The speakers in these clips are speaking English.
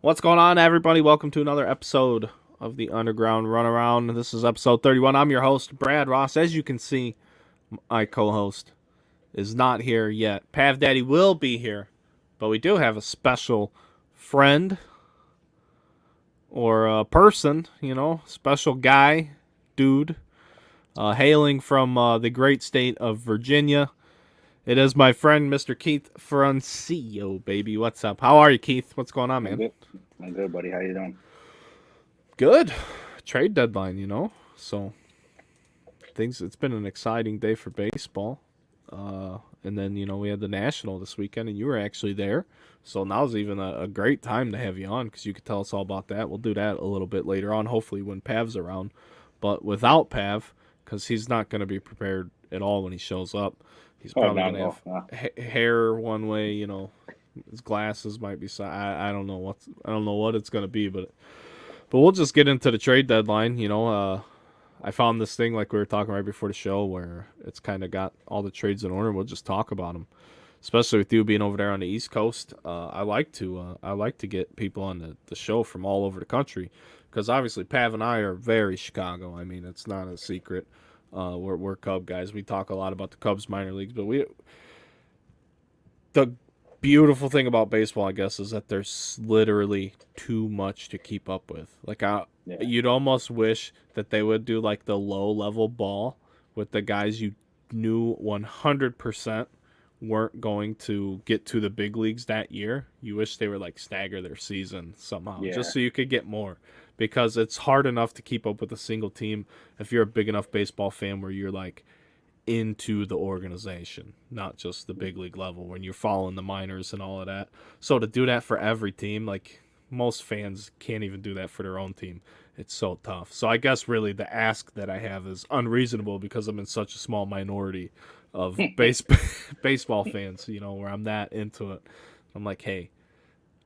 What's going on, everybody? Welcome to another episode of the Underground Runaround. This is episode 31. I'm your host, Brad Ross. As you can see, my co-host is not here yet. Pav Daddy will be here, but we do have a special friend or a person, special guy, dude, hailing from the great state of Virginia. It is my friend, Mr. Keith Francillo, baby. What's up? How are you, Keith? What's going on, man? I'm good, buddy. How you doing? Good. Trade deadline, so it's been an exciting day for baseball. And then, we had the National this weekend, and you were actually there. So now's even a great time to have you on because you could tell us all about that. We'll do that a little bit later on, hopefully when Pav's around. But without Pav, because he's not going to be prepared at all when he shows up. He's probably going to have hair one way, his glasses might be. I don't know what it's going to be, but we'll just get into the trade deadline. I found this thing like we were talking right before the show where it's kind of got all the trades in order. We'll just talk about them, especially with you being over there on the East Coast. I like to get people on the show from all over the country because obviously Pav and I are very Chicago. I mean, it's not a secret. We're Cub guys. We talk a lot about the Cubs minor leagues, but the beautiful thing about baseball, I guess, is that there's literally too much to keep up with. You'd almost wish that they would do like the low level ball with the guys you knew 100% weren't going to get to the big leagues that year. You wish they were like stagger their season somehow, just so you could get more. Because it's hard enough to keep up with a single team if you're a big enough baseball fan where you're like into the organization, not just the big league level when you're following the minors and all of that. So to do that for every team, like most fans can't even do that for their own team. It's so tough. So I guess really the ask that I have is unreasonable because I'm in such a small minority of baseball fans, where I'm that into it. I'm like, hey,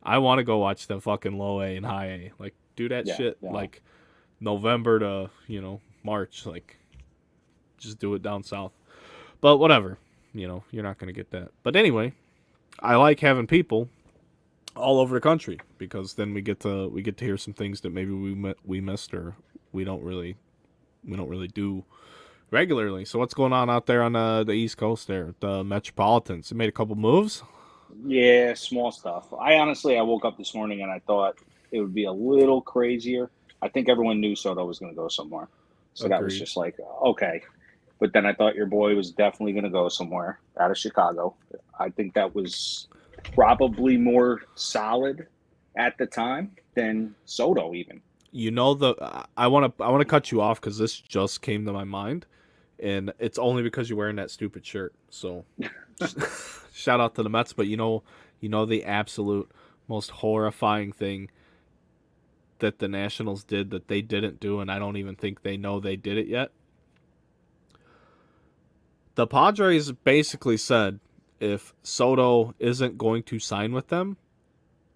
I want to go watch the fucking low A and high A. Like, do that shit like November to, March. Like, just do it down south. But whatever. You're not going to get that. But anyway, I like having people all over the country because then we get to hear some things that maybe we missed or we don't really do regularly. So what's going on out there on the East Coast there, the Metropolitans? They made a couple moves. Yeah, small stuff. I woke up this morning and I thought it would be a little crazier. I think everyone knew Soto was going to go somewhere. So Agreed. That was just like, okay. But then I thought your boy was definitely going to go somewhere out of Chicago. I think that was probably more solid at the time than Soto even. I want to cut you off because this just came to my mind, and it's only because you're wearing that stupid shirt. So shout out to the Mets, but the absolute most horrifying thing that the Nationals did that they didn't do, and I don't even think they know they did it yet. The Padres basically said if Soto isn't going to sign with them,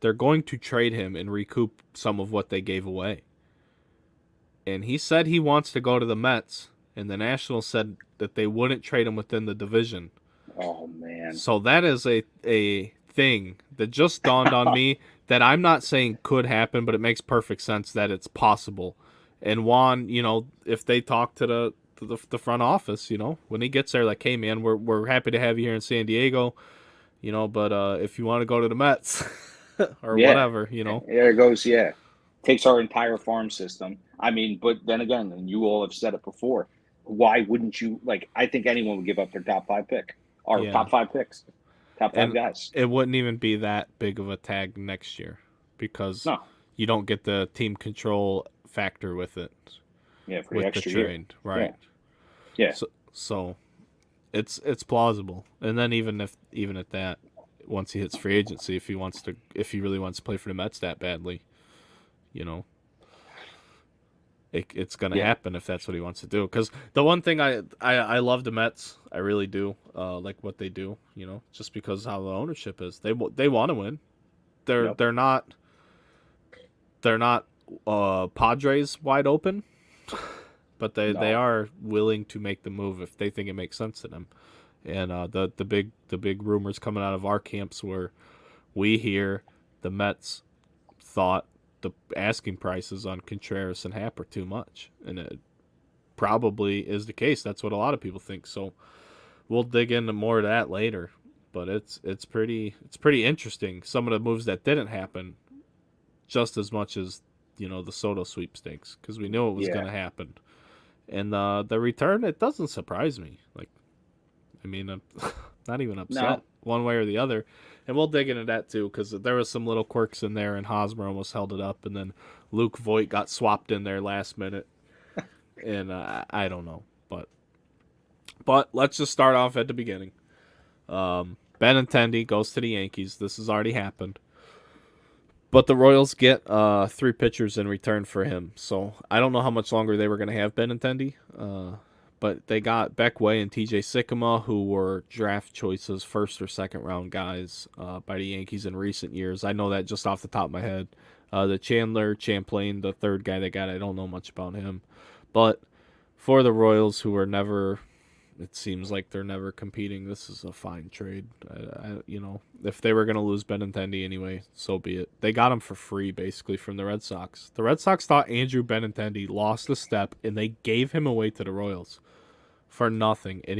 they're going to trade him and recoup some of what they gave away. And he said he wants to go to the Mets, and the Nationals said that they wouldn't trade him within the division. Oh, man. So that is a thing that just dawned on me that I'm not saying could happen, but it makes perfect sense that it's possible. And Juan, if they talk to the front office, when he gets there, like, hey, man, we're happy to have you here in San Diego, but if you want to go to the Mets or whatever, There it goes, takes our entire farm system. I mean, but then again, and you all have said it before, why wouldn't you, I think anyone would give up their top 5 pick, or top 5 picks, top 5 guys. It wouldn't even be that big of a tag next year because you don't get the team control factor with it. Yeah, for with the extra trade, year. Right? Yeah. So it's plausible, and then even at that, once he hits free agency, if he really wants to play for the Mets that badly, it's going to happen if that's what he wants to do. Because the one thing I love the Mets, I really do, like what they do, just because how the ownership is. They want to win. They're not Padres wide open, but they are willing to make the move if they think it makes sense to them. And the big rumors coming out of our camps where we hear the Mets thought the asking prices on Contreras and Happ are too much, and it probably is the case. That's what a lot of people think. So we'll dig into more of that later. But it's pretty interesting. Some of the moves that didn't happen, just as much as the Soto sweepstakes, because we knew it was going to happen. And the return, it doesn't surprise me. Like, I mean, I'm not even upset one way or the other. And we'll dig into that too, because there was some little quirks in there, and Hosmer almost held it up, and then Luke Voigt got swapped in there last minute. And I don't know, but let's just start off at the beginning. Benintendi goes to the Yankees. This has already happened. But the Royals get 3 pitchers in return for him. So I don't know how much longer they were going to have Benintendi. But they got Beck Way and TJ Sikkema, who were draft choices, first or second round guys by the Yankees in recent years. I know that just off the top of my head. The Champlain, the third guy they got, I don't know much about him. But for the Royals, who are never, it seems like they're never competing, this is a fine trade. If they were going to lose Benintendi anyway, so be it. They got him for free, basically, from the Red Sox. The Red Sox thought Andrew Benintendi lost a step, and they gave him away to the Royals for nothing. And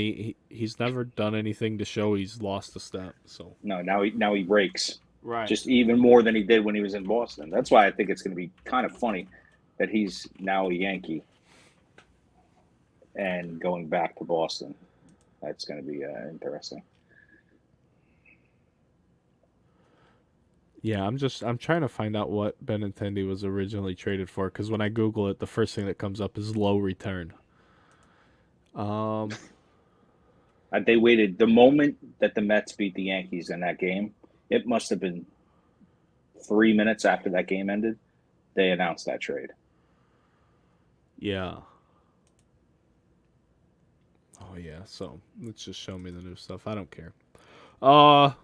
he's never done anything to show he's lost a step. So now he breaks. Right. Just even more than he did when he was in Boston. That's why I think it's going to be kind of funny that he's now a Yankee and going back to Boston. That's going to be interesting. Yeah, I'm trying to find out what Benintendi was originally traded for, because when I Google it, the first thing that comes up is low return. They waited the moment that the Mets beat the Yankees in that game. It must have been 3 minutes after that game ended. They announced that trade. Yeah. Oh, yeah. So let's just show me the new stuff. I don't care. The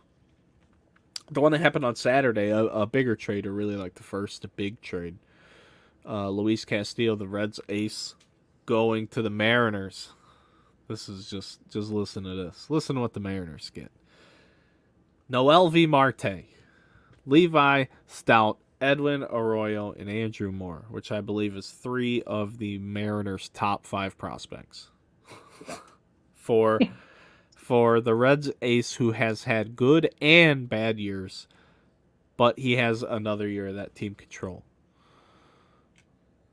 one that happened on Saturday, a bigger trade, or really like the first big trade. Luis Castillo, the Reds ace, going to the Mariners. This is just listen to this. Listen to what the Mariners get. Noel V. Marte, Levi Stout, Edwin Arroyo, and Andrew Moore, which I believe is 3 of the Mariners' top 5 prospects. For the Reds ace, who has had good and bad years, but he has another year of that team control.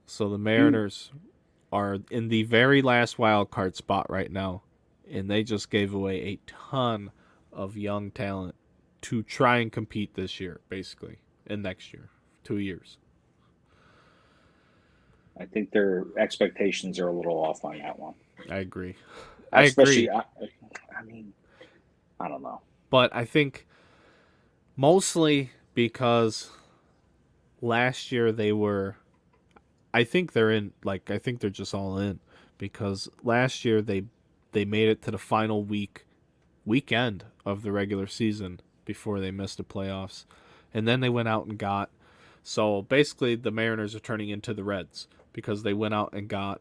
So the Mariners are in the very last wild card spot right now, and they just gave away a ton of young talent to try and compete this year, basically, and next year, 2 years. I think their expectations are a little off on that one. I agree. Especially, I mean, I don't know. But I think mostly because last year they were, I think they're just all in, because last year they made it to the final weekend of the regular season before they missed the playoffs. And then they went out and got, so basically the Mariners are turning into the Reds, because they went out and got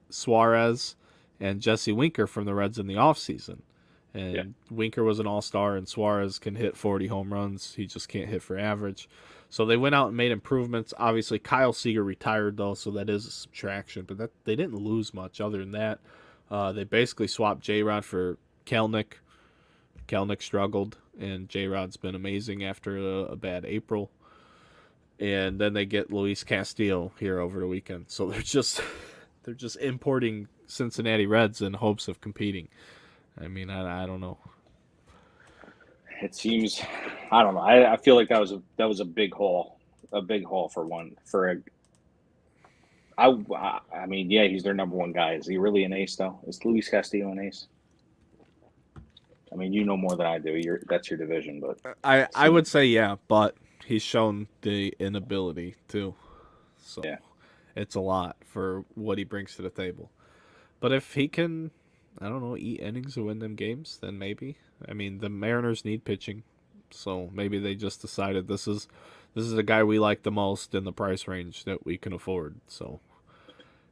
Suarez and Jesse Winker from the Reds in the offseason. And Winker was an all-star, and Suarez can hit 40 home runs. He just can't hit for average. So they went out and made improvements. Obviously, Kyle Seager retired, though, so that is a subtraction. But they didn't lose much other than that. They basically swapped J-Rod for Kelnick. Kelnick struggled, and J-Rod's been amazing after a bad April. And then they get Luis Castillo here over the weekend. So they're just importing Cincinnati Reds in hopes of competing. I mean, I don't know. It seems, I don't know. I feel like that was a big haul I mean, yeah, he's their number one guy. Is he really an ace though? Is Luis Castillo an ace? I mean, you know more than I do. That's your division, but I would say yeah, but he's shown the inability to. So yeah. It's a lot for what he brings to the table. But if he can, I don't know, eat innings to win them games, then maybe. I mean, the Mariners need pitching, so maybe they just decided this is the guy we like the most in the price range that we can afford. So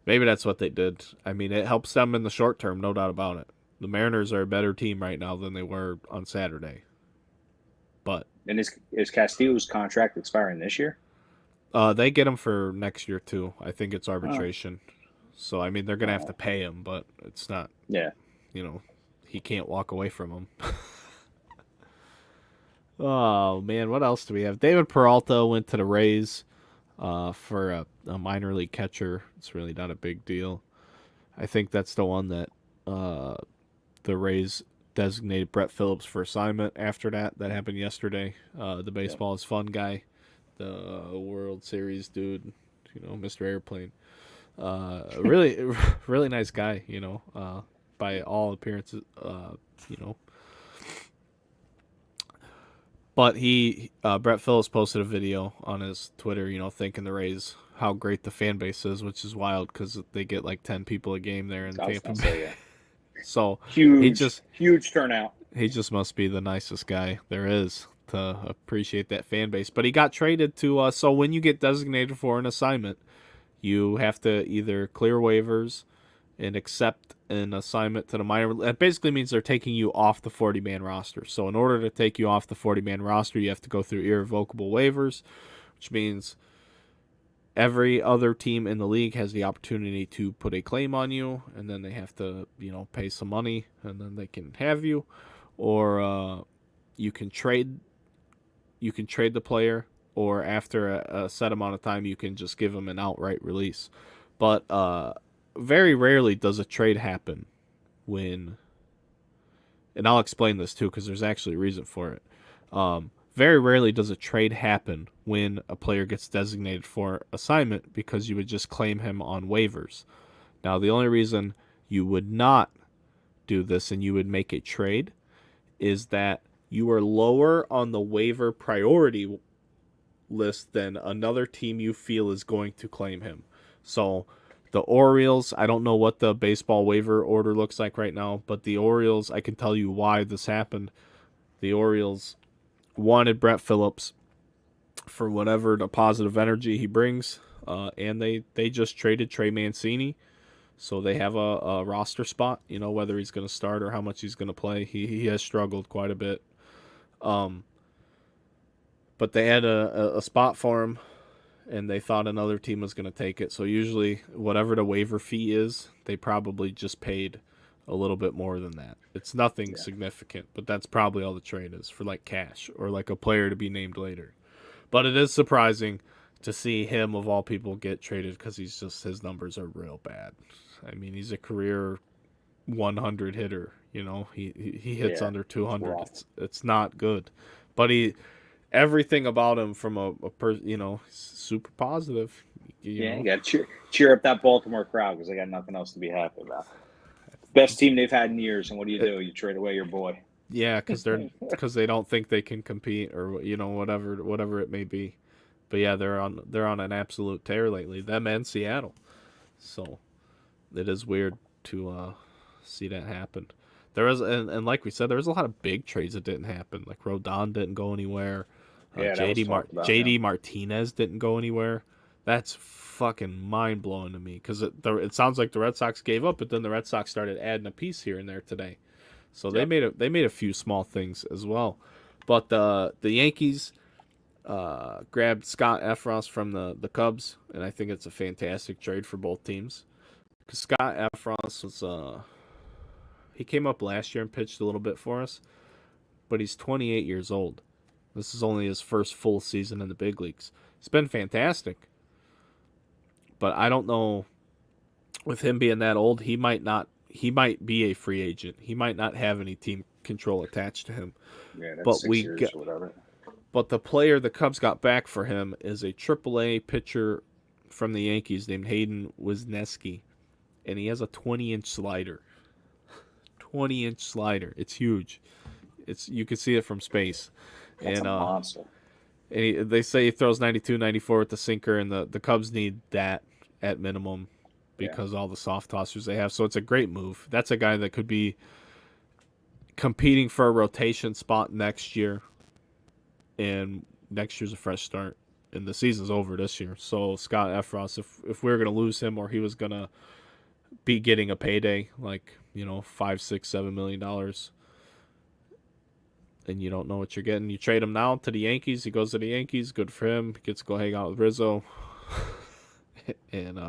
maybe that's what they did. I mean, it helps them in the short term, no doubt about it. The Mariners are a better team right now than they were on Saturday. But And is Castillo's contract expiring this year? They get him for next year too. I think it's arbitration. So I mean, they're gonna have to pay him, but it's not. Yeah. He can't walk away from him. Oh man, what else do we have? David Peralta went to the Rays for a minor league catcher. It's really not a big deal. I think that's the one that the Rays designated Brett Phillips for assignment after that. That happened yesterday. The baseball is fun guy, the World Series dude, Mr. Airplane. Really, really nice guy, by all appearances, But Brett Phillips posted a video on his Twitter, thanking the Rays how great the fan base is, which is wild because they get like 10 people a game there in Tampa Bay. So huge turnout. He just must be the nicest guy there is to appreciate that fan base. But he got traded to so when you get designated for an assignment, you have to either clear waivers and accept an assignment to the minor. That basically means they're taking you off the 40-man roster. So in order to take you off the 40-man roster, you have to go through irrevocable waivers, which means every other team in the league has the opportunity to put a claim on you, and then they have to, pay some money, and then they can have you, or you can trade the player, or after a set amount of time, you can just give them an outright release. But very rarely does a trade happen when, and I'll explain this too because there's actually a reason for it. Very rarely does a trade happen when a player gets designated for assignment because you would just claim him on waivers. Now, the only reason you would not do this and you would make a trade is that you are lower on the waiver priority list than another team you feel is going to claim him. So the Orioles, I don't know what the baseball waiver order looks like right now, but the Orioles, I can tell you why this happened. The Orioles wanted Brett Phillips for whatever the positive energy he brings, and they just traded Trey Mancini, so they have a roster spot, whether he's going to start or how much he's going to play. He has struggled quite a bit. But they had a spot for him, and they thought another team was going to take it. So usually whatever the waiver fee is, they probably just paid a little bit more than that. It's nothing significant, but that's probably all the trade is for like cash or like a player to be named later. But it is surprising to see him of all people get traded because his numbers are real bad. I mean, he's a career 100 hitter. He hits under 200. It's not good, but everything about him from a person, super positive. You got to cheer up that Baltimore crowd because they got nothing else to be happy about. Best team they've had in years, and what do? You trade away your boy. Yeah, because they don't think they can compete, or whatever it may be. But yeah, they're on an absolute tear lately. Them and Seattle. So it is weird to see that happen. There was and like we said, there was a lot of big trades that didn't happen. Like Rodon didn't go anywhere. JD Martinez didn't go anywhere. That's fucking mind blowing to me because it sounds like the Red Sox gave up, but then the Red Sox started adding a piece here and there today. So they made a few small things as well. But the Yankees grabbed Scott Efros from the Cubs, and I think it's a fantastic trade for both teams. Because Scott Efros was he came up last year and pitched a little bit for us, but he's 28 years old. This is only his first full season in the big leagues. It's been fantastic. But I don't know, with him being that old, he might be a free agent. He might not have any team control attached to him. Yeah, that's 6 years or whatever. But the player the Cubs got back for him is a AAA pitcher from the Yankees named Hayden Wisneski. And he has a 20-inch slider. 20-inch slider. It's huge. You can see it from space. That's a monster. And they say he throws 92, 94 with the sinker, and the Cubs need that at minimum because all the soft tossers they have. So it's a great move. That's a guy that could be competing for a rotation spot next year. And next year's a fresh start. And the season's over this year. So Scott Efros, if we were going to lose him or he was going to be getting a payday, like, $5, $6, $7 million, and you don't know what you're getting. You trade him now to the Yankees. He goes to the Yankees. Good for him. He gets to go hang out with Rizzo. And,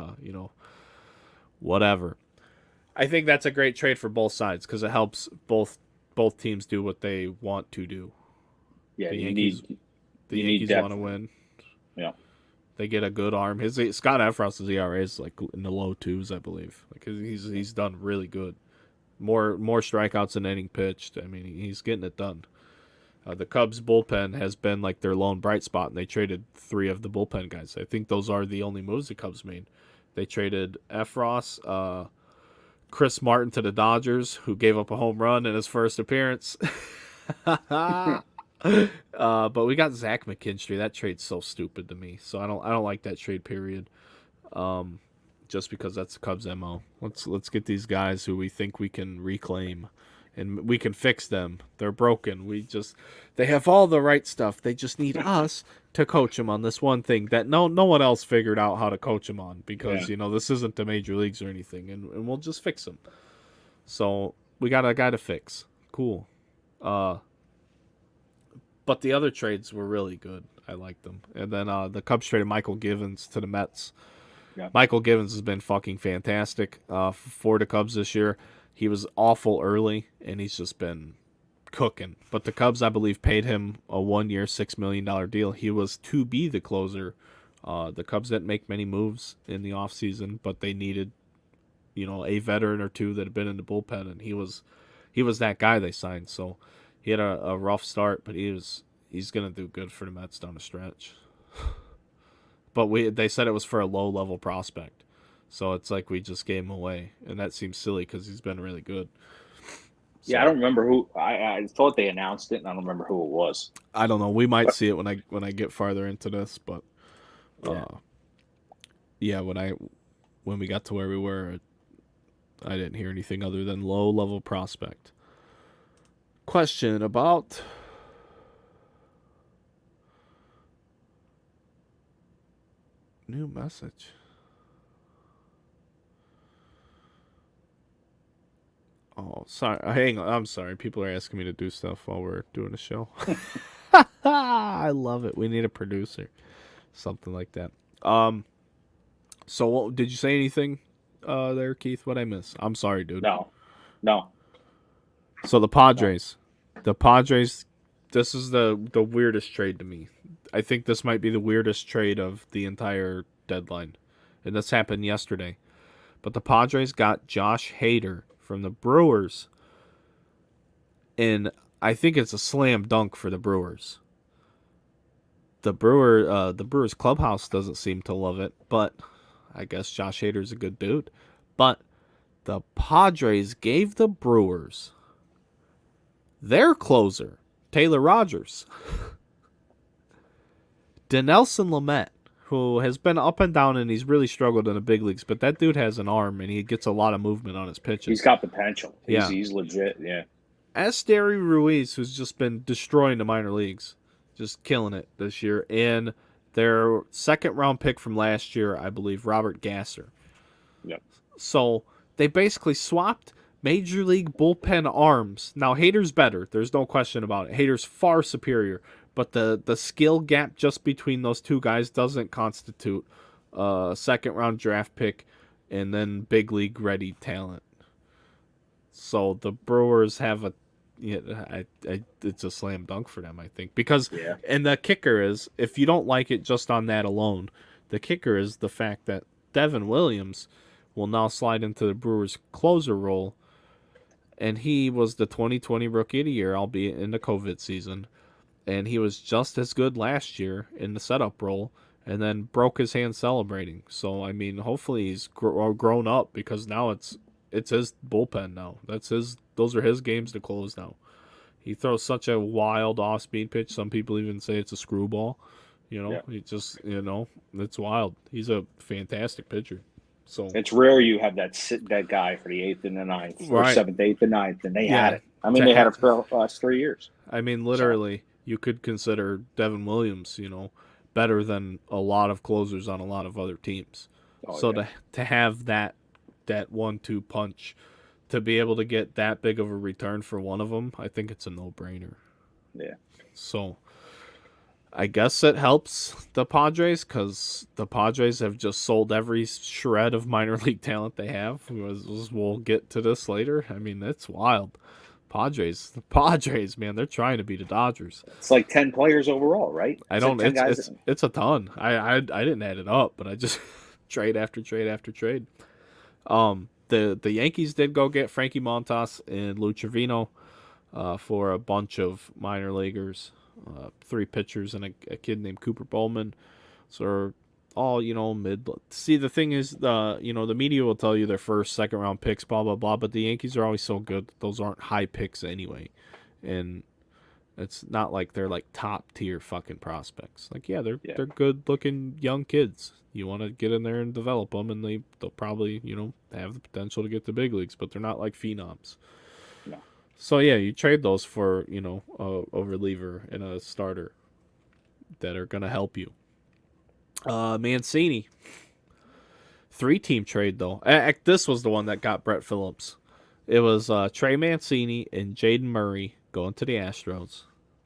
whatever. I think that's a great trade for both sides because it helps both teams do what they want to do. Yeah, the Yankees want to win. Yeah, they get a good arm. Scott Efros's ERA is like in the low twos, I believe. Like he's done really good. More strikeouts than inning pitched. I mean, he's getting it done. The Cubs bullpen has been like their lone bright spot, and they traded 3 of the bullpen guys. I think those are the only moves the Cubs made. They traded Efros, Chris Martin to the Dodgers, who gave up a home run in his first appearance. But we got Zach McKinstry. That trade's so stupid to me. So I don't like that trade, period. Just because that's the Cubs' MO. Let's get these guys who we think we can reclaim, and we can fix them. They're broken. They have all the right stuff. They just need us to coach them on this one thing that no one else figured out how to coach them on, because this isn't the major leagues or anything, and we'll just fix them. So we got a guy to fix. Cool. But the other trades were really good. I liked them. And then the Cubs traded Michael Givens to the Mets. Yeah. Michael Givens has been fucking fantastic for the Cubs this year. He was awful early, and he's just been cooking. But the Cubs, I believe, paid him a 1-year, $6 million deal. He was to be the closer. The Cubs didn't make many moves in the offseason, but they needed, a veteran or two that had been in the bullpen, and he was that guy they signed. So he had a rough start, but he's gonna do good for the Mets down the stretch. But they said it was for a low-level prospect. So it's like we just gave him away. And that seems silly because he's been really good. So, yeah, I don't remember who. I thought they announced it, and I don't remember who it was. I don't know. We might see it when I get farther into this. But, when we got to where we were, I didn't hear anything other than low-level prospect. Question about... New message. Oh, sorry. Hang on. I'm sorry. People are asking me to do stuff while we're doing a show. I love it. We need a producer. Something like that. So did you say anything there, Keith? What'd I miss? I'm sorry, dude. No. So the Padres. This is the weirdest trade to me. I think this might be the weirdest trade of the entire deadline. And this happened yesterday. But the Padres got Josh Hader from the Brewers. And I think it's a slam dunk for the Brewers. The Brewers clubhouse doesn't seem to love it, but I guess Josh Hader's a good dude. But the Padres gave the Brewers their closer, Taylor Rogers. Dinelson Lamet, who has been up and down and he's really struggled in the big leagues, but that dude has an arm and he gets a lot of movement on his pitches. He's got potential. He's legit, yeah. Esteury Ruiz, who's just been destroying the minor leagues, just killing it this year. And their second-round pick from last year, I believe, Robert Gasser. Yep. So they basically swapped major league bullpen arms. Now, Hader's better. There's no question about it. Hader's far superior. But the skill gap just between those two guys doesn't constitute a second-round draft pick and then big league-ready talent. So the Brewers have it's a slam dunk for them, I think. Because, and the kicker is, if you don't like it just on that alone, the kicker is the fact that Devin Williams will now slide into the Brewers' closer role, and he was the 2020 Rookie of the Year, albeit in the COVID season. And he was just as good last year in the setup role, and then broke his hand celebrating. So I mean, hopefully he's grown up, because now it's his bullpen now. Those are his games to close now. He throws such a wild off-speed pitch. Some people even say it's a screwball. He just it's wild. He's a fantastic pitcher. So it's rare you have that guy for the 8th and the 9th, or 7th, 8th, and 9th, and they had it. I mean, they had it for the last 3 years. I mean, literally. You could consider Devin Williams, better than a lot of closers on a lot of other teams. To have that 1-2 punch, to be able to get that big of a return for one of them, I think it's a no-brainer. Yeah. So I guess it helps the Padres because the Padres have just sold every shred of minor league talent they have. We'll get to this later. I mean, it's wild. Padres, man, they're trying to beat the Dodgers. It's like 10 players overall, right? I don't. It's a ton. I didn't add it up, but I just trade after trade after trade. The Yankees did go get Frankie Montas and Lou Trevino for a bunch of minor leaguers, 3 pitchers and a kid named Cooper Bowman. So all mid. See, the thing is, the media will tell you their first, second round picks, blah blah blah. But the Yankees are always so good; those aren't high picks anyway, and it's not like they're like top tier fucking prospects. Like, they're good looking young kids. You want to get in there and develop them, and they'll probably have the potential to get to big leagues, but they're not like phenoms. No. So you trade those for a reliever and a starter that are gonna help you. Mancini, 3-team trade though. This was the one that got Brett Phillips. It was Trey Mancini and Jaden Murray going to the Astros.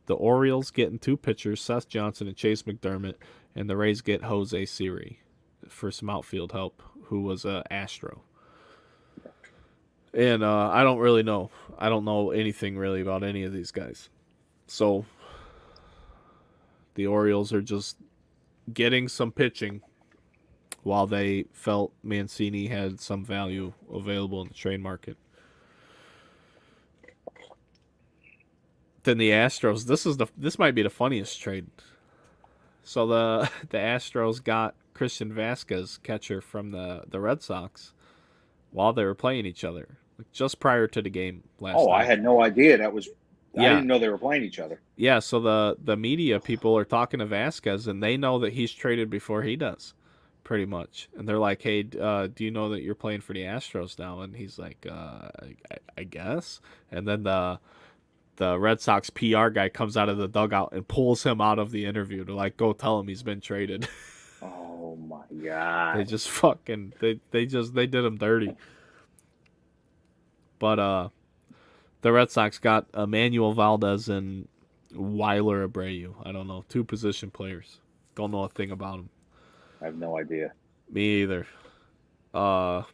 The Orioles getting 2 pitchers, Seth Johnson and Chase McDermott, and the Rays get Jose Siri for some outfield help, who was a Astro. And I don't really know. I don't know anything really about any of these guys. So the Orioles are just getting some pitching while they felt Mancini had some value available in the trade market. Then the Astros, this might be the funniest trade. So the Astros got Christian Vasquez, catcher from the Red Sox, while they were playing each other, like just prior to the game last night. I had no idea I didn't know they were playing each other. Yeah, so the media people are talking to Vasquez, and they know that he's traded before he does, pretty much. And they're like, hey, do you know that you're playing for the Astros now? And he's like, I guess. And then the Red Sox PR guy comes out of the dugout and pulls him out of the interview to go tell him he's been traded. Oh my god! They just fucking they did him dirty. But the Red Sox got Emmanuel Valdez and Weiler Abreu. I don't know, 2 position players. Don't know a thing about them. I have no idea. Me either. The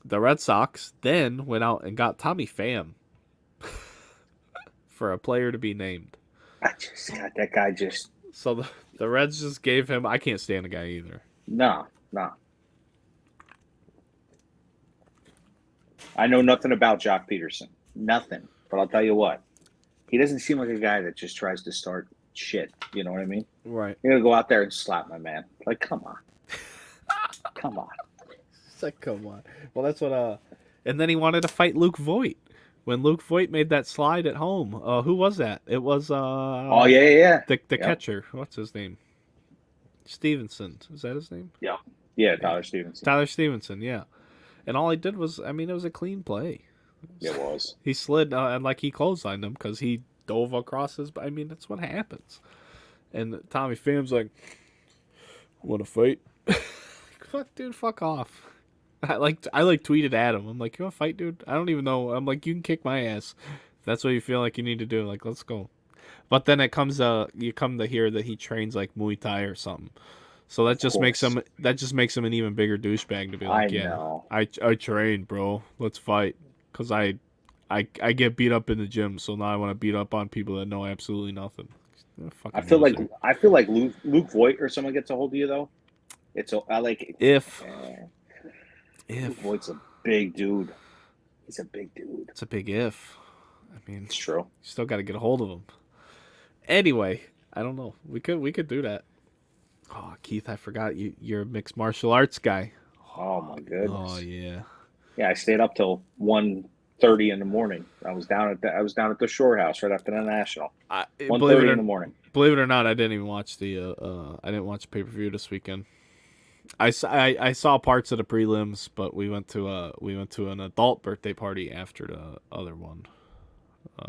Red Sox then went out and got Tommy Pham for a player to be named. I just got that guy just... So the Reds just gave him... I can't stand the guy either. No. I know nothing about Jock Peterson. Nothing. But I'll tell you what. He doesn't seem like a guy that just tries to start shit. You know what I mean? Right. You're going to go out there and slap my man. Like, come on. Come on. It's like, come on. Well, that's what... And then he wanted to fight Luke Voigt. When Luke Voigt made that slide at home. Who was that? It was... oh, yeah. The catcher. What's his name? Stevenson. Is that his name? Yeah. Yeah, Tyler Stevenson. Tyler Stevenson, yeah. And all he did was... I mean, it was a clean play. It was. He slid, and he clotheslined him because he dove across his... I mean, that's what happens. And Tommy Pham's like, want to fight? Fuck, dude, fuck off. I tweeted at him. I'm like, you want to fight, dude? I don't even know. I'm like, you can kick my ass. If that's what you feel like you need to do. Like, let's go. But then it comes you come to hear that he trains like Muay Thai or something. So that just makes him an even bigger douchebag to be like, I train, bro. Let's fight. Because I get beat up in the gym, so now I want to beat up on people that know absolutely nothing. I feel like Luke Voigt or someone gets a hold of you though. Luke Voigt's a big dude. He's a big dude. It's a big if. I mean, it's true. You still got to get a hold of him. Anyway, I don't know. We could do that. Oh, Keith, I forgot you're a mixed martial arts guy. Oh my goodness. Oh yeah. Yeah, I stayed up till 1:30 in the morning. I was down at the Shore House right after the National. 1:30 in the morning. Believe it or not, I didn't even watch the pay-per-view this weekend. I saw parts of the prelims, but we went to an adult birthday party after the other one.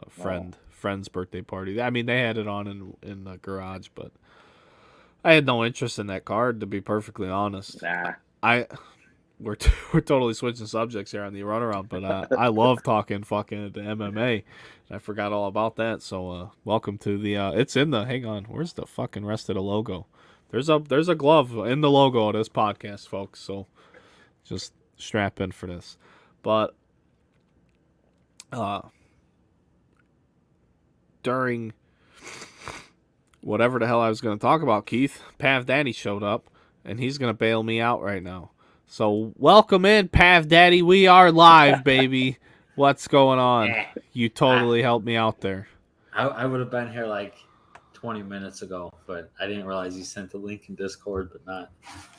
Friend's birthday party. I mean, they had it on in the garage, but I had no interest in that card, to be perfectly honest. Nah. we're totally switching subjects here on the runaround, but I love talking fucking MMA. I forgot all about that. So welcome to the. It's in the. Hang on, where's the fucking rest of the logo? There's a glove in the logo of this podcast, folks. So just strap in for this. But during whatever the hell I was going to talk about, Keith, Pav Daddy showed up, and he's going to bail me out right now. So welcome in, Pav Daddy. We are live, baby. What's going on? You totally helped me out there. I would have been here like 20 minutes ago, but I didn't realize you sent the link in Discord, but not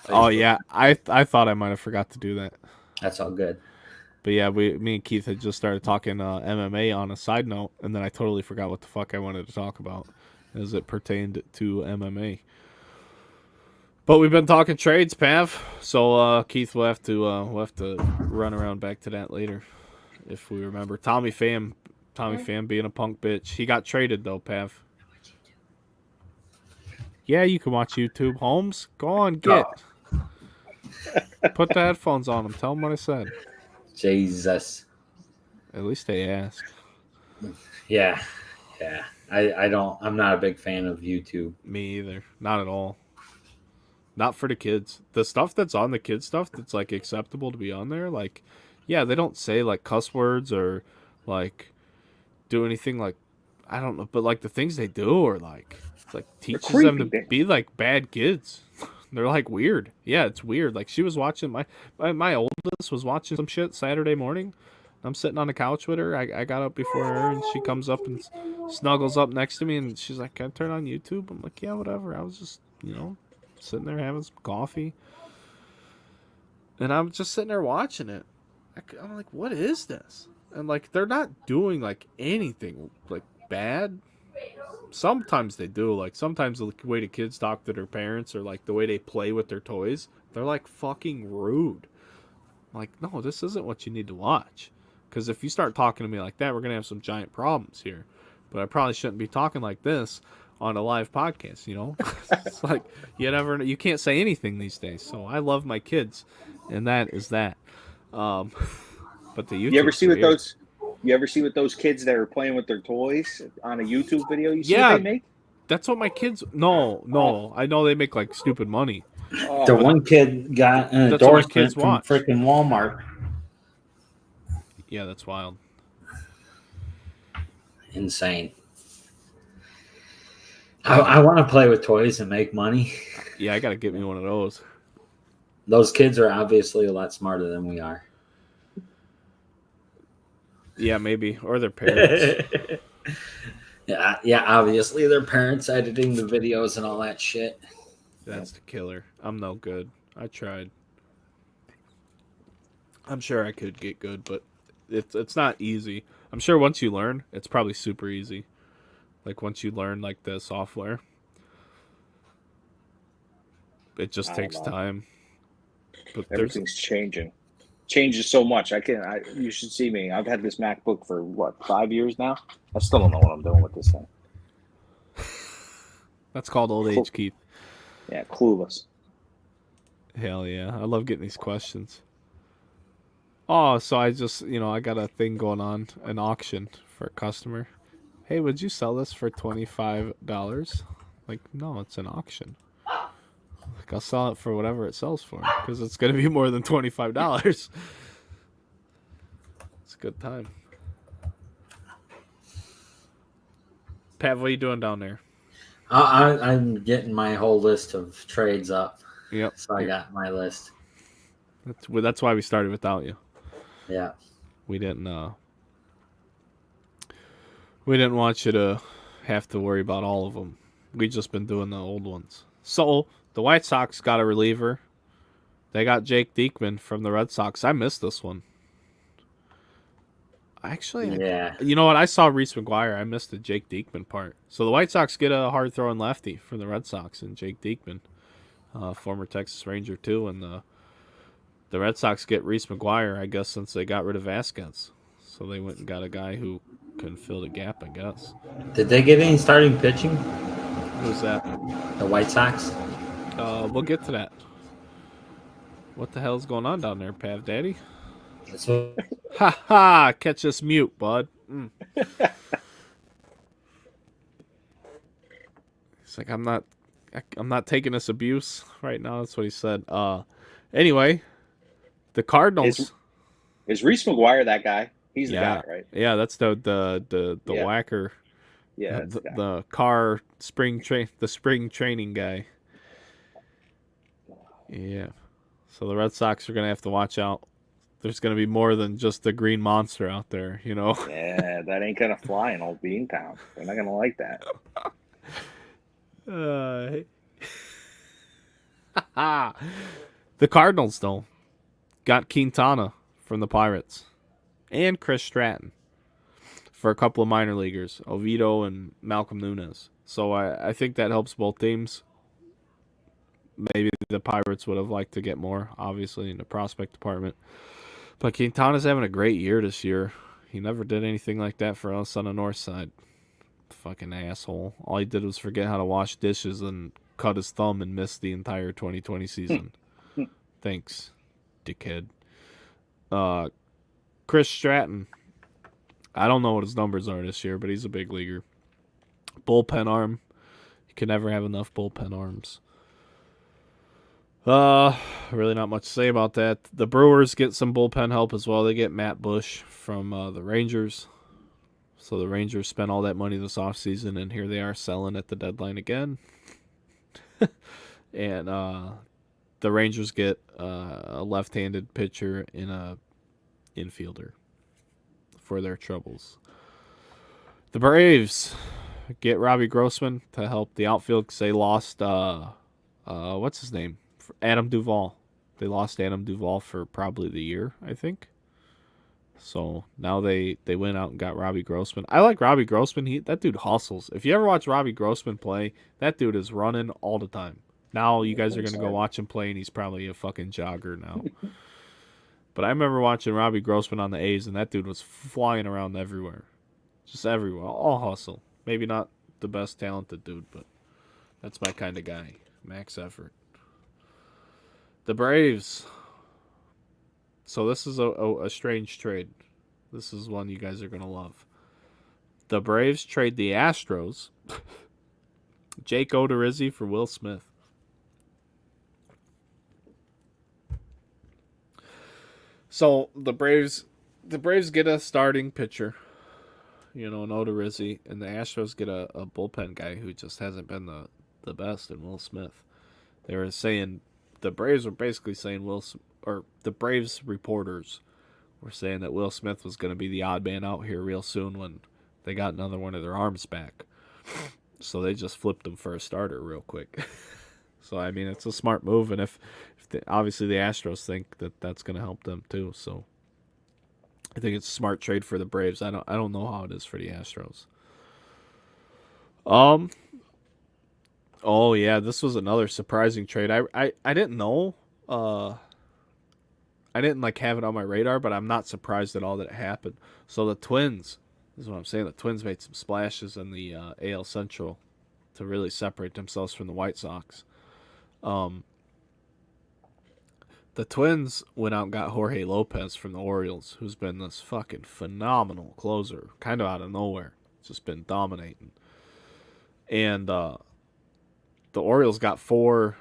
Facebook. Oh, yeah. I thought I might have forgot to do that. That's all good. But yeah, me and Keith had just started talking MMA on a side note, and then I totally forgot what the fuck I wanted to talk about as it pertained to MMA. But we've been talking trades, Pav. So Keith, we'll have to run around back to that later, if we remember. Tommy Pham being a punk bitch. He got traded though, Pav. Yeah, you can watch YouTube. Holmes, go on, get. Put the headphones on him. Tell him what I said. Jesus. At least they asked. Yeah. I'm not a big fan of YouTube. Me either. Not at all. Not for the kids. The stuff that's on the kids stuff that's like acceptable to be on there, like, yeah, they don't say like cuss words or like do anything like, I don't know, but like the things they do are like, it's like teaches them to be like bad kids. They're like weird. Yeah, it's weird. Like she was watching my oldest was watching some shit Saturday morning. I'm sitting on the couch with her. I got up before her, and she comes up and snuggles up next to me, and she's like, "Can I turn on YouTube?" I'm like, "Yeah, whatever." I was just, sitting there having some coffee, and I'm just sitting there watching it. I'm like, "What is this?" And like, they're not doing like anything like bad. Sometimes they do. Like sometimes the way the kids talk to their parents or like the way they play with their toys, they're like fucking rude. I'm like, no, this isn't what you need to watch. Because if you start talking to me like that, we're gonna have some giant problems here. But I probably shouldn't be talking like this on a live podcast. It's like you can't say anything these days. So I love my kids, and that is that. But the YouTube. You ever see what those kids that are playing with their toys on a YouTube video? You see what they make? That's what my kids. No. I know they make like stupid money. The one kid got an endorsement from freaking Walmart. Yeah, that's wild. Insane. I want to play with toys and make money. Yeah, I got to get me one of those. Those kids are obviously a lot smarter than we are. Yeah, maybe. Or their parents. Yeah, obviously their parents editing the videos and all that shit. That's the killer. I'm no good. I tried. I'm sure I could get good, but it's not easy. I'm sure once you learn, it's probably super easy. Like once you learn like the software, it just takes time. But everything's changing. Changes so much. You should see me. I've had this MacBook for 5 years now. I still don't know what I'm doing with this thing. That's called old age, Keith. Yeah, clueless. Hell yeah. I love getting these questions. Oh, so I just, I got a thing going on, an auction for a customer. Hey, would you sell this for $25? Like, no, it's an auction. Like, I'll sell it for whatever it sells for, because it's going to be more than $25. It's a good time. Pat, what are you doing down there? I'm getting my whole list of trades up. Yep. So I got my list. That's why we started without you. Yeah. We didn't want you to have to worry about all of them. We just been doing the old ones. So the White Sox got a reliever. They got Jake Diekman from the Red Sox. I missed this one. Actually, yeah. You know what? I saw Reese McGuire. I missed the Jake Diekman part. So the White Sox get a hard-throwing lefty from the Red Sox and Jake Diekman, former Texas Ranger too. And the Red Sox get Reese McGuire, I guess, since they got rid of Vasquez. So they went and got a guy who can fill the gap, I guess. Did they get any starting pitching? Who's that? The White Sox? We'll get to that. What the hell's going on down there, Pav Daddy? That's what. Ha ha! Catch us mute, bud. He's like, I'm not taking this abuse right now. That's what he said. Anyway, the Cardinals. Is Reese McGuire that guy? He's the Yeah. guy, right? Yeah, that's the Yeah. whacker. Yeah, that's the car spring training guy. Yeah. So the Red Sox are gonna have to watch out. There's gonna be more than just the green monster out there, you know. Yeah, that ain't gonna fly in old Beantown. They're not gonna like that. The Cardinals though got Quintana from the Pirates and Chris Stratton for a couple of minor leaguers, Oviedo and Malcolm Nunes. So I think that helps both teams. Maybe the Pirates would have liked to get more, obviously, in the prospect department. But Quintana's having a great year this year. He never did anything like that for us on the north side. Fucking asshole. All he did was forget how to wash dishes and cut his thumb and miss the entire 2020 season. Thanks, dickhead. Chris Stratton. I don't know what his numbers are this year, but he's a big leaguer. Bullpen arm. You can never have enough bullpen arms. Really not much to say about that. The Brewers get some bullpen help as well. They get Matt Bush from the Rangers. So the Rangers spent all that money this offseason, and here they are selling at the deadline again. And the Rangers get a left-handed pitcher and a infielder for their troubles. The Braves get Robbie Grossman to help the outfield because they lost, what's his name? Adam Duvall. They lost Adam Duvall for probably the year, I think. So now they went out and got Robbie Grossman. I like Robbie Grossman. That dude hustles. If you ever watch Robbie Grossman play, that dude is running all the time. Now you guys are going to go watch him play, and he's probably a fucking jogger now. But I remember watching Robbie Grossman on the A's, and that dude was flying around everywhere. Just everywhere. All hustle. Maybe not the best talented dude, but that's my kind of guy. Max effort. The Braves. So this is a strange trade. This is one you guys are going to love. The Braves trade the Astros. Jake Odorizzi for Will Smith. So the Braves get a starting pitcher, an Odorizzi, and the Astros get a bullpen guy who just hasn't been the best in Will Smith. They were saying, the Braves were basically saying the Braves reporters were saying that Will Smith was going to be the odd man out here real soon when they got another one of their arms back. So they just flipped him for a starter real quick. So, I mean, it's a smart move, and obviously the Astros think that that's going to help them too. So I think it's a smart trade for the Braves. I don't know how it is for the Astros. Oh yeah, this was another surprising trade. I didn't know. I didn't have it on my radar, but I'm not surprised at all that it happened. So the Twins, this is what I'm saying. The Twins made some splashes in the AL Central to really separate themselves from the White Sox. The Twins went out and got Jorge Lopez from the Orioles, who's been this fucking phenomenal closer, kind of out of nowhere. Just been dominating. And the Orioles got four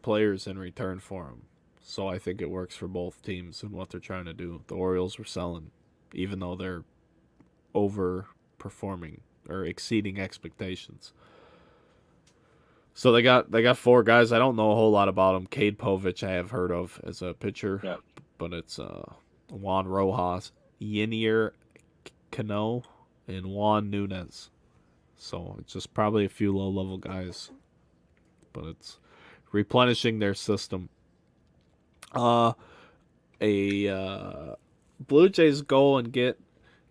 players in return for him. So I think it works for both teams and what they're trying to do. The Orioles were selling, even though they're overperforming or exceeding expectations. So they got four guys. I don't know a whole lot about them. Cade Povich I have heard of as a pitcher, but it's Juan Rojas, Yenier Cano, and Juan Nunez. So it's just probably a few low-level guys, but it's replenishing their system. Blue Jays go and get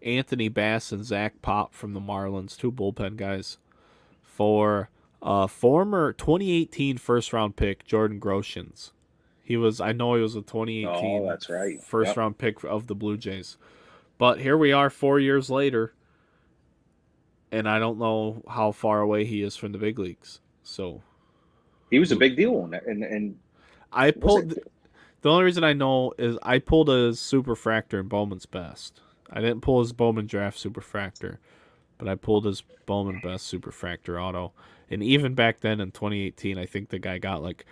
Anthony Bass and Zach Pop from the Marlins, two bullpen guys, for former 2018 first-round pick Jordan Groshans. I know he was a 2018 that's right. first-round pick of the Blue Jays. But here we are 4 years later, and I don't know how far away he is from the big leagues. So he was a big deal, and I pulled. The only reason I know is I pulled a Superfractor in Bowman's Best. I didn't pull his Bowman Draft Superfractor, but I pulled his Bowman Best Superfractor auto. And even back then in 2018, I think the guy got like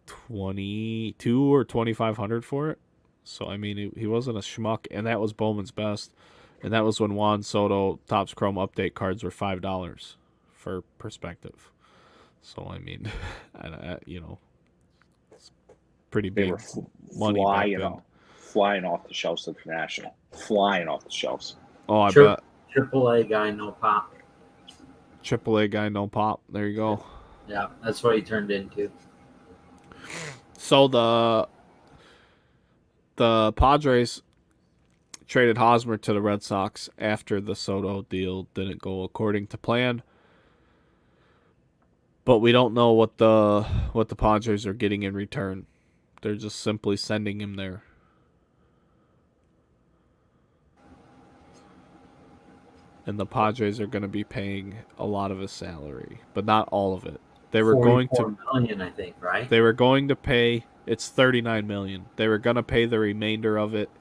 22 or 2,500 for it. So I mean, he wasn't a schmuck, and that was Bowman's Best, and that was when Juan Soto Topps Chrome update cards were $5 for perspective. So I mean, you know, it's pretty big. They were money back then. Flying off the shelves at the National. Flying off the shelves. Oh, I bet. AAA guy, no pop. AAA guy, no pop. There you go. Yeah, that's what he turned into. So the Padres traded Hosmer to the Red Sox after the Soto deal didn't go according to plan. But we don't know what the Padres are getting in return. They're just simply sending him there. And the Padres are going to be paying a lot of his salary, but not all of it. They were going to $44 million, I think, right? They were going to pay. It's $39 million. They were going to pay the remainder of it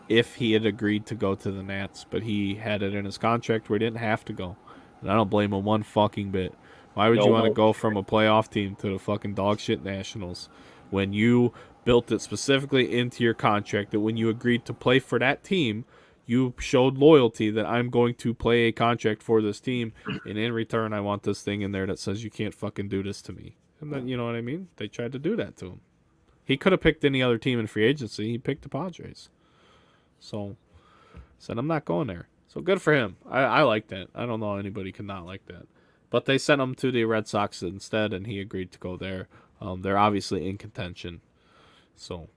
if he had agreed to go to the Nats, but he had it in his contract where he didn't have to go. And I don't blame him one fucking bit. Why would you want to go from a playoff team to the fucking dog shit Nationals when you built it specifically into your contract that when you agreed to play for that team, you showed loyalty that I'm going to play a contract for this team, and in return, I want this thing in there that says you can't fucking do this to me. And then, you know what I mean? They tried to do that to him. He could have picked any other team in free agency. He picked the Padres. So, said, I'm not going there. So, good for him. I like that. I don't know anybody could not like that. But they sent him to the Red Sox instead, and he agreed to go there. They're obviously in contention. So,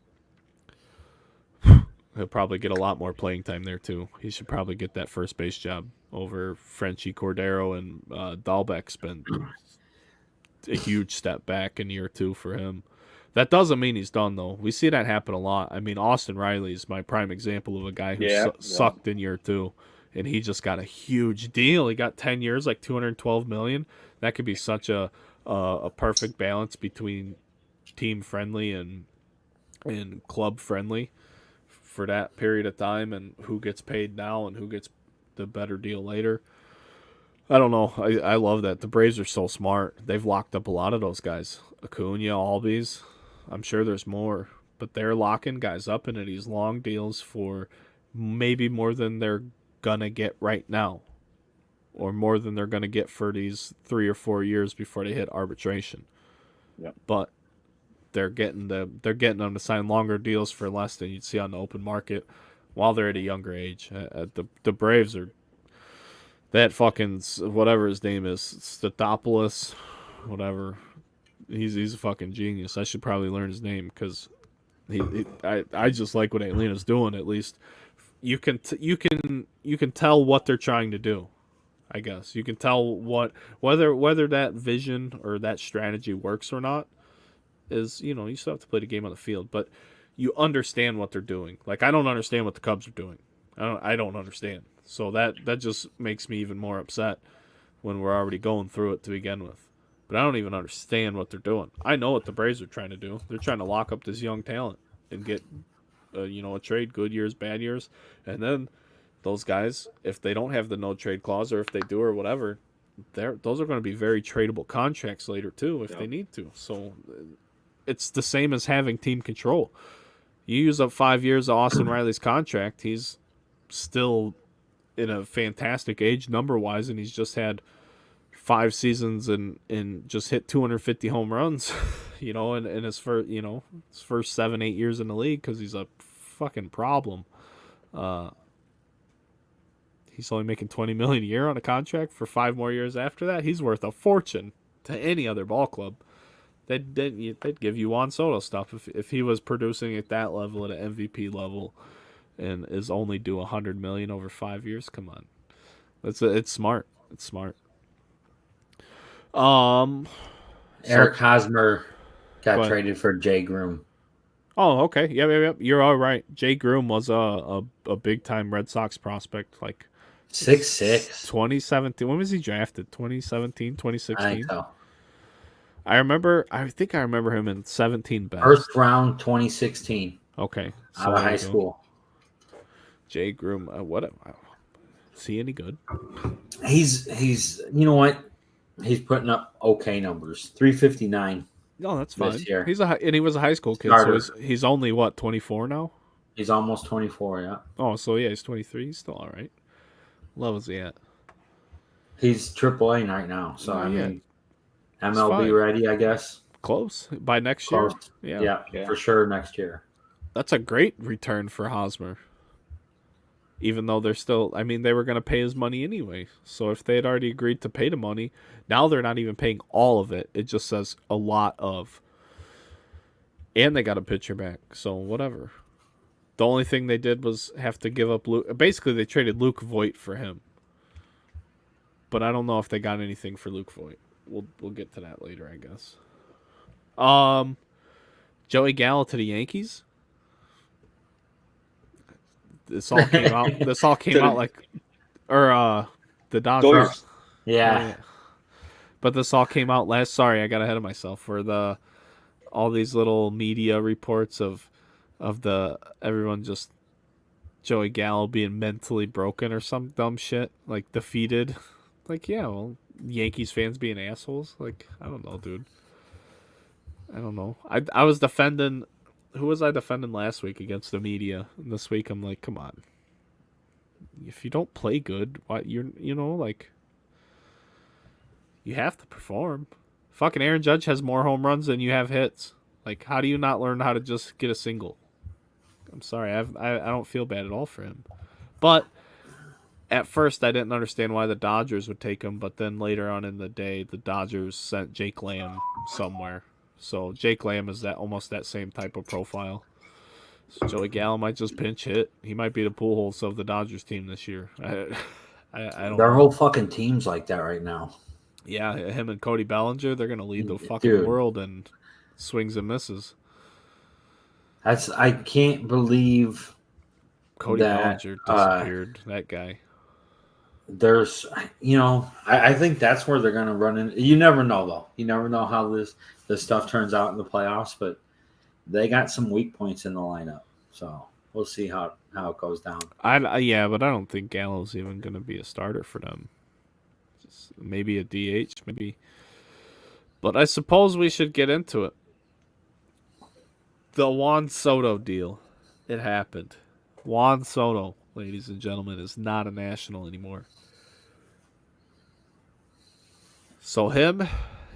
he'll probably get a lot more playing time there, too. He should probably get that first base job over Frenchie Cordero, and Dahlbeck's been a huge step back in year 2 for him. That doesn't mean he's done, though. We see that happen a lot. I mean, Austin Riley is my prime example of a guy who sucked in year 2, and he just got a huge deal. He got 10 years, like $212 million. That could be such a perfect balance between team-friendly and club-friendly for that period of time, and who gets paid now and who gets the better deal later. I don't know. I love that. The Braves are so smart. They've locked up a lot of those guys. Acuna, Albies. I'm sure there's more. But they're locking guys up into these long deals for maybe more than they're going to get right now. Or more than they're going to get for these 3 or 4 years before they hit arbitration. Yep. But they're getting them to sign longer deals for less than you'd see on the open market while they're at a younger age. The Braves are that fucking whatever his name is, Statopoulos, whatever. He's a fucking genius. I should probably learn his name because I just like what Atlena's doing. At least you can tell what they're trying to do. I guess you can tell whether that vision or that strategy works or not. Is, you know, you still have to play the game on the field, but you understand what they're doing. Like, I don't understand what the Cubs are doing. I don't understand. So that just makes me even more upset when we're already going through it to begin with. But I don't even understand what they're doing. I know what the Braves are trying to do. They're trying to lock up this young talent and get, a trade, good years, bad years. And then those guys, if they don't have the no trade clause, or if they do or whatever, those are going to be very tradable contracts later too if they need to. So it's the same as having team control. You use up 5 years of Austin Riley's contract, he's still in a fantastic age number-wise, and he's just had 5 seasons and just hit 250 home runs, in his first, his first 7-8 years in the league, because he's a fucking problem. He's only making $20 million a year on a contract for 5 more years after that. He's worth a fortune to any other ball club. They'd give you Juan Soto stuff if he was producing at that level, at an MVP level, and is only due $100 million over 5 years. Come on, it's smart. It's smart. Eric Hosmer got traded for Jay Groom. Oh, okay. Yeah. You're all right. Jay Groom was a big time Red Sox prospect, like 6'6". 2017. When was he drafted? 2017, 2016. I think so. I think I remember him in 17 best. First round 2016. Okay. Out of high school. Jay Groom. What? Is he any good? He's you know what? He's putting up okay numbers. 359. No, that's fine. This year. He was a high school kid, Starter. so he's only what, 24 now? He's almost 24, yeah. Oh, so yeah, he's 23. He's still all right. What level is he at? He's AAA right now, so I mean, MLB ready, I guess. Close by next Close. year. Yeah, for sure next year. That's a great return for Hosmer. Even though they're still, I mean, they were going to pay his money anyway. So if they had already agreed to pay the money, now they're not even paying all of it. It just says a lot of. And they got a pitcher back, so whatever. The only thing they did was have to give up Luke. Basically, they traded Luke Voigt for him. But I don't know if they got anything for Luke Voigt. We'll get to that later, I guess. Joey Gallo to the Yankees. This all came out. This all came out like, or the Dodgers. Yeah. But this all came out last. Sorry, I got ahead of myself. For all these little media reports of everyone just Joey Gallo being mentally broken or some dumb shit, like defeated. Like, yeah, well, Yankees fans being assholes. Like, I don't know, dude. I don't know. I was defending. Who was I defending last week against the media? And this week I'm like, come on. If you don't play good, why you have to perform. Fucking Aaron Judge has more home runs than you have hits. Like, how do you not learn how to just get a single? I'm sorry, I don't feel bad at all for him. But at first I didn't understand why the Dodgers would take him, but then later on in the day the Dodgers sent Jake Lamb somewhere. So Jake Lamb is almost that same type of profile. So Joey Gallo might just pinch hit. He might be the Pujols of the Dodgers team this year. I don't. Their whole fucking team's like that right now. Yeah, him and Cody Bellinger, they're gonna lead the fucking world in swings and misses. I can't believe Cody Bellinger disappeared. That guy. There's, I think that's where they're going to run in. You never know, though. You never know how this stuff turns out in the playoffs, but they got some weak points in the lineup. So we'll see how it goes down. Yeah, but I don't think Gallo's even going to be a starter for them. Just maybe a DH, maybe. But I suppose we should get into it. The Juan Soto deal. It happened. Juan Soto, ladies and gentlemen, is not a National anymore. So him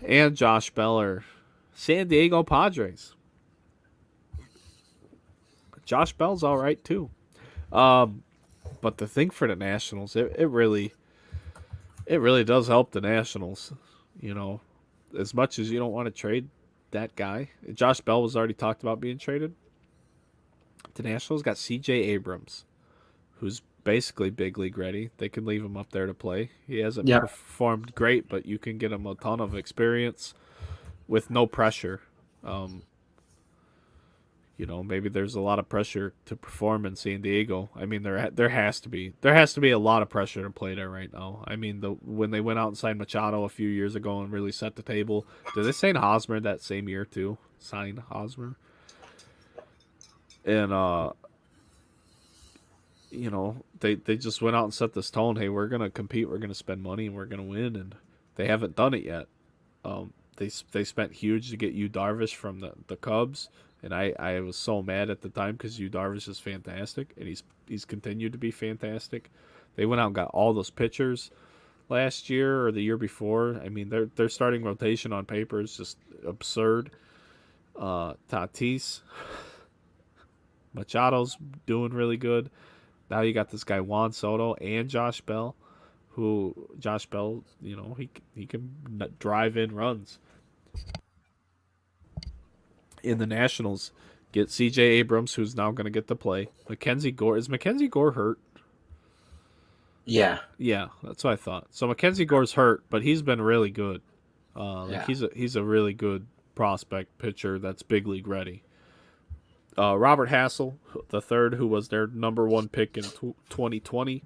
and Josh Bell are San Diego Padres. Josh Bell's all right too. But the thing for the Nationals, it really does help the Nationals. As much as you don't want to trade that guy. Josh Bell was already talked about being traded. The Nationals got C.J. Abrams, who's basically big league ready. They can leave him up there to play. He hasn't performed great, but you can get him a ton of experience with no pressure. Maybe there's a lot of pressure to perform in San Diego. I mean, there has to be a lot of pressure to play there right now. I mean, when they went out and signed Machado a few years ago and really set the table, did they sign Hosmer that same year too? Sign Hosmer, and they just went out and set this tone. Hey, we're gonna compete, we're gonna spend money, and we're gonna win. And they haven't done it yet. They spent huge to get Yu Darvish from the Cubs. And I was so mad at the time because Yu Darvish is fantastic, and he's continued to be fantastic. They went out and got all those pitchers last year or the year before. I mean, their starting rotation on paper is just absurd. Tatis, Machado's doing really good. Now you got this guy Juan Soto and Josh Bell, he can drive in runs. In the Nationals, get C.J. Abrams, who's now going to get to play. Mackenzie Gore. Is Mackenzie Gore hurt? Yeah. Yeah, that's what I thought. So Mackenzie Gore's hurt, but he's been really good. He's a really good prospect pitcher that's big league ready. Robert Hassel, the third, who was their number one pick in 2020.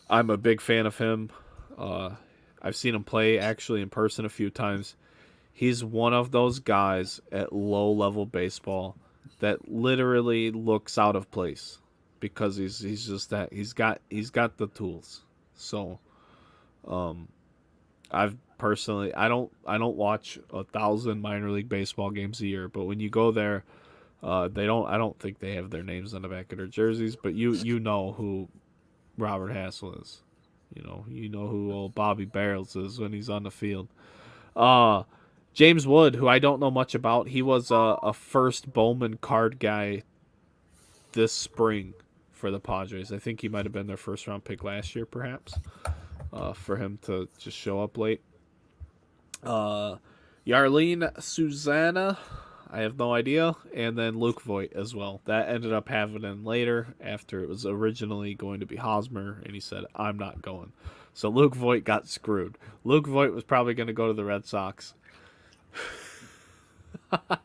I'm a big fan of him. I've seen him play actually in person a few times. He's one of those guys at low-level baseball that literally looks out of place because he's just that he's got the tools. So, I've personally I don't watch 1,000 minor league baseball games a year, but when you go there, they don't. I don't think they have their names on the back of their jerseys, but you know who Robert Hassel is. You know who old Bobby Barrels is when he's on the field. James Wood, who I don't know much about, he was a first Bowman card guy this spring for the Padres. I think he might have been their first round pick last year, perhaps, for him to just show up late. Yarlene Susanna, I have no idea, and then Luke Voigt as well. That ended up happening later after it was originally going to be Hosmer, and he said, I'm not going. So Luke Voigt got screwed. Luke Voigt was probably going to go to the Red Sox.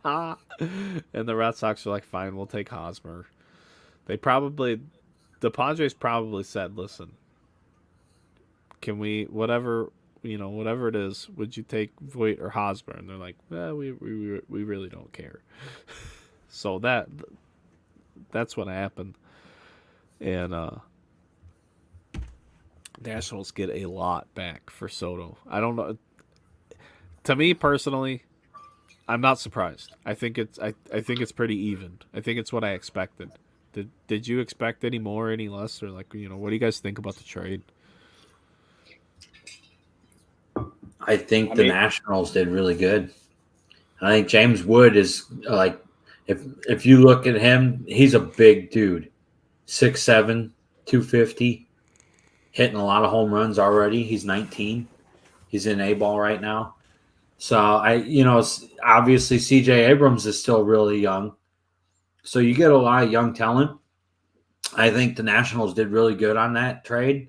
And the Red Sox were like, fine, we'll take Hosmer. The Padres probably said, listen, can we, whatever it is, would you take Voigt or Hosmer? And they're like, we really don't care. So that's what happened. And Nationals get a lot back for Soto. I don't know. To me personally, I'm not surprised. I think it's pretty even. I think it's what I expected. Did you expect any more, any less, or what do you guys think about the trade? I think the Nationals did really good. I think James Wood is if you look at him, he's a big dude, 6'7", 250, hitting a lot of home runs already. He's 19. He's in A-ball right now. So obviously C.J. Abrams is still really young. So you get a lot of young talent. I think the Nationals did really good on that trade.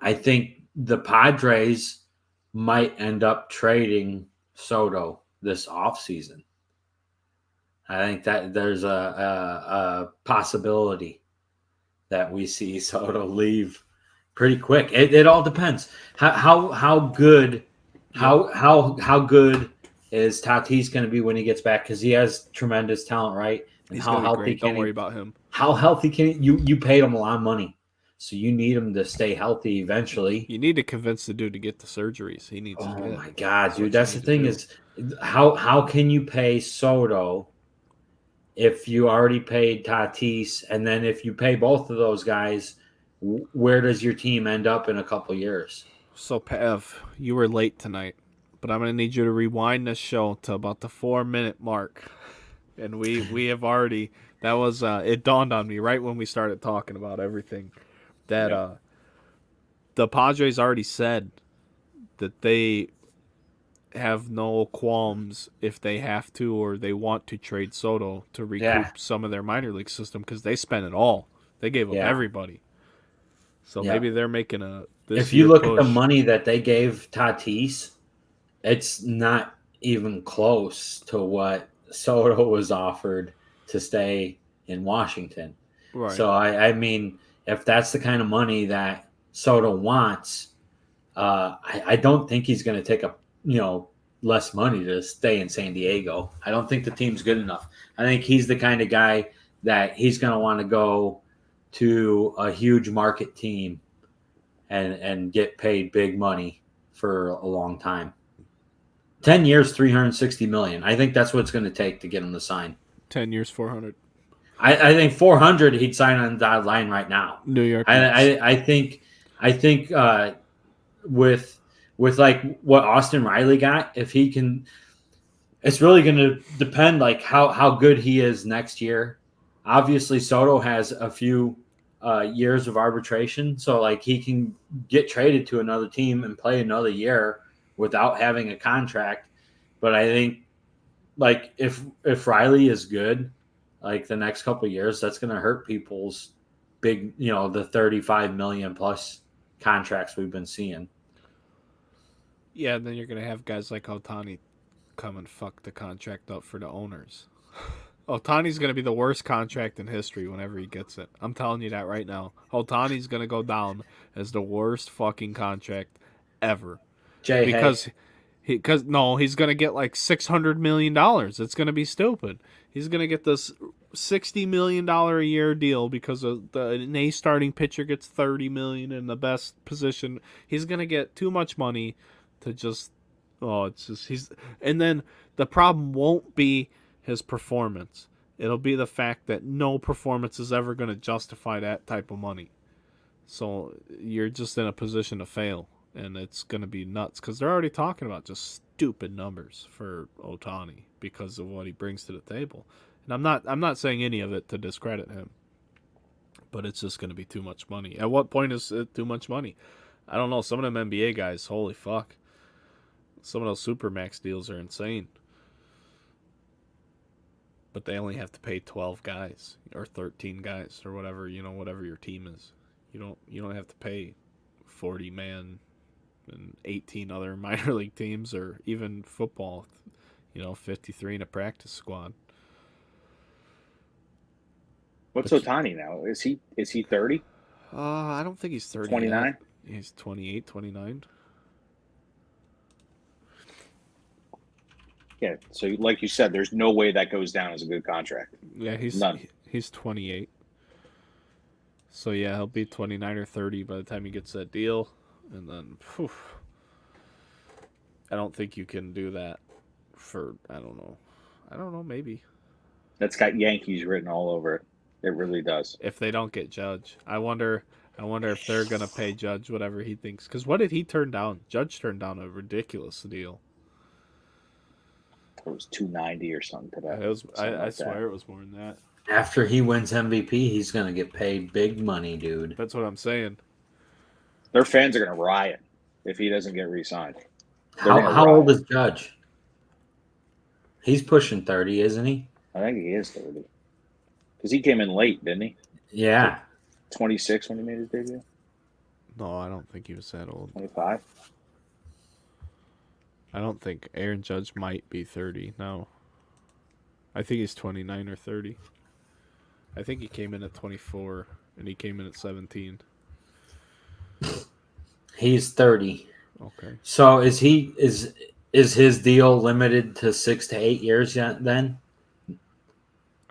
I think the Padres might end up trading Soto this offseason. I think that there's a possibility that we see Soto leave pretty quick. It all depends. How good is Tatis going to be when he gets back? Because he has tremendous talent, right? And he's how healthy great. Don't worry about him. How healthy can you paid him a lot of money, so you need him to stay healthy eventually. You need to convince the dude to get the surgeries he needs to get. Oh my god, dude! That's the thing is, how can you pay Soto if you already paid Tatis, and then if you pay both of those guys, where does your team end up in a couple years? So Pav, you were late tonight, but I'm gonna need you to rewind this show to about the 4-minute mark, and we have already. That was it dawned on me right when we started talking about everything that the Padres already said that they have no qualms if they have to or they want to trade Soto to recoup some of their minor league system because they spent it all. They gave up everybody. So maybe they're making if you look at the money that they gave Tatis, it's not even close to what Soto was offered to stay in Washington. Right. So I mean, if that's the kind of money that Soto wants, I don't think he's going to take less money to stay in San Diego. I don't think the team's good enough. I think he's the kind of guy that he's going to want to go to a huge market team and get paid big money for a long time. 10 years, $360 million. I think that's what it's going to take to get him to sign. 10 years, $400. I think 400 he'd sign on the dotted line right now. New York. I think with like what Austin Riley got, if he can, it's really going to depend like how good he is next year. Obviously, Soto has a few years of arbitration, so like he can get traded to another team and play another year without having a contract. But I think like if Riley is good, like the next couple of years, that's going to hurt people's big, the 35 million plus contracts we've been seeing. Yeah, and then you're going to have guys like Ohtani come and fuck the contract up for the owners. Ohtani's going to be the worst contract in history whenever he gets it. I'm telling you that right now. Ohtani's going to go down as the worst fucking contract ever. Because He's going to get like $600 million. It's going to be stupid. He's going to get this $60 million a year deal because an A starting pitcher gets $30 million in the best position. He's going to get too much money to just, and then the problem won't be his performance. It'll be the fact that no performance is ever going to justify that type of money. So you're just in a position to fail. And it's going to be nuts because they're already talking about just stupid numbers for Ohtani because of what he brings to the table. And I'm not saying any of it to discredit him, but it's just going to be too much money. At what point is it too much money? I don't know. Some of them NBA guys, holy fuck. Some of those Supermax deals are insane. But they only have to pay 12 guys or 13 guys or whatever, whatever your team is. You don't have to pay 40 man and 18 other minor league teams or even football, 53 in a practice squad. What's Ohtani now? Is he 30? I don't think he's 30. 29? He's 28, 29. Yeah, so like you said, there's no way that goes down as a good contract. Yeah, he's 28. So yeah, he'll be 29 or 30 by the time he gets that deal. And then, I don't think you can do that for, I don't know, maybe. That's got Yankees written all over it. It really does. If they don't get Judge. I wonder if they're going to pay Judge whatever he thinks. Because what did he turn down? Judge turned down a ridiculous deal. It was $290 or something to that. It was, I swear it was more than that. After he wins MVP, he's going to get paid big money, dude. That's what I'm saying. Their fans are going to riot if he doesn't get re-signed. How old is Judge? He's pushing 30, isn't he? I think he is 30. Because he came in late, didn't he? Yeah. 26 when he made his debut? No, I don't think he was that old. 25? I don't think Aaron Judge might be 30. No. I think he's 29 or 30. I think he came in at 24, and he came in at 17. He's 30. Okay. So is his deal limited to 6 to 8 years yet then?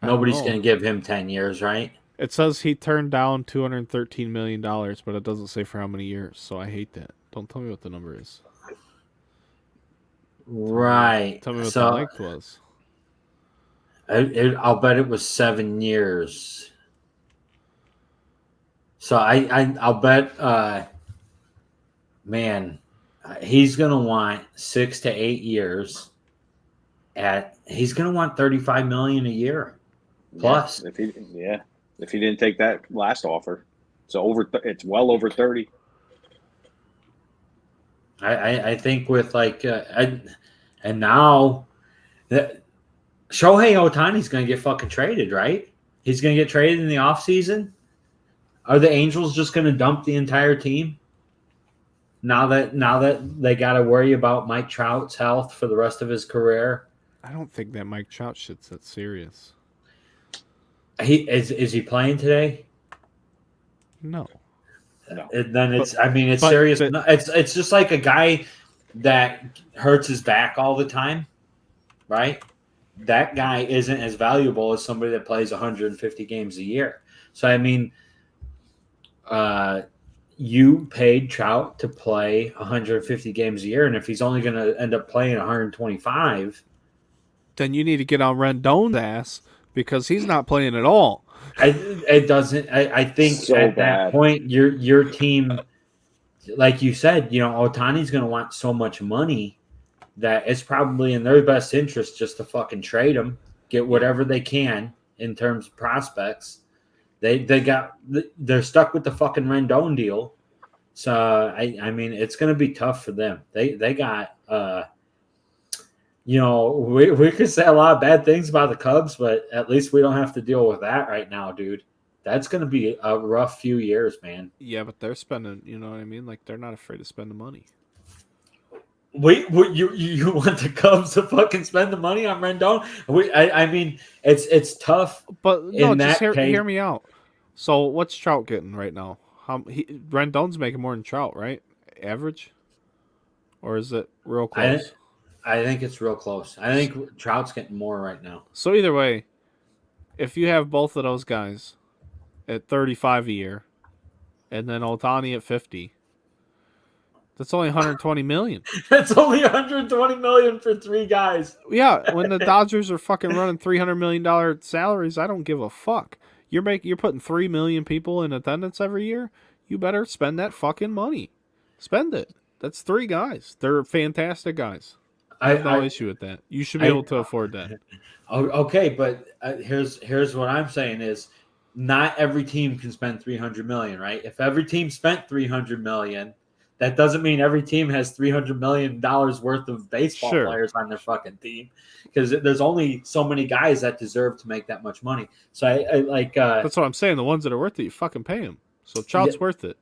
Nobody's going to give him 10 years, right? It says he turned down $213 million, but it doesn't say for how many years, so I hate that. Don't tell me what the number is. Right. Tell me what the length was. I'll bet it was 7 years. So I'll bet, man, he's going to want 6 to 8 years. He's going to want $35 million a year plus. Yeah, if he didn't take that last offer, so it's well over 30. I think with and now that Shohei Ohtani's going to get fucking traded, right? He's going to get traded in the offseason. Are the Angels just going to dump the entire team? Now that they got to worry about Mike Trout's health for the rest of his career? I don't think that Mike Trout shit's that serious. Is he playing today? No. Then it's serious. It's just like a guy that hurts his back all the time, right? That guy isn't as valuable as somebody that plays 150 games a year. So you paid Trout to play 150 games a year, and if he's only going to end up playing 125, then you need to get on Rendon's ass because he's not playing at all. I think so at that point, your team, like you said, Ohtani's going to want so much money that it's probably in their best interest just to fucking trade him, get whatever they can in terms of prospects. They're stuck with the fucking Rendon deal. So it's going to be tough for them. They got we could say a lot of bad things about the Cubs, but at least we don't have to deal with that right now, dude. That's going to be a rough few years, man. Yeah, but they're spending, you know what I mean? Like, they're not afraid to spend the money. Wait, you want the Cubs to fucking spend the money on Rendon? It's tough. But no, just hear me out. So what's Trout getting right now? Rendon's Rendon's making more than Trout, right? Average, or is it real close? I think it's real close. I think Trout's getting more right now. So either way, if you have both of those guys at 35 a year, and then Ohtani at 50, that's only 120 million. That's only 120 million for 3 guys. Yeah, when the Dodgers are fucking running $300 million salaries, I don't give a fuck. You're putting 3 million people in attendance every year. You better spend that fucking money. Spend it. That's 3 guys. They're fantastic guys. I have no issue with that. You should be able to afford that. Okay, but here's what I'm saying is, not every team can spend 300 million, right? If every team spent 300 million, that doesn't mean every team has $300 million worth of baseball players on their fucking team, because there's only so many guys that deserve to make that much money. So I like. That's what I'm saying. The ones that are worth it, you fucking pay them. So Trout's worth it.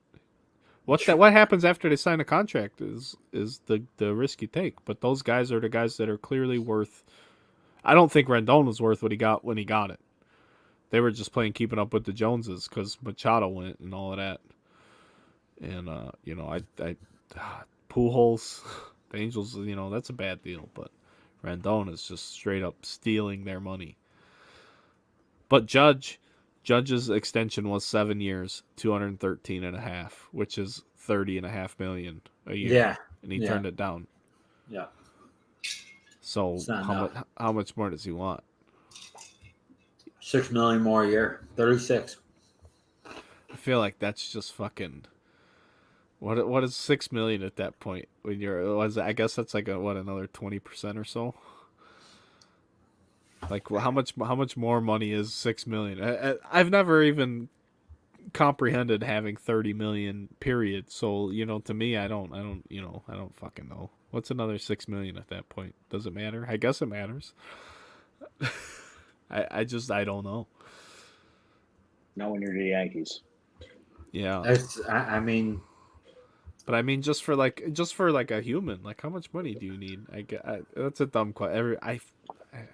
What happens after they sign a contract is the risk you take. But those guys are the guys that are clearly worth. I don't think Rendon was worth what he got when he got it. They were just playing keeping up with the Joneses because Machado went and all of that. And I Pujols, the Angels, that's a bad deal. But Rendon is just straight up stealing their money. But Judge's extension was 7 years, 213.5, which is 30.5 million a year. Yeah, and he turned it down. Yeah. So how much more does he want? 6 million more a year, 36. I feel like that's just fucking. What is 6 million at that point? When I guess that's like another 20% or so. Like, how much more money is 6 million? I've never even comprehended having 30 million. Period. So to me, I don't fucking know. What's another 6 million at that point? Does it matter? I guess it matters. I don't know. Not when you're the Yankees. Yeah. But I mean, just for like a human, like how much money do you need? That's a dumb question. I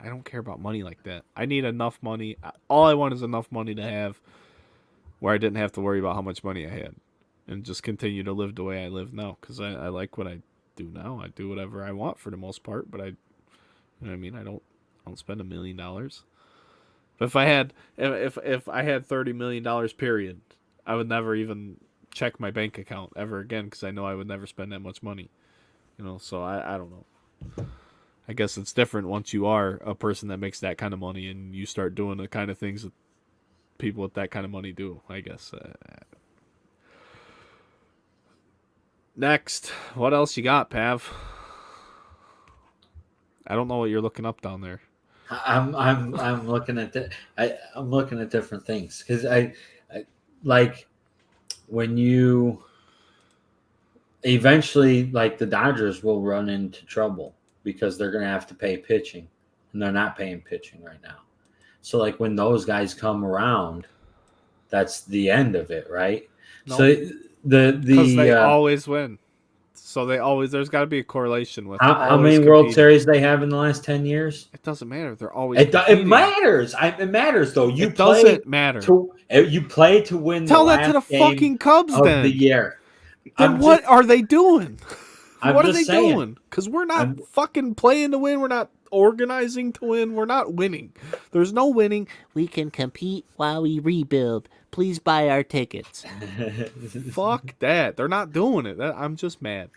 don't care about money like that. I need enough money. All I want is enough money to have where I didn't have to worry about how much money I had, and just continue to live the way I live now. Because I like what I do now. I do whatever I want for the most part, but I don't spend $1 million. But if I had $30 million, period, I would never even check my bank account ever again because I know I would never spend that much money. So I don't know. I guess it's different once you are a person that makes that kind of money and you start doing the kind of things that people with that kind of money do, I guess. Next, what else you got, Pav? I don't know what you're looking up down there. I'm looking at I'm looking at different things because I like when you eventually, like, the Dodgers will run into trouble because they're going to have to pay pitching, and they're not paying pitching right now. So, like, when those guys come around, that's the end of it, right? Nope. So because they always win. So there's got to be a correlation with how many World Series they have in the last 10 years. It doesn't matter. They're always. It matters. It matters though. You doesn't matter. You play to win. Tell that to the fucking Cubs of then. The year. Then what are they doing? What are they saying. doing? Because we're not fucking playing to win. We're not organizing to win. We're not winning. There's no winning. We can compete while we rebuild. Please buy our tickets. Fuck that. They're not doing it. I'm just mad.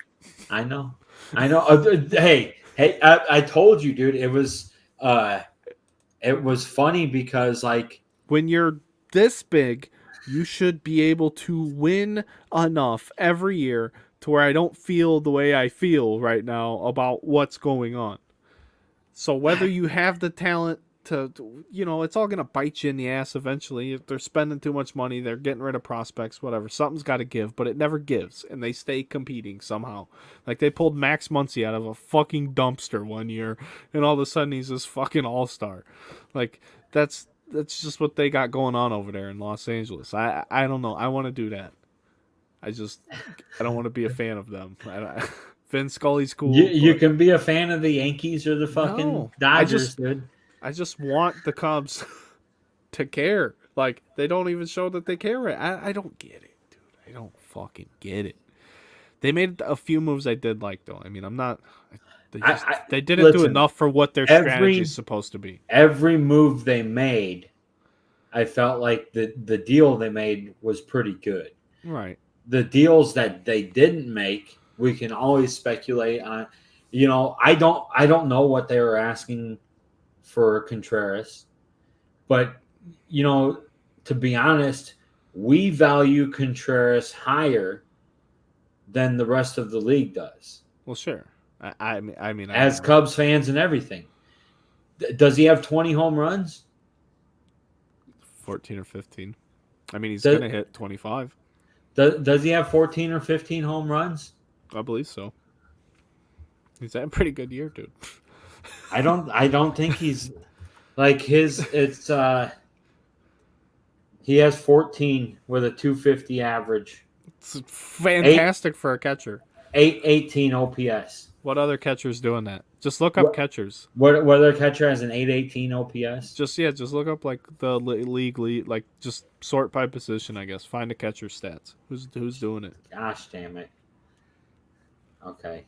I know. Hey, I told you, dude. It was funny because, like, when you're this big, you should be able to win enough every year to where I don't feel the way I feel right now about what's going on. So whether you have the talent to it's all going to bite you in the ass eventually. If they're spending too much money, they're getting rid of prospects, whatever. Something's got to give, but it never gives, and they stay competing somehow. Like, they pulled Max Muncy out of a fucking dumpster one year, and all of a sudden he's this fucking all-star. Like, that's just what they got going on over there in Los Angeles. I don't know. I want to do that. I don't want to be a fan of them. Vin Scully's cool. You can be a fan of the Yankees or the fucking Dodgers, dude. I just want the Cubs to care. Like, they don't even show that they care. I don't get it, dude. I don't fucking get it. They made a few moves I did like, though. I mean, They didn't do enough for what their strategy is supposed to be. Every move they made, I felt like the deal they made was pretty good. Right. The deals that they didn't make, we can always speculate on. You know, I don't know what they were asking for Contreras, but you know, to be honest, we value Contreras higher than the rest of the league does. Well, sure. I mean, as Cubs fans and everything, does he have 20 home runs? 14 or 15. I mean, he's gonna hit 25. Does he have 14 or 15 home runs? I believe so. He's had a pretty good year, dude. I don't think he's like his. It's he has 14 with a 250 average. It's fantastic for a catcher. 818 OPS. What other catcher's doing that? Just look up catchers. What other catcher has an 818 OPS? Just look up like the league, like just sort by position, I guess. Find a catcher stats. Who's doing it? Gosh damn it. Okay.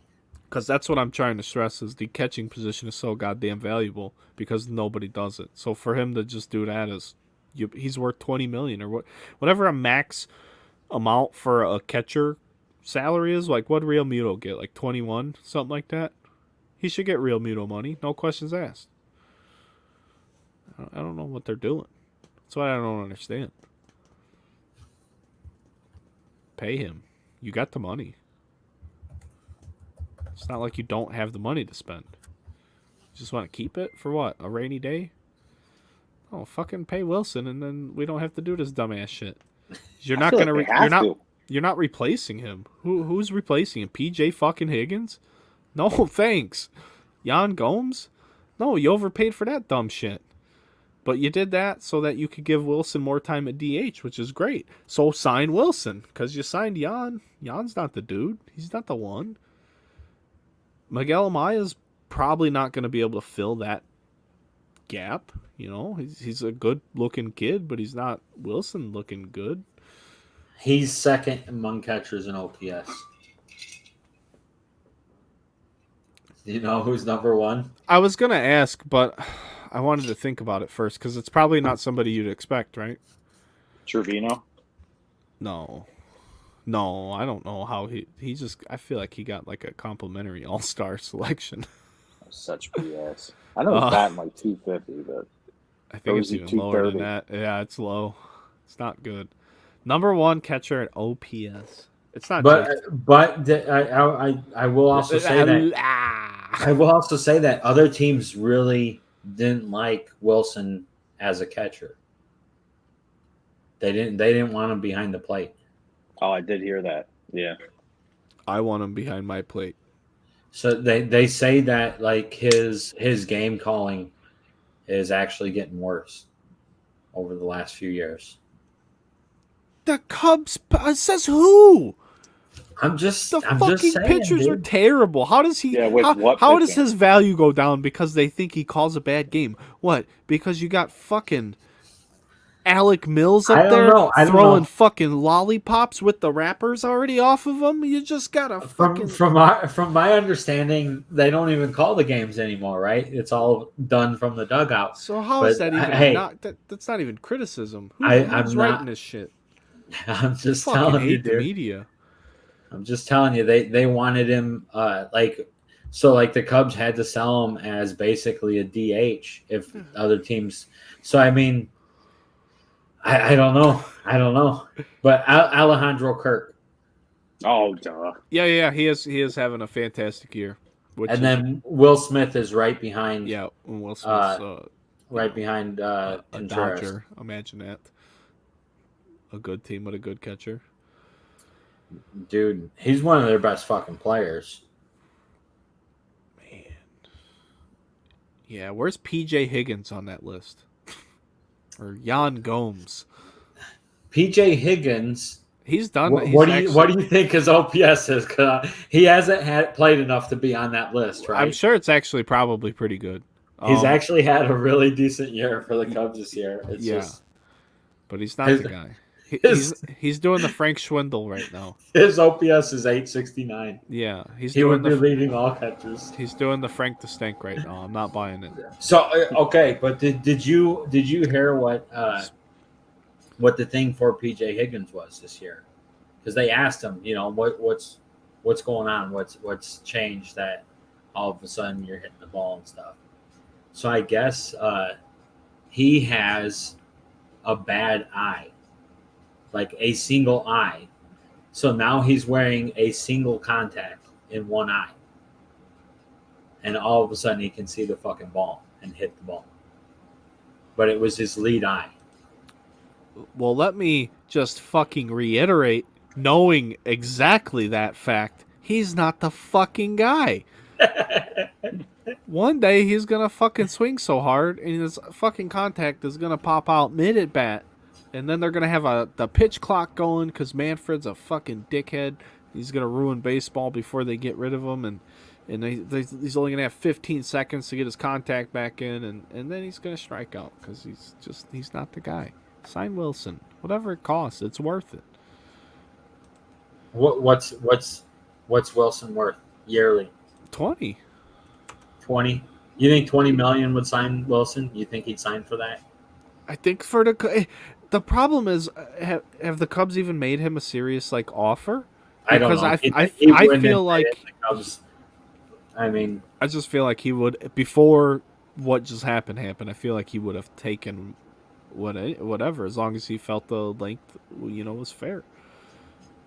Because that's what I'm trying to stress is the catching position is so goddamn valuable because nobody does it. So for him to just do that he's worth $20 million or whatever a max amount for a catcher salary is. Like what Real Muto get? Like 21, something like that. He should get Real Muto money, no questions asked. I don't know what they're doing. That's what I don't understand. Pay him. You got the money. It's not like you don't have the money to spend. You just want to keep it for what? A rainy day? Oh, fucking pay Wilson, and then we don't have to do this dumbass shit. You're not gonna. You're not replacing him. Who's replacing him? PJ fucking Higgins? No, thanks. Yan Gomes? No, you overpaid for that dumb shit. But you did that so that you could give Wilson more time at DH, which is great. So sign Wilson, because you signed Yan. Yan's not the dude. He's not the one. Miguel Amaya's probably not going to be able to fill that gap. You know, he's a good-looking kid, but he's not Wilson-looking good. He's second among catchers in OPS. Do you know who's number one? I was going to ask, but I wanted to think about it first, because it's probably not somebody you'd expect, right? Trevino? No, I don't know how he just. I feel like he got like a complimentary all-star selection. Such BS. I know he's batting like 250, but I think it's even lower than that. Yeah, it's low. It's not good. Number one catcher at OPS. It's not. But I will also say that. I will also say that other teams really didn't like Wilson as a catcher. They didn't want him behind the plate. Oh, I did hear that. Yeah. I want him behind my plate. So they say that like his game calling is actually getting worse over the last few years. The Cubs says who? I'm just fucking saying, pitchers dude. are terrible. How does he? Yeah, how does his value go down because they think he calls a bad game? What? Because you got fucking Alec Mills up there throwing fucking lollipops with the wrappers already off of them? You just gotta fucking. From my understanding, they don't even call the games anymore, right? It's all done from the dugout. So how is that even? That's not even criticism. Who's writing this shit? I'm just telling you, dude. The media. I'm just telling you, they wanted him like the Cubs had to sell him as basically a DH if other teams. So I mean, I don't know, but Alejandro Kirk. Oh, duh. Yeah, he is having a fantastic year. Then Will Smith is right behind. Yeah, Will Smith's right behind a Contreras. Dodger. Imagine that. A good team with a good catcher. Dude, he's one of their best fucking players. Man. Yeah, where's PJ Higgins on that list? Or Yan Gomes? PJ Higgins. He's done. What do you think his OPS is? Cause he hasn't played enough to be on that list, right? I'm sure it's actually probably pretty good. He's actually had a really decent year for the Cubs this year. But he's not the guy. He's doing the Frank Schwindel right now. His OPS is 869. Yeah, He would be leading all catchers. He's doing the Frank the Stink right now. I'm not buying it. So okay, but did you hear what the thing for PJ Higgins was this year? Because they asked him, what's going on, what's changed that all of a sudden you're hitting the ball and stuff. So I guess he has a bad eye, like a single eye. So now he's wearing a single contact in one eye. And all of a sudden he can see the fucking ball and hit the ball. But it was his lead eye. Well, let me just fucking reiterate, knowing exactly that fact, he's not the fucking guy. One day he's gonna fucking swing so hard and his fucking contact is gonna pop out mid at bat, and then they're gonna have the pitch clock going because Manfred's a fucking dickhead. He's gonna ruin baseball before they get rid of him, and he's only gonna have 15 seconds to get his contact back in, and then he's gonna strike out because he's not the guy. Sign Wilson, whatever it costs, it's worth it. What's Wilson worth yearly? 20. 20. You think 20 million would sign Wilson? You think he'd sign for that? I think for the problem is, have the Cubs even made him a serious offer? Because I don't know. I feel like the Cubs. I mean, I just feel like he would, before what just happened. I feel like he would have taken whatever, as long as he felt the length was fair.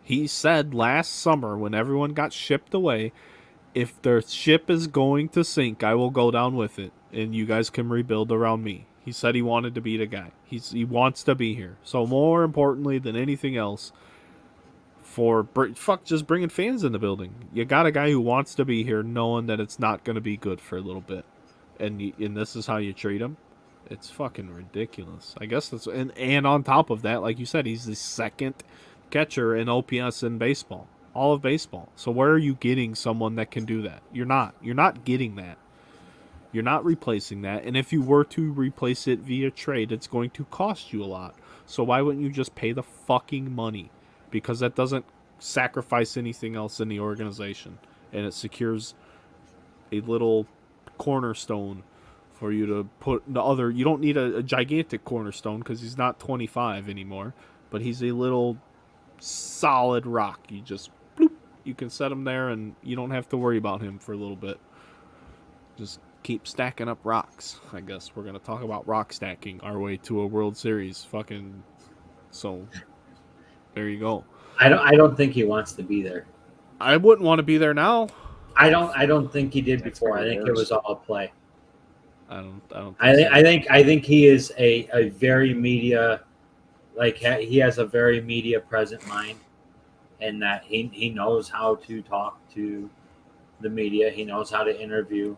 He said last summer when everyone got shipped away, if the ship is going to sink, I will go down with it, and you guys can rebuild around me. He said he wanted to be the guy. He wants to be here. So more importantly than anything else, just bringing fans in the building. You got a guy who wants to be here, knowing that it's not going to be good for a little bit, and this is how you treat him. It's fucking ridiculous. I guess that's and on top of that, like you said, he's the second catcher in OPS in baseball, all of baseball. So where are you getting someone that can do that? You're not getting that. You're not replacing that. And if you were to replace it via trade, it's going to cost you a lot. So why wouldn't you just pay the fucking money? Because that doesn't sacrifice anything else in the organization, and it secures a little cornerstone for you to put the other. You don't need a gigantic cornerstone because he's not 25 anymore, but he's a little solid rock. You just bloop, you can set him there, and you don't have to worry about him for a little bit. Just keep stacking up rocks. I guess we're gonna talk about rock stacking our way to a World Series. Fucking so. There you go. I don't think he wants to be there. I wouldn't want to be there now. I don't think he did before. I think it was all play. I don't. I think he is a very media, he has a very media present mind, and that he knows how to talk to the media. He knows how to interview.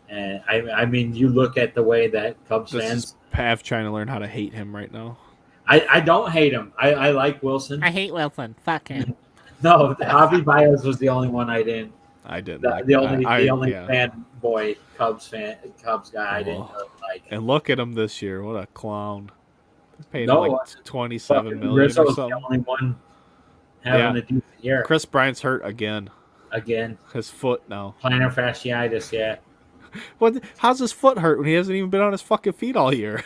And I mean, you look at the way that Cubs fans. Pav trying to learn how to hate him right now. I don't hate him. I like Wilson. I hate Wilson. Fuck him. No, Javi Baez was the only one I didn't. I didn't. The only fanboy Cubs guy I didn't like. And look at him this year. What a clown. Paid him like $27 million Rizzo's or something. the only one having a decent year. Chris Bryant's hurt again. Again. His foot now. Plantar fasciitis, yeah. How's his foot hurt when he hasn't even been on his fucking feet all year?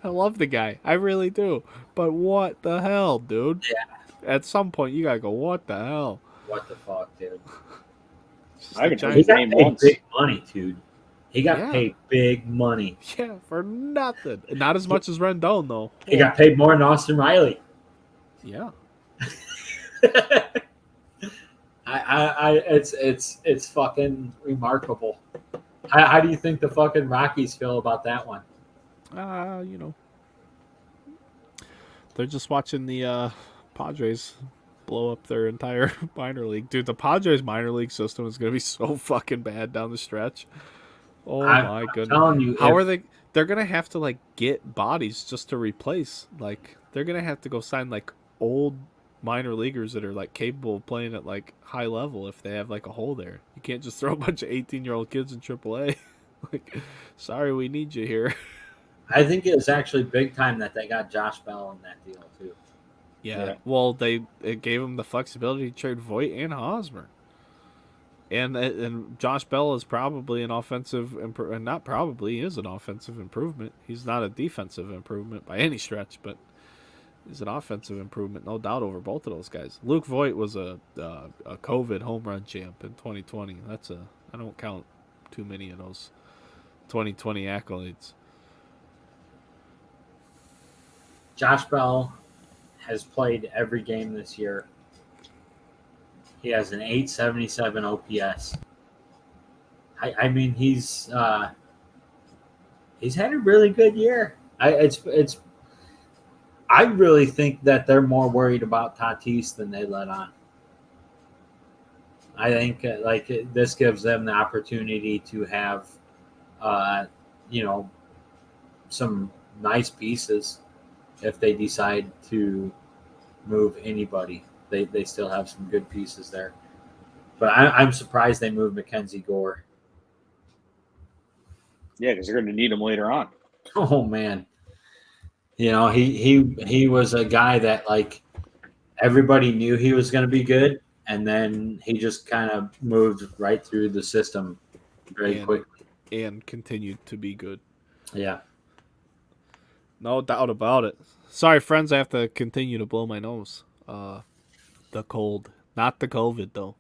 I love the guy. I really do. But what the hell, dude? Yeah. At some point, you gotta go, what the hell? What the fuck, dude? I can he got paid big money, dude. He got paid big money. Yeah, for nothing. Not as much as Rendon, though. He got paid more than Austin Riley. Yeah. It's fucking remarkable. How do you think the fucking Rockies feel about that one? They're just watching the Padres blow up their entire minor league. Dude, the Padres minor league system is going to be so fucking bad down the stretch. Oh, my goodness. I'm telling you, how are they? They're going to have to, get bodies just to replace. They're going to have to go sign, old minor leaguers that are, capable of playing at, high level if they have, a hole there. You can't just throw a bunch of 18-year-old kids in AAA. Sorry, we need you here. I think it was actually big time that they got Josh Bell in that deal too. Yeah. Well, it gave him the flexibility to trade Voigt and Hosmer. And Josh Bell is probably an offensive and not probably is an offensive improvement. He's not a defensive improvement by any stretch, but he's an offensive improvement, no doubt, over both of those guys. Luke Voigt was a COVID home run champ in 2020. I don't count too many of those 2020 accolades. Josh Bell has played every game this year. He has an 877 OPS. I mean, he's had a really good year. I really think that they're more worried about Tatis than they let on. I think this gives them the opportunity to have, some nice pieces if they decide to move anybody. They still have some good pieces there. But I'm surprised they moved Mackenzie Gore. Yeah, because they're going to need him later on. Oh, man. He was a guy that, everybody knew he was going to be good, and then he just kind of moved right through the system very quickly. And continued to be good. Yeah. No doubt about it. Sorry, friends, I have to continue to blow my nose. The cold, not the COVID though.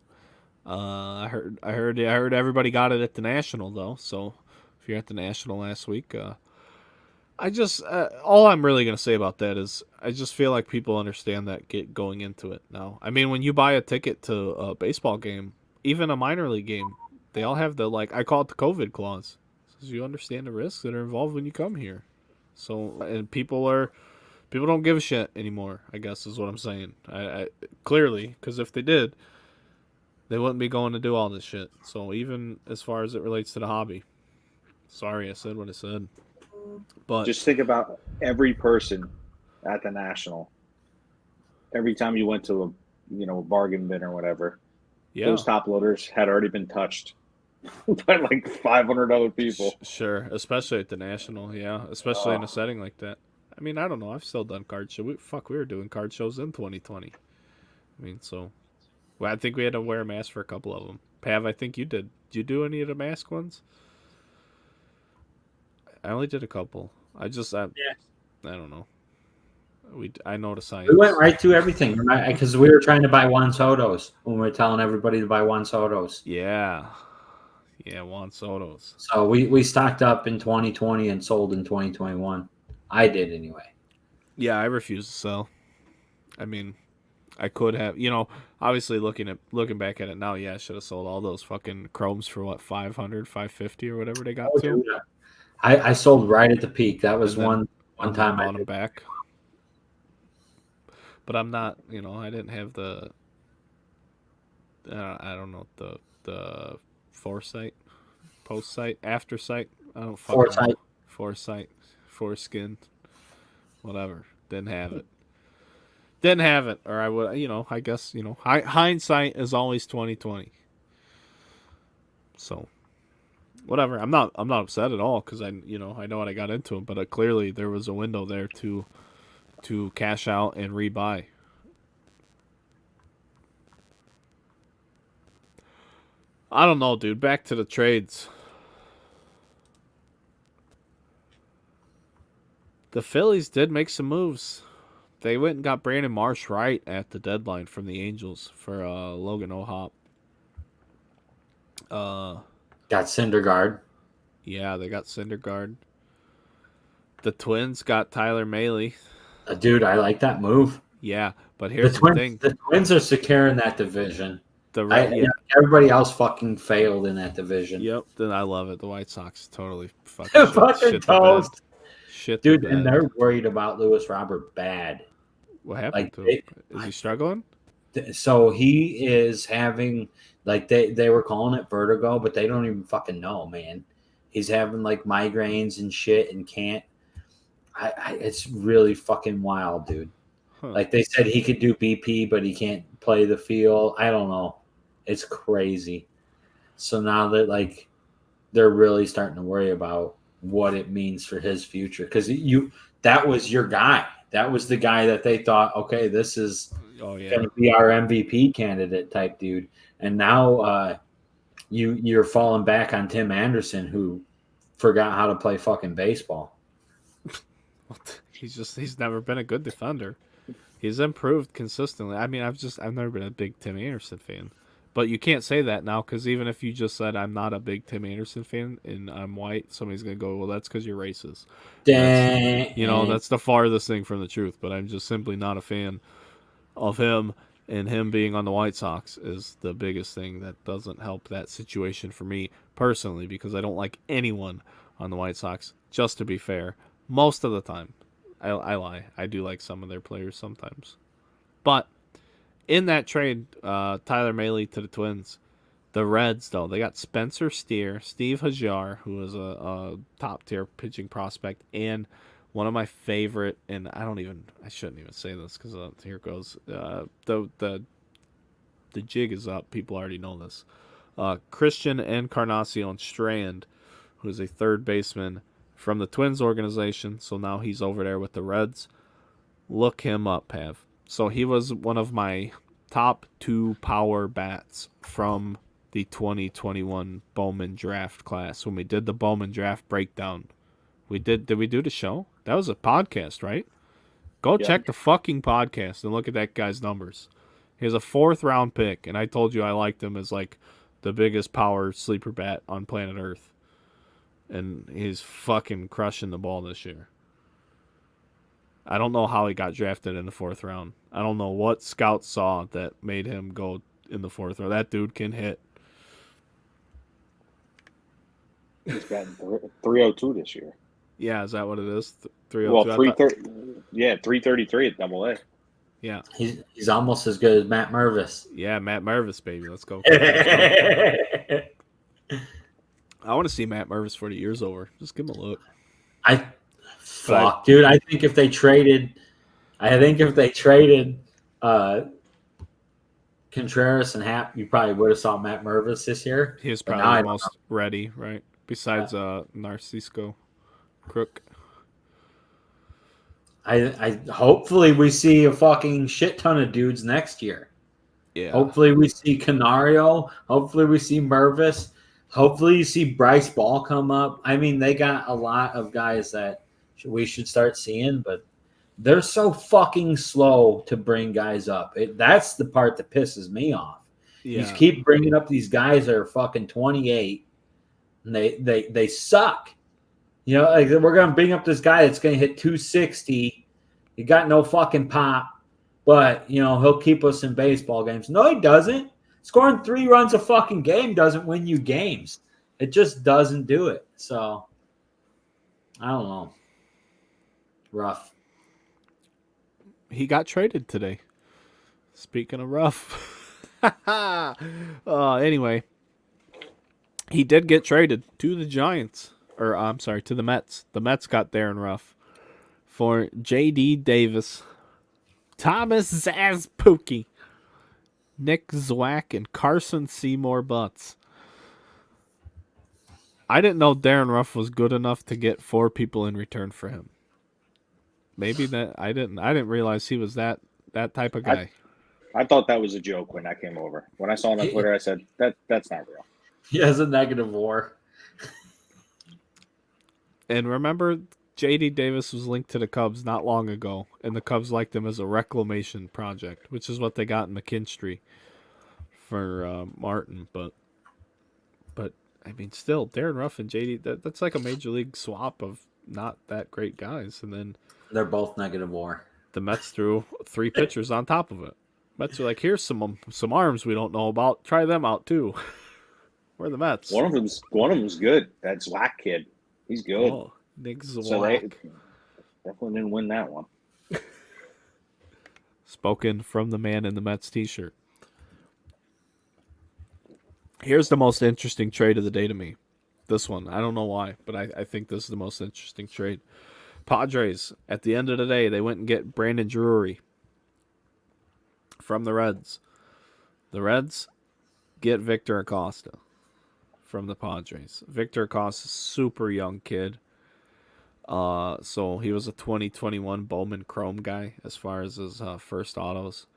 I heard everybody got it at the National though. So if you're at the National last week, I just all I'm really gonna say about that is I just feel like people understand that going into it now. I mean, when you buy a ticket to a baseball game, even a minor league game, they all have the I call it the COVID clause. It says you understand the risks that are involved when you come here. So and people don't give a shit anymore, I guess is what I'm saying. I clearly, because if they did, they wouldn't be going to do all this shit. So even as far as it relates to the hobby, sorry I said what I said. But just think about every person at the National. Every time you went to a bargain bin or whatever, those top loaders had already been touched by 500 other people. Sure, especially at the National, yeah, especially in a setting like that. I mean, I don't know. I've still done card shows. We were doing card shows in 2020. I mean, I think we had to wear a mask for a couple of them. Pav, I think you did. Did you do any of the mask ones? I only did a couple. I don't know. I know the science. We went right through everything because we were trying to buy Juan Soto's when we were telling everybody to buy Juan Soto's. Yeah, Juan Soto's. So we stocked up in 2020 and sold in 2021. I did anyway. Yeah, I refused to sell. I mean, I could have, obviously looking back at it now, I should have sold all those fucking chromes for what, 500, 550 or whatever they got to. Dude, I sold right at the peak. That was one time I bought them back. But I'm not, I didn't have the, I don't know, the foresight, post-sight, after-sight. I don't fucking Foresight, foreskin, whatever. Didn't have it. Or I would, I guess, hindsight is always 2020. So, whatever. I'm not upset at all because I know what I got into, but clearly there was a window there to cash out and rebuy. I don't know, dude. Back to the trades. The Phillies did make some moves. They went and got Brandon Marsh right at the deadline from the Angels for Logan O'Hoppe. Got Syndergaard. Yeah, they got Syndergaard. The Twins got Tyler Mahle. Dude, I like that move. Yeah, but here's the thing. The Twins are secure in that division. Everybody else fucking failed in that division. Yep, then I love it. The White Sox totally fucking toast. Shit, dude, and they're worried about Lewis Robert bad. What happened to him? Is he struggling? So he is having they were calling it vertigo, but they don't even fucking know, man. He's having migraines and shit and can't. It's really fucking wild, dude. Huh. They said he could do BP, but he can't play the field. I don't know. It's crazy. So now that they're really starting to worry about what it means for his future. Because that was your guy. That was the guy that they thought, okay, this is going to be our MVP candidate type dude. And now you're falling back on Tim Anderson, who forgot how to play fucking baseball. He's never been a good defender. He's improved consistently. I mean, I've never been a big Tim Anderson fan, but you can't say that now because even if you just said I'm not a big Tim Anderson fan and I'm white, somebody's gonna go, well, that's because you're racist. That's the farthest thing from the truth. But I'm just simply not a fan of him, and him being on the White Sox is the biggest thing that doesn't help that situation for me personally because I don't like anyone on the White Sox. Just to be fair, most of the time. I lie. I do like some of their players sometimes. But in that trade, Tyler Mahle to the Twins, the Reds, though, they got Spencer Steer, Steve Hajar, who is a top-tier pitching prospect, and one of my favorite, and I shouldn't even say this because here it goes. The jig is up. People already know this. Christian Encarnacion Strand, who is a third baseman from the Twins organization, so now he's over there with the Reds. Look him up, Pav. So he was one of my top 2 power bats from the 2021 Bowman draft class. When we did the Bowman draft breakdown, did we do the show? That was a podcast, right? Go check the fucking podcast and look at that guy's numbers. He has a 4th round pick, and I told you I liked him as like the biggest power sleeper bat on planet Earth. And he's fucking crushing the ball this year. I don't know how he got drafted in the 4th round. I don't know what scouts saw that made him go in the 4th round. That dude can hit. He's batting 302 this year. Yeah, is that what it is? 302. Well, 330. Yeah, 333 at Double-A. Yeah, he's almost as good as Matt Mervis. Yeah, Matt Mervis, baby. Let's go. I want to see Matt Mervis for the year's over. Just give him a look. Dude. I think if they traded Contreras and Happ, you probably would have saw Matt Mervis this year. He was probably the most ready, right? Besides Narcisco Crook. I hopefully we see a fucking shit ton of dudes next year. Yeah. Hopefully we see Canario. Hopefully we see Mervis. Hopefully you see Bryce Ball come up. I mean, they got a lot of guys that we should start seeing, but they're so fucking slow to bring guys up. That's the part that pisses me off. Yeah. You just keep bringing up these guys that are fucking 28, and they suck. You know, like we're going to bring up this guy that's going to hit 260. He got no fucking pop, but, you know, he'll keep us in baseball games. No, he doesn't. Scoring 3 runs a fucking game doesn't win you games. It just doesn't do it. So, I don't know. Rough. He got traded today. Speaking of rough. Anyway, he did get traded to the Giants. Or, I'm sorry, to the Mets. The Mets got Darren Ruff for J.D. Davis, Thomas Zazpookie, Nick Zwack, and Carson Seymour Butts. I didn't know Darren Ruff was good enough to get 4 people in return for him. Maybe that I didn't realize he was that type of guy. I thought that was a joke when I came over. When I saw it on Twitter, I said that's not real. He has a negative WAR. And remember, J.D. Davis was linked to the Cubs not long ago, and the Cubs liked him as a reclamation project, which is what they got in McKinstry for Martin. But I mean, still, Darren Ruff and J.D., that's like a major league swap of not that great guys. And then they're both negative WAR. The Mets threw 3 pitchers on top of it. Mets are like, here's some arms we don't know about. Try them out too. We're the Mets. One of them's good. That Zwack kid. He's good. Oh, Nick Zwack. So they definitely didn't win that one. Spoken from the man in the Mets t-shirt. Here's the most interesting trade of the day to me. This one. I don't know why, but I think this is the most interesting trade. Padres, at the end of the day, they went and get Brandon Drury from the Reds. The Reds get Victor Acosta from the Padres. Victor Acosta, super young kid. So he was a 2021 Bowman Chrome guy as far as his first autos.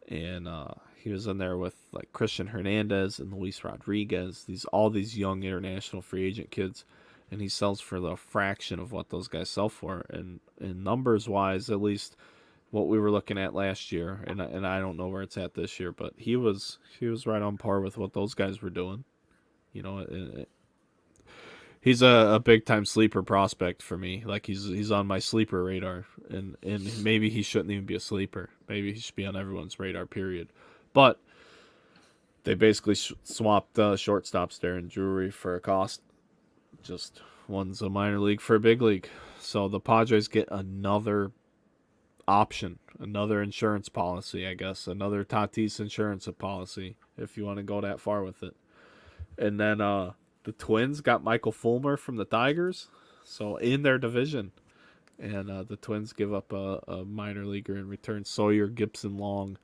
And he was in there with like Christian Hernandez and Luis Rodriguez, all these young international free agent kids, and he sells for the fraction of what those guys sell for. And numbers wise, at least what we were looking at last year, and I don't know where it's at this year, but he was right on par with what those guys were doing. You know, he's a big time sleeper prospect for me. Like he's on my sleeper radar, and maybe he shouldn't even be a sleeper. Maybe he should be on everyone's radar. Period. But they basically swapped shortstops there in Drury for a cost. Just one's a minor league for a big league, so the Padres get another option, another insurance policy, I guess, another Tatis insurance policy if you want to go that far with it. And then the Twins got Michael Fulmer from the Tigers, so in their division. And the Twins give up a minor leaguer in return, Sawyer Gibson Long.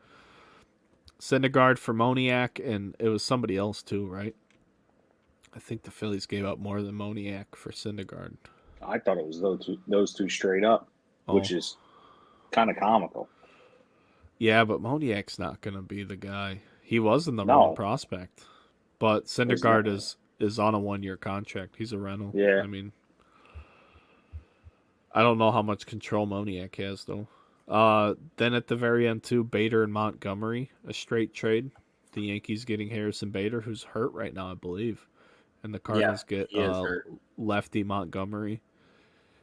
Syndergaard for Moniak, and it was somebody else too, right? I think the Phillies gave up more than Moniak for Syndergaard. I thought it was those two straight up, which is kind of comical. Yeah, but Moniak's not going to be the guy. He was the number one prospect. But Syndergaard is on a 1-year contract. He's a rental. Yeah. I mean, I don't know how much control Moniak has, though. Then at the very end, too, Bader and Montgomery, a straight trade. The Yankees getting Harrison Bader, who's hurt right now, I believe. And the Cardinals get lefty Montgomery.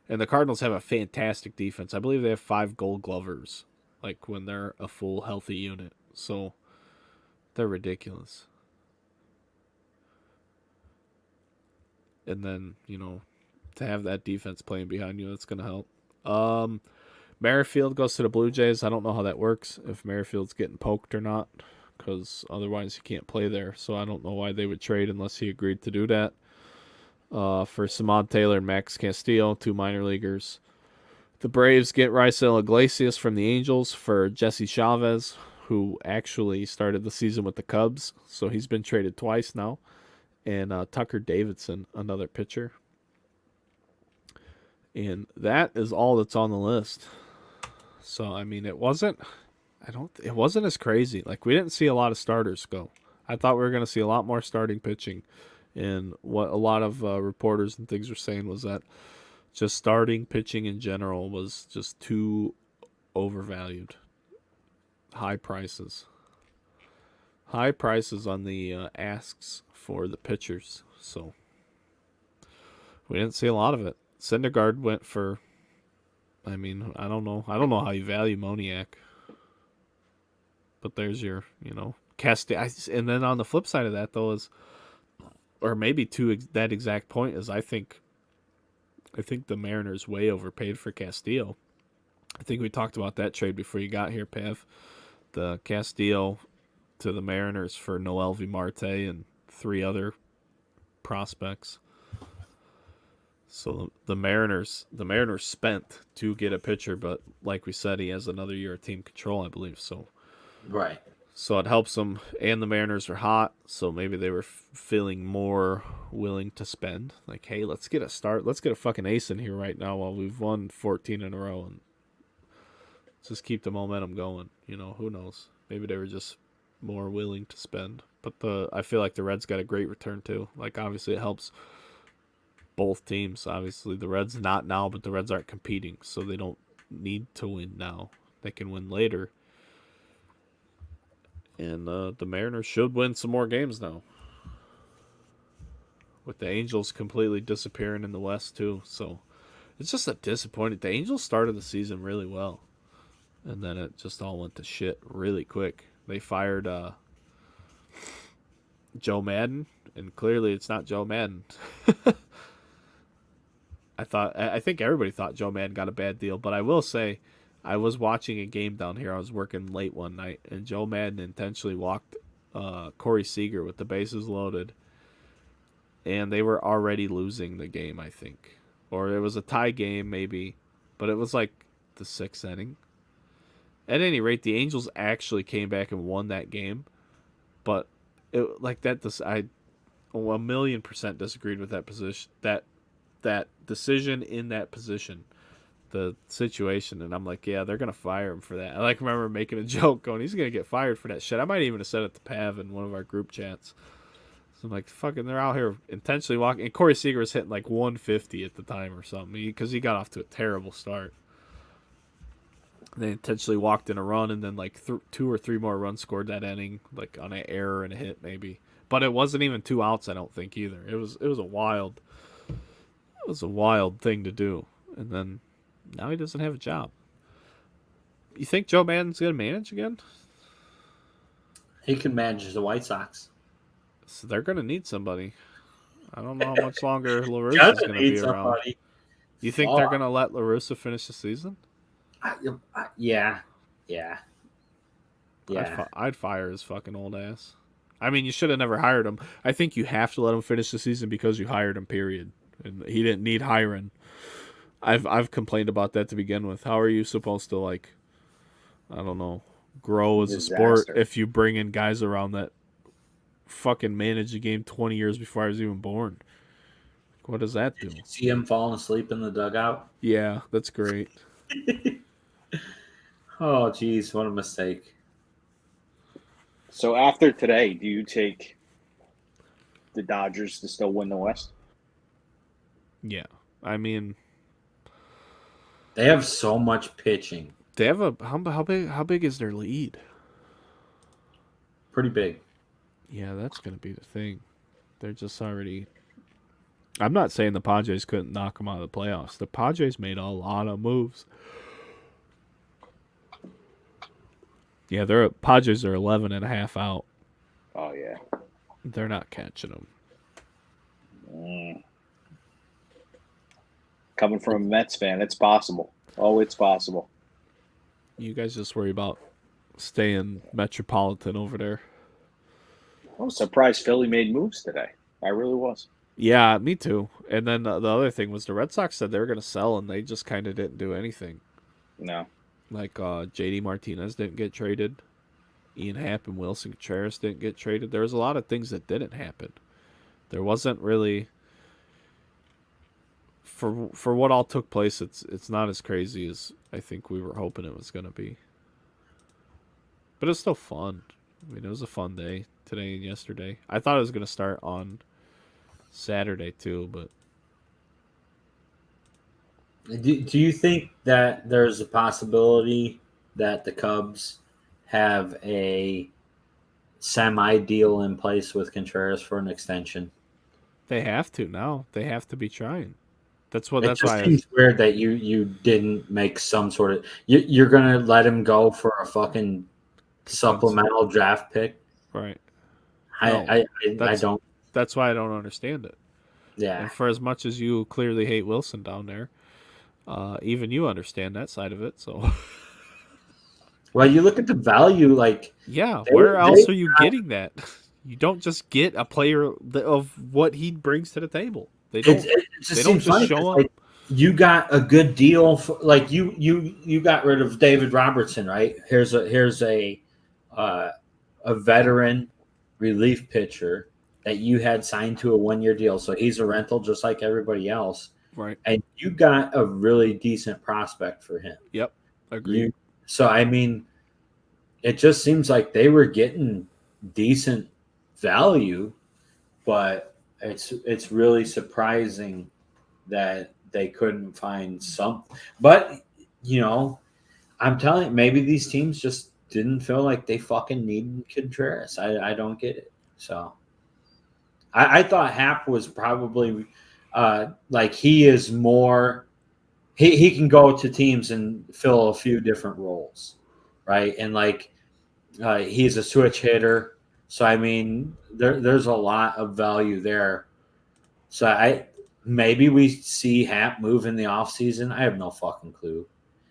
And the Cardinals have a fantastic defense. I believe they have 5 Gold Glovers, like when they're a full healthy unit. So they're ridiculous. And then, you know, to have that defense playing behind you, that's going to help. Merrifield goes to the Blue Jays. I don't know how that works, if Merrifield's getting poked or not, because otherwise he can't play there. So I don't know why they would trade unless he agreed to do that. For Samad Taylor and Max Castillo, 2 minor leaguers. The Braves get Raisel Iglesias from the Angels for Jesse Chavez, who actually started the season with the Cubs, so he's been traded twice now. And Tucker Davidson, another pitcher. And that is all that's on the list. So I mean, it wasn't as crazy. Like, we didn't see a lot of starters go. I thought we were going to see a lot more starting pitching. And what a lot of reporters and things were saying was that just starting pitching in general was just too overvalued. High prices on the asks for the pitchers. So we didn't see a lot of it. Syndergaard went for, I mean, I don't know how you value Moniak. But there's your, you know, Castillo. And then on the flip side of that, though, is, or maybe to that exact point, is I think the Mariners way overpaid for Castillo. I think we talked about that trade before you got here, Pav. The Castillo to the Mariners for Noel V. Marte and 3 other prospects. So the Mariners spent to get a pitcher, but like we said, he has another year of team control, I believe. So right. So it helps them, and the Mariners are hot, so maybe they were feeling more willing to spend. Like, hey, let's get a fucking ace in here right now while we've won 14 in a row, and just keep the momentum going. You know, who knows? Maybe they were just more willing to spend. But I feel like the Reds got a great return too. Like, obviously it helps both teams. Obviously the Reds not now, but the Reds aren't competing, so they don't need to win now. They can win later. And the Mariners should win some more games now. With the Angels completely disappearing in the West, too. So it's just a disappointing. The Angels started the season really well. And then it just all went to shit really quick. They fired Joe Madden. And clearly it's not Joe Madden. I think everybody thought Joe Madden got a bad deal. But I will say, I was watching a game down here. I was working late one night, and Joe Madden intentionally walked Corey Seager with the bases loaded, and they were already losing the game, I think. Or it was a tie game, maybe, but it was like the 6th inning. At any rate, the Angels actually came back and won that game, but I 1,000,000% disagreed with that position, that that decision in that position, the situation, and I'm like, yeah, they're gonna fire him for that. I like remember making a joke going, he's gonna get fired for that shit. I might even have said it to Pav in one of our group chats. So I'm like, fucking, they're out here intentionally walking. And Corey Seager was hitting like 150 at the time or something because he got off to a terrible start. They intentionally walked in a run, and then like 2 or 3 more runs scored that inning, like on an error and a hit maybe. But it wasn't even 2 outs, I don't think either. It was a wild thing to do. And then now he doesn't have a job. You think Joe Maddon's gonna manage again? He can manage the White Sox. So they're gonna need somebody. I don't know how much longer LaRussa's gonna be around. You think they're gonna let LaRussa finish the season? Yeah. I'd fire his fucking old ass. I mean, you should have never hired him. I think you have to let him finish the season because you hired him, period. And he didn't need hiring. I've complained about that to begin with. How are you supposed to, like, I don't know, grow as a sport if you bring in guys around that fucking managed the game 20 years before I was even born? What does that do? Did you see him falling asleep in the dugout? Yeah, that's great. Oh, geez, what a mistake. So after today, do you take the Dodgers to still win the West? Yeah. I mean, they have so much pitching. They have how big is their lead? Pretty big. Yeah, that's going to be the thing. They're just already... I'm not saying the Padres couldn't knock them out of the playoffs. The Padres made a lot of moves. Yeah, Padres are 11.5 out. Oh, yeah. They're not catching them. Coming from a Mets fan, it's possible. Oh, it's possible. You guys just worry about staying metropolitan over there. I was surprised Philly made moves today. I really was. Yeah, me too. And then the other thing was the Red Sox said they were going to sell, and they just kind of didn't do anything. No. Like J.D. Martinez didn't get traded. Ian Happ and Wilson Contreras didn't get traded. There was a lot of things that didn't happen. There wasn't really... For what all took place, it's not as crazy as I think we were hoping it was going to be. But it's still fun. I mean, it was a fun day today and yesterday. I thought it was going to start on Saturday too, but... Do you think that there's a possibility that the Cubs have a semi-deal in place with Contreras for an extension? They have to now. They have to be trying. That's why. It seems weird that you didn't make some sort of... You're going to let him go for a fucking supplemental draft pick? Right. I don't... That's why I don't understand it. Yeah. And for as much as you clearly hate Wilson down there, even you understand that side of it, so... Well, you look at the value, like... Yeah, where else are you getting that? You don't just get a player of what he brings to the table. They don't just show up. Like, you got a good deal for, like you got rid of David Robertson, right? Here's a veteran relief pitcher that you had signed to a 1-year deal, so he's a rental just like everybody else, right? And you got a really decent prospect for him. Yep, agreed. So I mean, it just seems like they were getting decent value, but it's really surprising that they couldn't find something. But, you know, I'm telling you, maybe these teams just didn't feel like they fucking needed Contreras. I don't get it. So I thought Happ was probably like he is more – he can go to teams and fill a few different roles, right? And, like, he's a switch hitter. So, I mean, there's a lot of value there. So, maybe we see Happ move in the offseason. I have no fucking clue.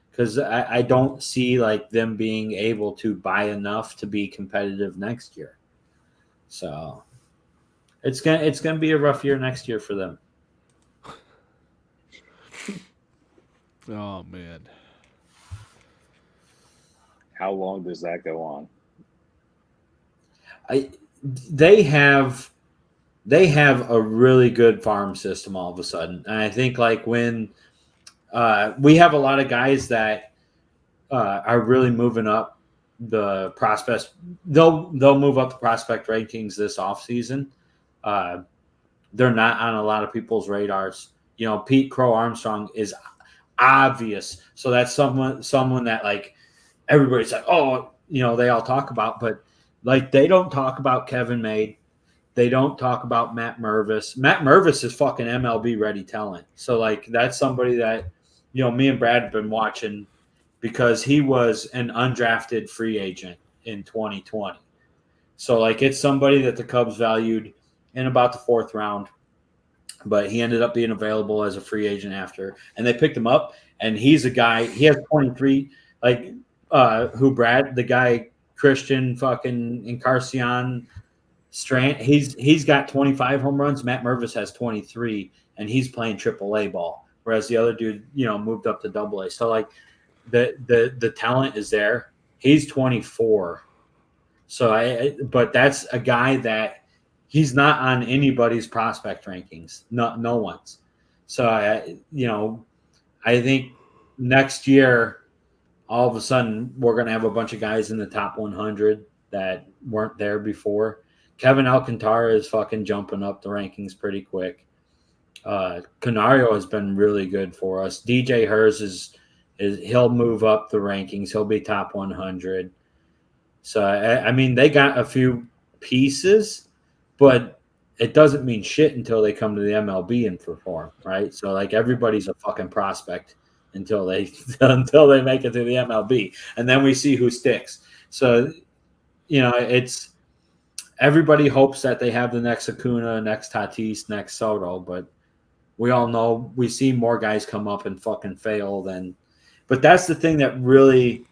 Because I don't see, like, them being able to buy enough to be competitive next year. So, it's gonna be a rough year next year for them. Oh, man. How long does that go on? They have they have a really good farm system all of a sudden. And I think like when we have a lot of guys that are really moving up the prospects, they'll move up the prospect rankings this offseason. They're not on a lot of people's radars. You know, Pete Crow Armstrong is obvious. So that's someone that like everybody's like, oh, you know, they all talk about, but like they don't talk about Kevin May. They don't talk about Matt Mervis. Matt Mervis is fucking MLB ready talent. So like that's somebody that, you know, me and Brad have been watching because he was an undrafted free agent in 2020. So like it's somebody that the Cubs valued in about the 4th round, but he ended up being available as a free agent after, and they picked him up. And he's a guy. He has 23. Like who Brad, the guy Christian fucking Encarnacion Strand. He's got 25 home runs. Matt Mervis has 23, and he's playing AAA ball, whereas the other dude, you know, moved up to AA. So like the talent is there. He's 24. So but that's a guy that he's not on anybody's prospect rankings. No one's. So you know, I think next year, all of a sudden, we're going to have a bunch of guys in the top 100 that weren't there before. Kevin Alcantara is fucking jumping up the rankings pretty quick. Canario has been really good for us. DJ Hers is he'll move up the rankings. He'll be top 100. So I mean, they got a few pieces, but it doesn't mean shit until they come to the MLB and perform, right? So like everybody's a fucking prospect until they make it to the MLB, and then we see who sticks. So you know, it's everybody hopes that they have the next Acuna, next Tatis, next Soto, but we all know we see more guys come up and fucking fail than. But that's the thing that really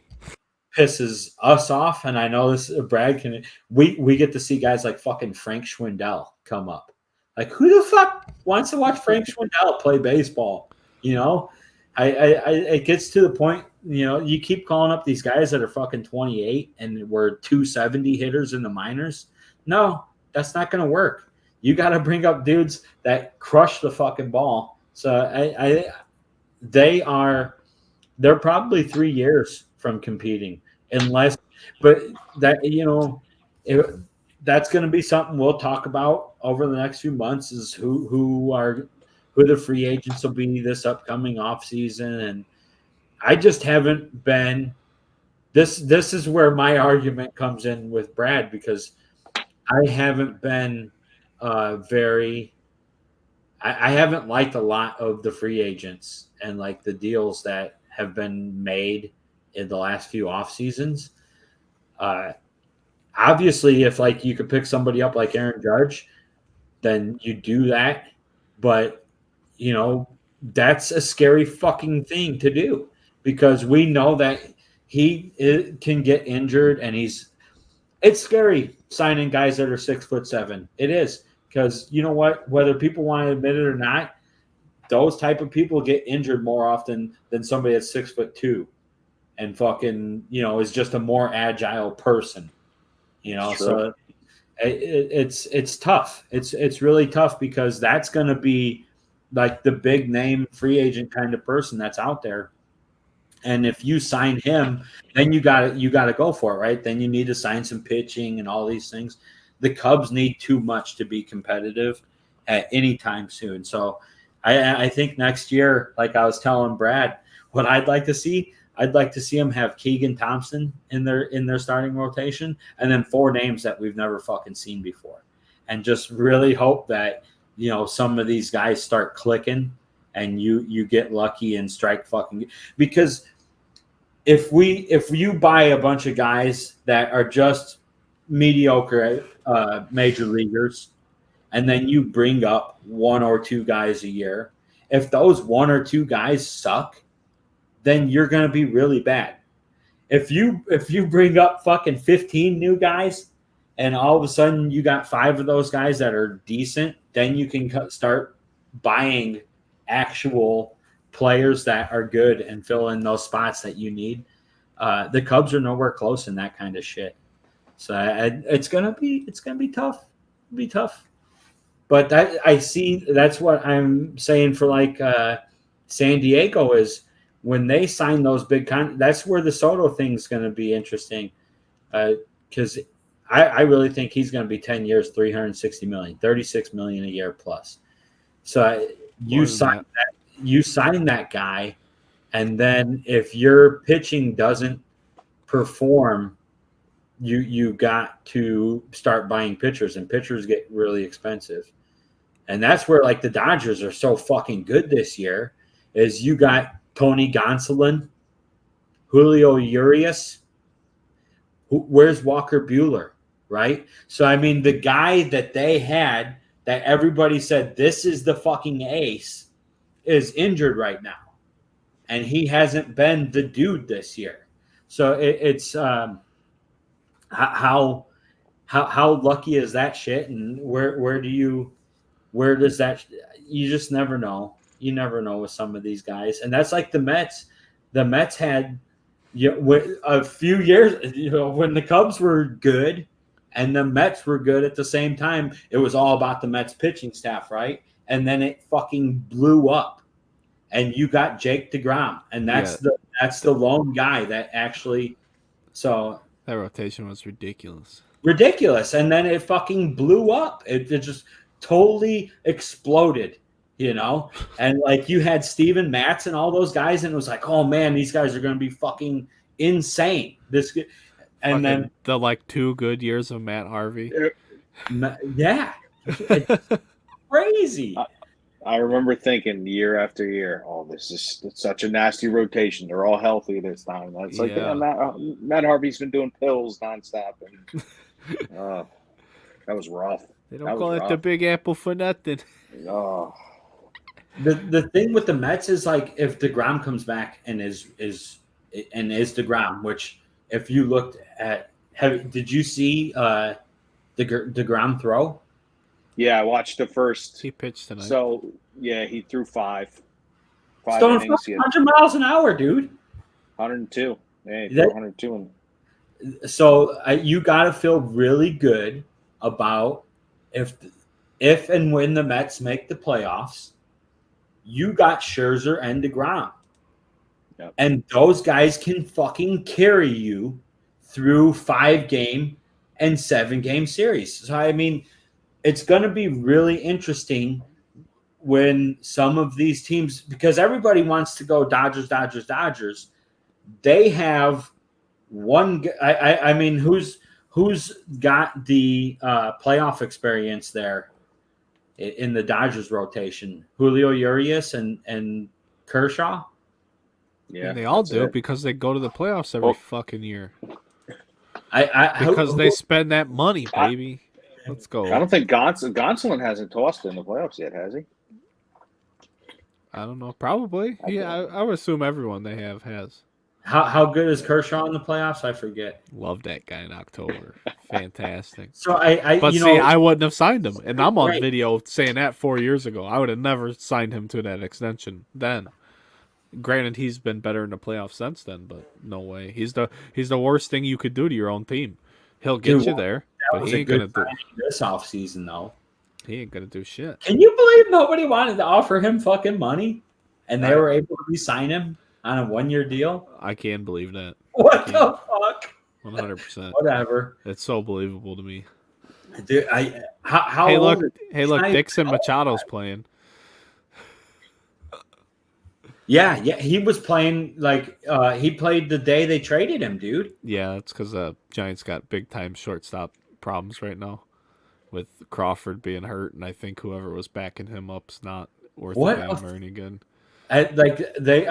pisses us off, and I know this Brad can. We get to see guys like fucking Frank Schwindel come up. Like who the fuck wants to watch Frank Schwindel play baseball? You know, it gets to the point. You know, you keep calling up these guys that are fucking 28 and were 270 hitters in the minors. No, that's not going to work. You got to bring up dudes that crush the fucking ball. So they're probably 3 years from competing, but that, you know, that's going to be something we'll talk about over the next few months is who the free agents will be this upcoming offseason. And I just haven't been this is where my argument comes in with Brad, because I haven't been I haven't liked a lot of the free agents and like the deals that have been made in the last few off seasons. Obviously, if like you could pick somebody up like Aaron Judge, then you do that. But you know, that's a scary fucking thing to do, because we know that he can get injured, and it's scary signing guys that are 6'7". It is, because you know what? Whether people want to admit it or not, those type of people get injured more often than somebody that's 6'2" and fucking, you know, is just a more agile person. You know, Sure. So it's tough. It's really tough, because that's going to be like the big name free agent kind of person that's out there. And if you sign him, then you got to go for it, right? Then you need to sign some pitching and all these things. The Cubs need too much to be competitive at any time soon. So I think next year, like I was telling Brad, what I'd like to see him have Keegan Thompson in their starting rotation, and then 4 names that we've never fucking seen before, and just really hope that, you know, some of these guys start clicking and you get lucky and strike fucking, because if you buy a bunch of guys that are just mediocre major leaguers, and then you bring up 1 or 2 guys a year, if those 1 or 2 guys suck, then you're going to be really bad. If you bring up fucking 15 new guys, and all of a sudden you got 5 of those guys that are decent, then you can start buying actual players that are good and fill in those spots that you need. The Cubs are nowhere close in that kind of shit. So it's gonna be tough. It'll be tough. But that's what I'm saying for like San Diego is when they sign those big that's where the Soto thing's going to be interesting because I really think he's going to be 10 years, 360 million, 36 million a year plus. So you sign that guy, and then if your pitching doesn't perform, you got to start buying pitchers, and pitchers get really expensive. And that's where like the Dodgers are so fucking good this year is you got Tony Gonsolin, Julio Urias. Where's Walker Buehler, right? So, I mean, the guy that they had that everybody said this is the fucking ace is injured right now. And he hasn't been the dude this year. So it's how lucky is that shit? And where does that you just never know. You never know with some of these guys. And that's like the Mets. The Mets had a few years, when the Cubs were good and the Mets were good at the same time, it was all about the Mets pitching staff, right? And then it fucking blew up. And you got Jake DeGrom, and that's the lone guy that actually so that rotation was ridiculous. And then it fucking blew up. It just totally exploded, and like you had Steven Matz and all those guys, and it was like, oh man, these guys are going to be fucking insane. And then the like 2 good years of Matt Harvey. Yeah, it's crazy. I remember thinking year after year, oh, this is such a nasty rotation. They're all healthy this time. It's like, Matt Harvey's been doing pills nonstop, and that was rough. They don't call it the Big Apple for nothing. Oh. The thing with the Mets is like if DeGrom comes back and is DeGrom, which if you looked at, did you see DeGrom throw? Yeah, I watched the first. He pitched tonight. So yeah, he threw five innings. 100 miles an hour, dude. 102. Yeah, he threw 102. So you got to feel really good about if and when the Mets make the playoffs. You got Scherzer and DeGrom. Yep. And those guys can fucking carry you through 5-game and 7-game series. So, I mean, it's going to be really interesting when some of these teams, because everybody wants to go Dodgers. They have one. I mean, who's got the playoff experience there in the Dodgers rotation? Julio Urias and Kershaw. Yeah, and they all do it because they go to the playoffs every fucking year. Because they spend that money, baby. Let's go. I don't think Gonsolin hasn't tossed in the playoffs yet, has he? I don't know. Probably. I would assume everyone they have has. How good is Kershaw in the playoffs? I forget. Love that guy in October. Fantastic. So I wouldn't have signed him, and I'm on video saying that 4 years ago. I would have never signed him to that extension then. Granted, he's been better in the playoffs since then, but no way. He's the worst thing you could do to your own team. He'll get you there, but he ain't gonna do this offseason though. He ain't gonna do shit. Can you believe nobody wanted to offer him fucking money, and they were able to re-sign him on a 1-year deal? I can't believe that. What the fuck? 100%. Whatever. It's so believable to me. Dude, hey, look, Dixon Machado's playing. Yeah, he was playing he played the day they traded him, dude. Yeah, it's because the Giants got big time shortstop problems right now, with Crawford being hurt, and I think whoever was backing him up's not worth a damn or any good. They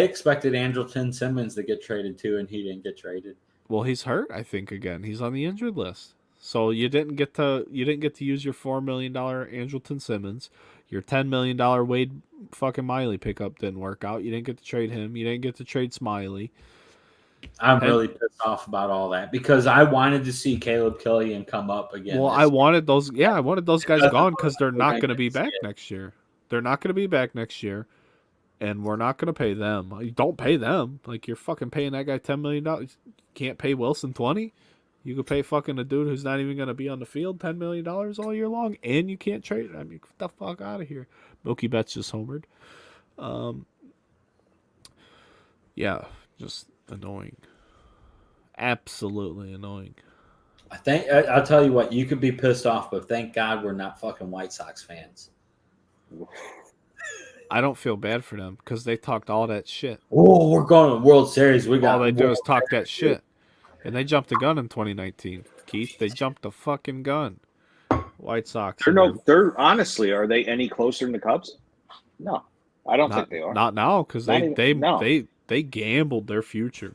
expected Andrelton Simmons to get traded too, and he didn't get traded. Well, he's hurt, I think, again. He's on the injured list. So you didn't get to use your $4 million Andrelton Simmons. Your $10 million Wade fucking Miley pickup didn't work out. You didn't get to trade him. You didn't get to trade Smiley. I'm really pissed off about all that because I wanted to see Caleb Killian come up again. Well, I wanted those guys gone because they're not going to be back next year. They're not going to be back next year, and we're not going to pay them. You don't pay them. Like, you're fucking paying that guy $10 million. You can't pay Wilson $20. You could pay fucking a dude who's not even going to be on the field $10 million all year long, and you can't trade it. I mean, get the fuck out of here. Mookie Betts just homered. Yeah, just annoying. Absolutely annoying. I'll tell you what, you could be pissed off, but thank God we're not fucking White Sox fans. I don't feel bad for them because they talked all that shit. Oh, we're going to World Series. All they do is talk that shit. And they jumped the gun in 2019, Keith. They jumped the fucking gun. White Sox. They're honestly, are they any closer than the Cubs? No, I don't think they are. Not now, because they gambled their future.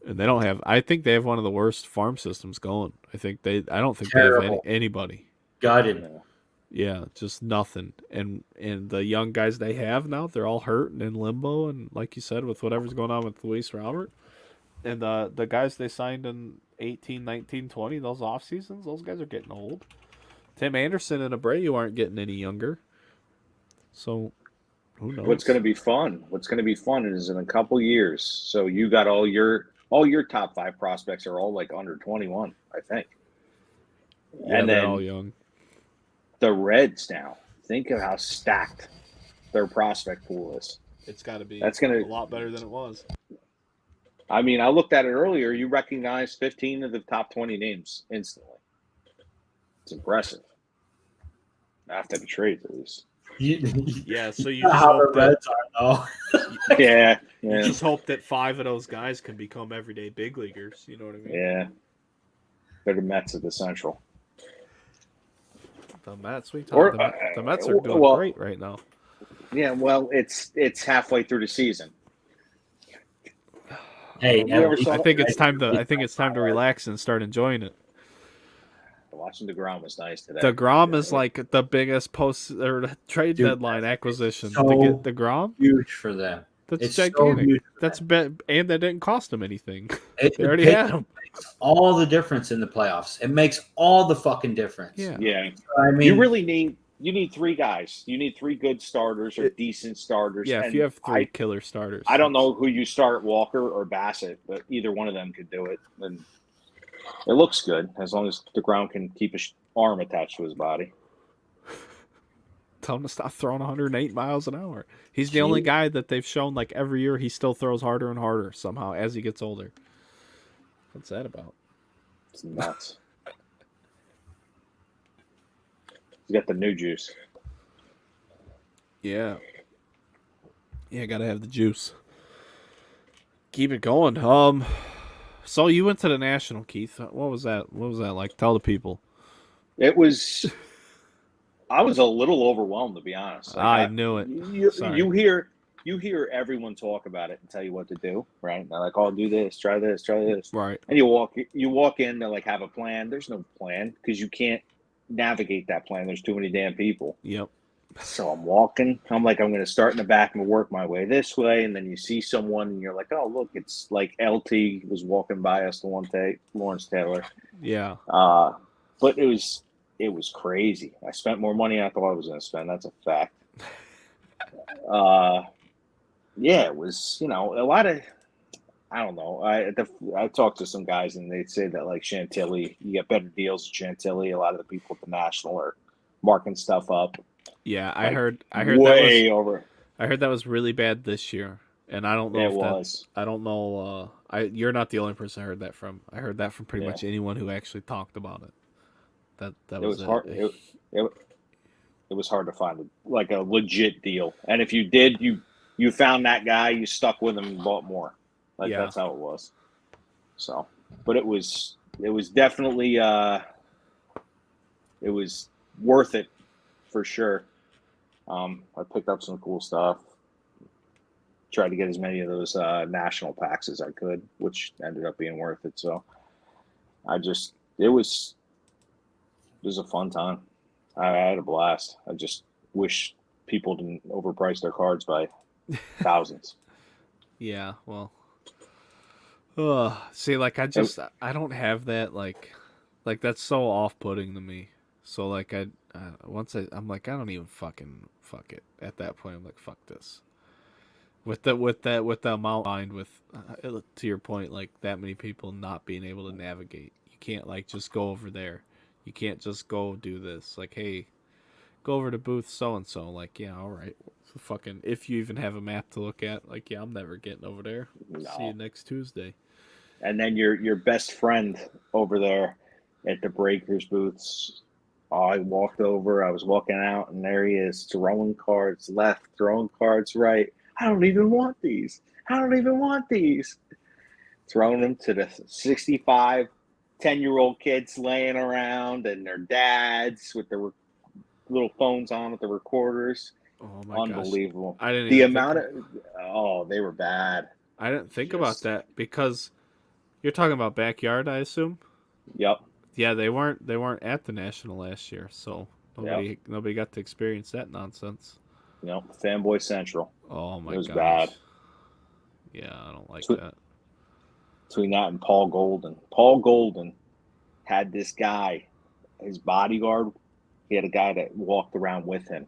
And they don't have. I think they have one of the worst farm systems going. I don't think Terrible. they have anybody. Gutted. Yeah, just nothing. And the young guys they have now, they're all hurt and in limbo. And like you said, with whatever's going on with Luis Robert. And the guys they signed in 18, 19, 20, those off seasons, those guys are getting old. Tim Anderson and Abreu aren't getting any younger. So who knows? What's going to be fun? What's going to be fun is in a couple years. So you got all your top 5 prospects are all like under 21, I think. Yeah, and they're then all young. The Reds now. Think of how stacked their prospect pool is. It's got to be. That's going to a lot better than it was. I mean, I looked at it earlier. You recognize 15 of the top 20 names instantly. It's impressive. After the trades, at least. Yeah, so you just hope that yeah. You just hope that 5 of those guys can become everyday big leaguers. You know what I mean? Yeah. They're the Mets of the Central. The Mets, the Mets are doing great right now. Yeah, well, it's halfway through the season. Hey, I think it's time to relax and start enjoying it. Watching DeGrom was nice today. DeGrom is like the biggest trade deadline acquisition to get DeGrom. Huge for them. That's gigantic. And that didn't cost them anything. They already had him. Makes all the difference in the playoffs. It makes all the fucking difference. Yeah. I mean, you really need 3 guys. You need 3 good starters or decent starters. Yeah, if you have 3 killer starters. I don't know who you start, Walker or Bassett, but either one of them could do it. And it looks good as long as DeGrom can keep his arm attached to his body. Tell him to stop throwing 108 miles an hour. He's the only guy that they've shown like every year he still throws harder and harder somehow as he gets older. What's that about? It's nuts. He's got the new juice. Yeah. Yeah, gotta have the juice. Keep it going. So you went to the National, Keith. What was that? What was that like? Tell the people. It was. I was a little overwhelmed, to be honest. Like, I knew it. You hear everyone talk about it and tell you what to do, right? They're like, "Oh, do this, try this, try this." Right. And you walk in, they like have a plan. There's no plan because you can't navigate that plan. There's too many damn people. Yep. So I'm walking. I'm like, I'm going to start in the back and work my way this way. And then you see someone and you're like, oh, look, it's like LT was walking by us the one day, Lawrence Taylor. Yeah. But it was crazy. I spent more money than I thought I was going to spend. That's a fact. Yeah, it was, a lot of, I don't know. I talked to some guys and they'd say that like Chantilly, you get better deals at Chantilly. A lot of the people at the National are marking stuff up. Yeah, I heard way over. I heard that was really bad this year, and I don't know if that. I don't know. You're not the only person I heard that from. I heard that from pretty much anyone who actually talked about it. That was hard. It was hard to find a legit deal, and if you did, you found that guy, you stuck with him and bought more. That's how it was. So, but it was definitely it was worth it for sure. I picked up some cool stuff. Tried to get as many of those national packs as I could, which ended up being worth it. So it was a fun time. I had a blast. I just wish people didn't overprice their cards by thousands. Yeah, well, see, like I don't have that like that's so off-putting to me. So like I'm like I don't even fuck it. At that point, I'm like fuck this. With the amount combined with, to your point, like that many people not being able to navigate. You can't like just go over there. You can't just go do this. Like, hey, go over to booth so and so. Like, yeah, all right. So fucking, if you even have a map to look at, like, yeah, I'm never getting over there. No. See you next Tuesday. And then your best friend over there at the Breakers booths. I walked over. I was walking out, and there he is, throwing cards left, throwing cards right. I don't even want these. I don't even want these. Throwing them to the 65, 10-year-old kids laying around and their dads with their little phones on with the recorders. Oh my Unbelievable. gosh. I didn't the even amount of they were bad. I didn't think about that because you're talking about backyard, I assume. Yep. Yeah, they weren't at the National last year, so nobody got to experience that nonsense. Yep. Fanboy Central. Oh my god. It was bad. Yeah, I don't like that. Between that and Paul Golden. Paul Golden had this guy, his bodyguard. He had a guy that walked around with him,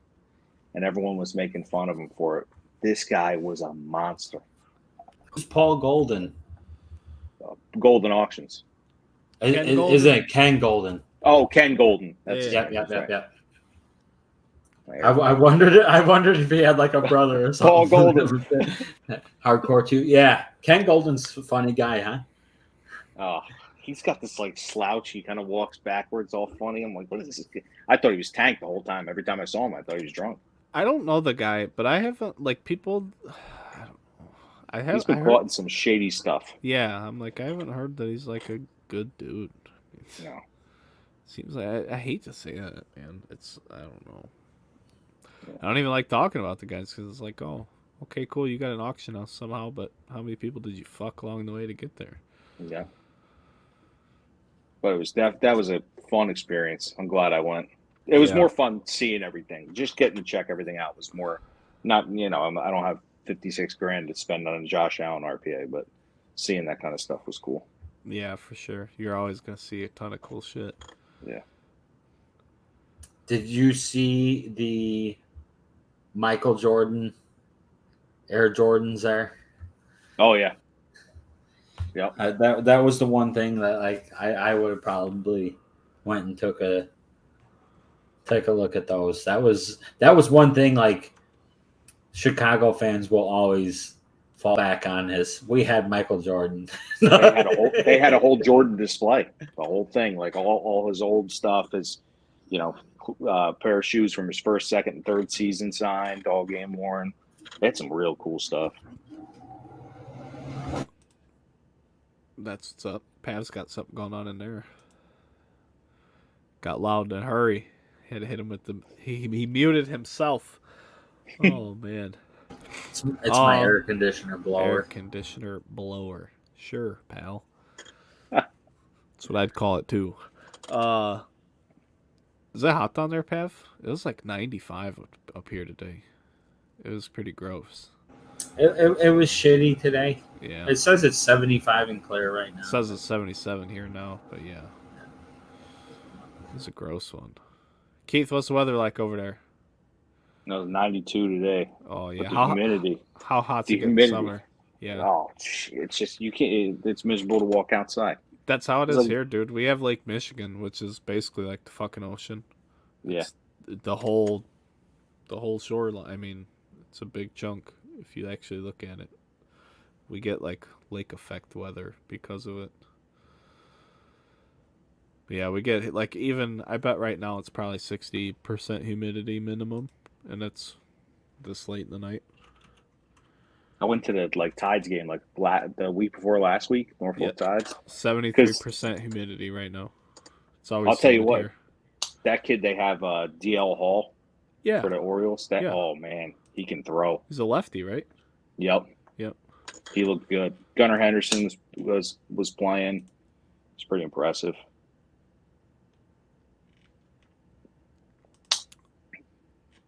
and everyone was making fun of him for it. This guy was a monster. Who's Paul Golden? Golden Auctions. Isn't it Ken Golden? Oh, Ken Golden. That's yeah. I wondered if he had like a brother or something. Paul Golden. Hardcore too. Yeah. Ken Golden's a funny guy, huh? Oh, he's got this like slouch. He kind of walks backwards, all funny. I'm like, what is this? I thought he was tanked the whole time. Every time I saw him, I thought he was drunk. I don't know the guy, but I haven't like people. He's been caught in some shady stuff. Yeah, I'm like, I haven't heard that he's like a good dude. No. Seems like I hate to say that, man. I don't know. I don't even like talking about the guys because it's like, oh, okay, cool, you got an auction house somehow, but how many people did you fuck along the way to get there? Yeah. But it was that was a fun experience. I'm glad I went. It was more fun seeing everything. Just getting to check everything out was more. Not I don't have $56,000 to spend on a Josh Allen RPA, but seeing that kind of stuff was cool. Yeah, for sure. You're always gonna see a ton of cool shit. Yeah. Did you see the Michael Jordan Air Jordans there? Oh yeah. Yep. That was the one thing that like I would have probably went and take a look at those. That was one thing like Chicago fans will always fall back on we had Michael Jordan. they had a whole Jordan display, the whole thing, like all his old stuff, his pair of shoes from his first, second, and third season signed, all game worn. They had some real cool stuff. That's what's up. Pav's got something going on in there. Got loud in a hurry. Had to hit him with he muted himself. Oh man. It's my air conditioner blower. Air conditioner blower. Sure, pal. That's what I'd call it too. Is that hot down there, Pav? It was like 95 up here today. It was pretty gross. It was shitty today. Yeah. It says it's 75 in Clare right now. It says it's 77 here now, but yeah. It's a gross one. Keith, what's the weather like over there? No, it was 92 today. Oh yeah. The humidity. How hot's the it in humidity. summer? Yeah. Oh, it's just you can't. It's miserable to walk outside. That's how it is here, dude. We have Lake Michigan, which is basically like the fucking ocean. Yeah. It's the whole shoreline. I mean, it's a big chunk if you actually look at it. We get like lake effect weather because of it. But yeah, we get like I bet right now it's probably 60% humidity minimum, and it's this late in the night. I went to the Tides game the week before last week, Norfolk Tides. 73% humidity right now. It's always. I'll tell you what, here. That kid they have DL Hall. Yeah. For the Orioles. Oh man, he can throw. He's a lefty, right? Yep. He looked good. Gunnar Henderson was playing. It's pretty impressive.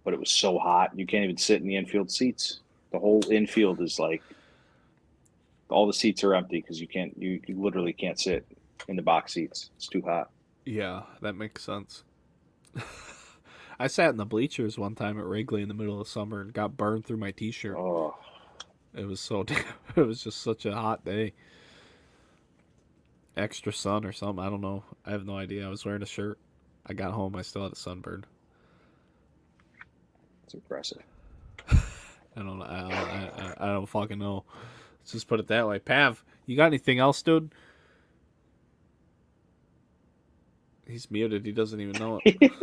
But it was so hot, you can't even sit in the infield seats. The whole infield is like all the seats are empty because you literally can't sit in the box seats. It's too hot. Yeah, that makes sense. I sat in the bleachers one time at Wrigley in the middle of summer and got burned through my t-shirt. Oh, It was so damn. It was just such a hot day. Extra sun or something. I don't know. I have no idea. I was wearing a shirt. I got home. I still had a sunburn. It's impressive. I don't fucking know. Let's just put it that way. Pav, you got anything else, dude? He's muted. He doesn't even know it.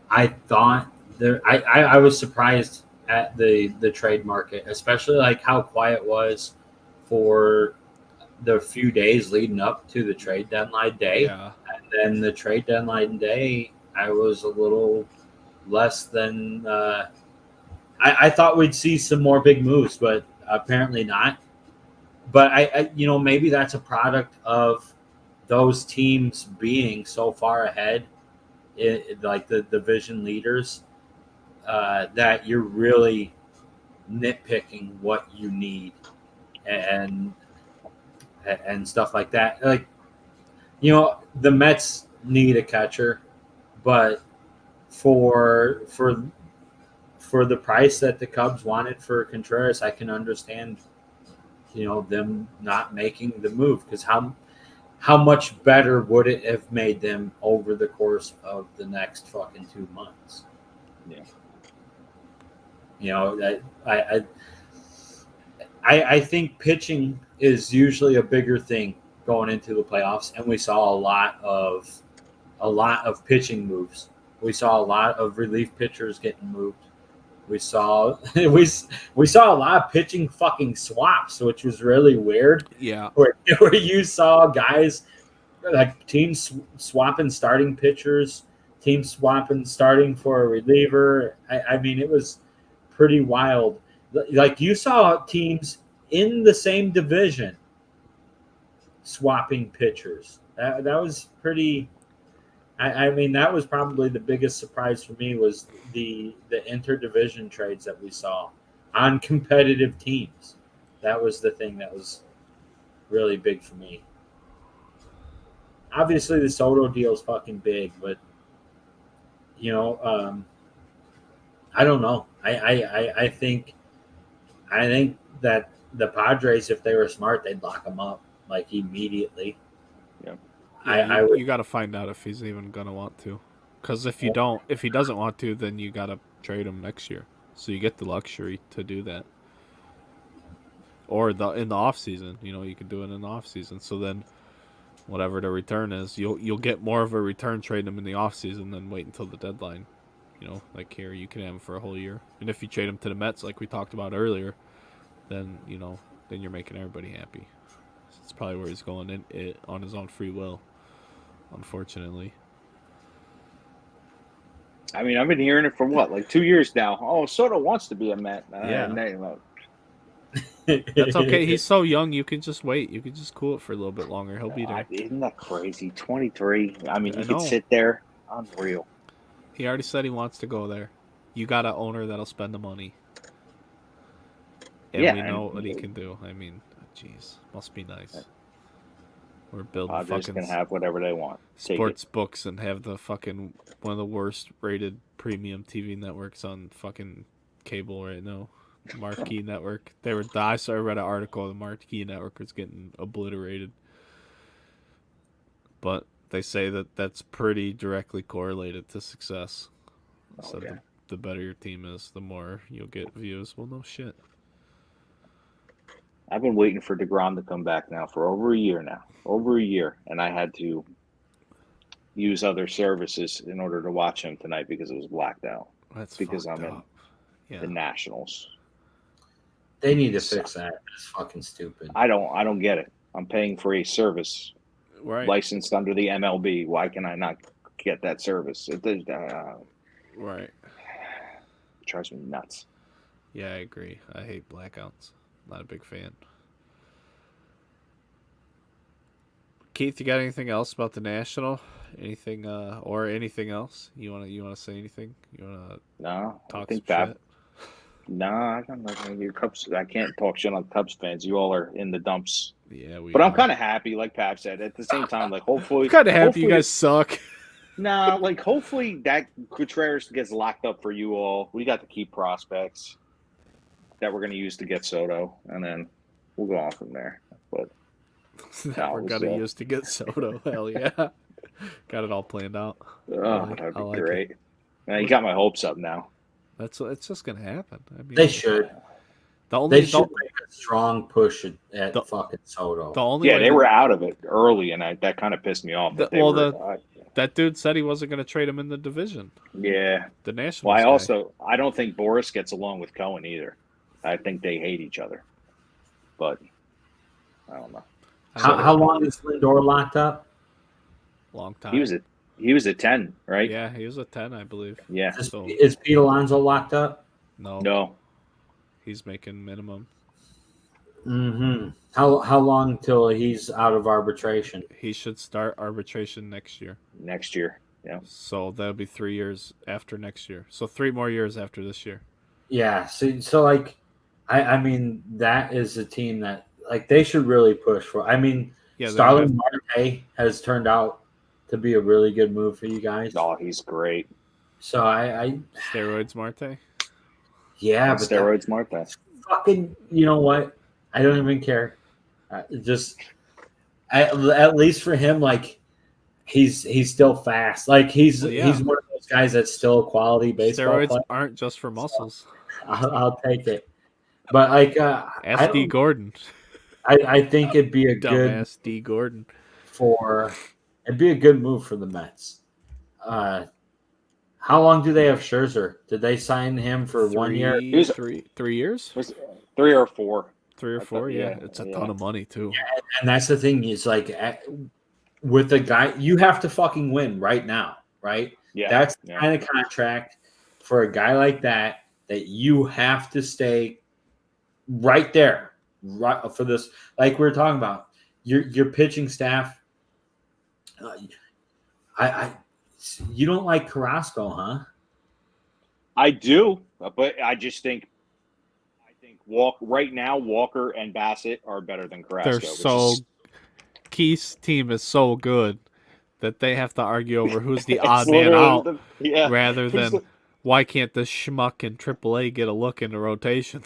I thought I was surprised at the trade market, especially like how quiet it was for the few days leading up to the trade deadline day. Yeah. And then the trade deadline day, I was a little less than I thought we'd see some more big moves, but apparently not. But I maybe that's a product of those teams being so far ahead, like the division leaders, that you're really nitpicking what you need and stuff like that. Like, the Mets need a catcher, but for the price that the Cubs wanted for Contreras, I can understand, them not making the move, because how much better would it have made them over the course of the next fucking 2 months? Yeah. I think pitching is usually a bigger thing going into the playoffs, and we saw a lot of pitching moves. We saw a lot of relief pitchers getting moved. We saw we saw a lot of pitching fucking swaps, which was really weird. Yeah. Where you saw guys like teams swapping starting pitchers, teams swapping starting for a reliever. I mean, it was pretty wild. Like, you saw teams in the same division swapping pitchers. That was pretty. I mean, that was probably the biggest surprise for me, was the interdivision trades that we saw on competitive teams. That was the thing that was really big for me. Obviously, the Soto deal is fucking big, but I don't know. I think that the Padres, if they were smart, they'd lock him up like immediately. Yeah, you got to find out if he's even gonna want to, because if he doesn't want to, then you got to trade him next year, so you get the luxury to do that. Or in the off season, you can do it in the off season. So then, whatever the return is, you'll get more of a return trading him in the off season than wait until the deadline. Like here, you can have him for a whole year, and if you trade him to the Mets, like we talked about earlier, then then you're making everybody happy. It's probably where he's going on his own free will. Unfortunately. I mean, I've been hearing it for like 2 years now. Oh, Soto wants to be a Met. Yeah. That's okay. He's so young. You can just wait. You can just cool it for a little bit longer. He'll be there. Isn't that crazy? 23. I mean, he could sit there. Unreal. He already said he wants to go there. You got an owner that'll spend the money. And we know what he can do. I mean, jeez, must be nice. We're building Padres can have whatever they want. Sports books and have the fucking one of the worst rated premium TV networks on fucking cable right now. Marquee Network. I read an article. The Marquee Network was getting obliterated, but they say that's pretty directly correlated to success. So the better your team is, the more you'll get views. Well, no shit. I've been waiting for DeGrom to come back now for over a year now. Over a year. And I had to use other services in order to watch him tonight because it was blacked out. That's because I'm up. in the Nationals. They need to fix that. It's fucking stupid. I don't get it. I'm paying for a service licensed under the MLB. Why can I not get that service? Right. It drives me nuts. Yeah, I agree. I hate blackouts. Not a big fan. Keith, you got anything else about the National? Anything or anything else? You wanna say anything? You wanna talk some shit? No, I don't know. Your Cubs. I can't talk shit on Cubs fans. You all are in the dumps. Yeah, but I'm kind of happy, like Pap said. At the same time, like hopefully, I'm kind of happy you guys suck. Nah, like hopefully that Contreras gets locked up for you all. We got the key prospects that we're going to use to get Soto, and then we'll go on from there. But that we're gonna use to get Soto. Hell yeah, got it all planned out. that'd be like great. Man, you got my hopes up now. It's just gonna happen. I mean, They should. They should make a strong push at fucking Soto. The only they were out of it early, and that kind of pissed me off. That dude said he wasn't going to trade him in the division. Yeah, the Nationals. Well, I don't think Boris gets along with Cohen either. I think they hate each other. But I don't know. How long is Lindor locked up? Long time. He was a 10, right? Yeah, he was a 10, I believe. Yeah. Is Pete Alonso locked up? No. He's making minimum. Mm-hmm. How long till he's out of arbitration? He should start arbitration next year. Next year, yeah. So that'll be 3 years after next year. So 3 more years after this year. Yeah. So like, I mean, that is a team that like they should really push for. I mean, Starling Marte has turned out to be a really good move for you guys. Oh, he's great. So I steroids Marte. Yeah, but steroids Marte. Fucking, you know what? I don't even care. At least for him, like he's still fast. Like he's one of those guys that's still a quality baseball Steroids player. aren't just for muscles. So I'll take it. But like, ask D. Gordon. I think it'd be a good D. Gordon it'd be a good move for the Mets. How long do they have Scherzer? Did they sign him for 1 year? 3 years? Was 3 or 4? 3 or 4, yeah. It's a ton of money too. Yeah, and that's the thing is like with the guy, you have to fucking win right now, right? Yeah, that's the kind of contract for a guy like that you have to stay right there, right for this. Like we were talking about, your pitching staff. You don't like Carrasco, huh? I do, but I just think right now Walker and Bassett are better than Carrasco. Keith's team is so good that they have to argue over who's the odd man out rather than why can't this schmuck in AAA get a look in the rotation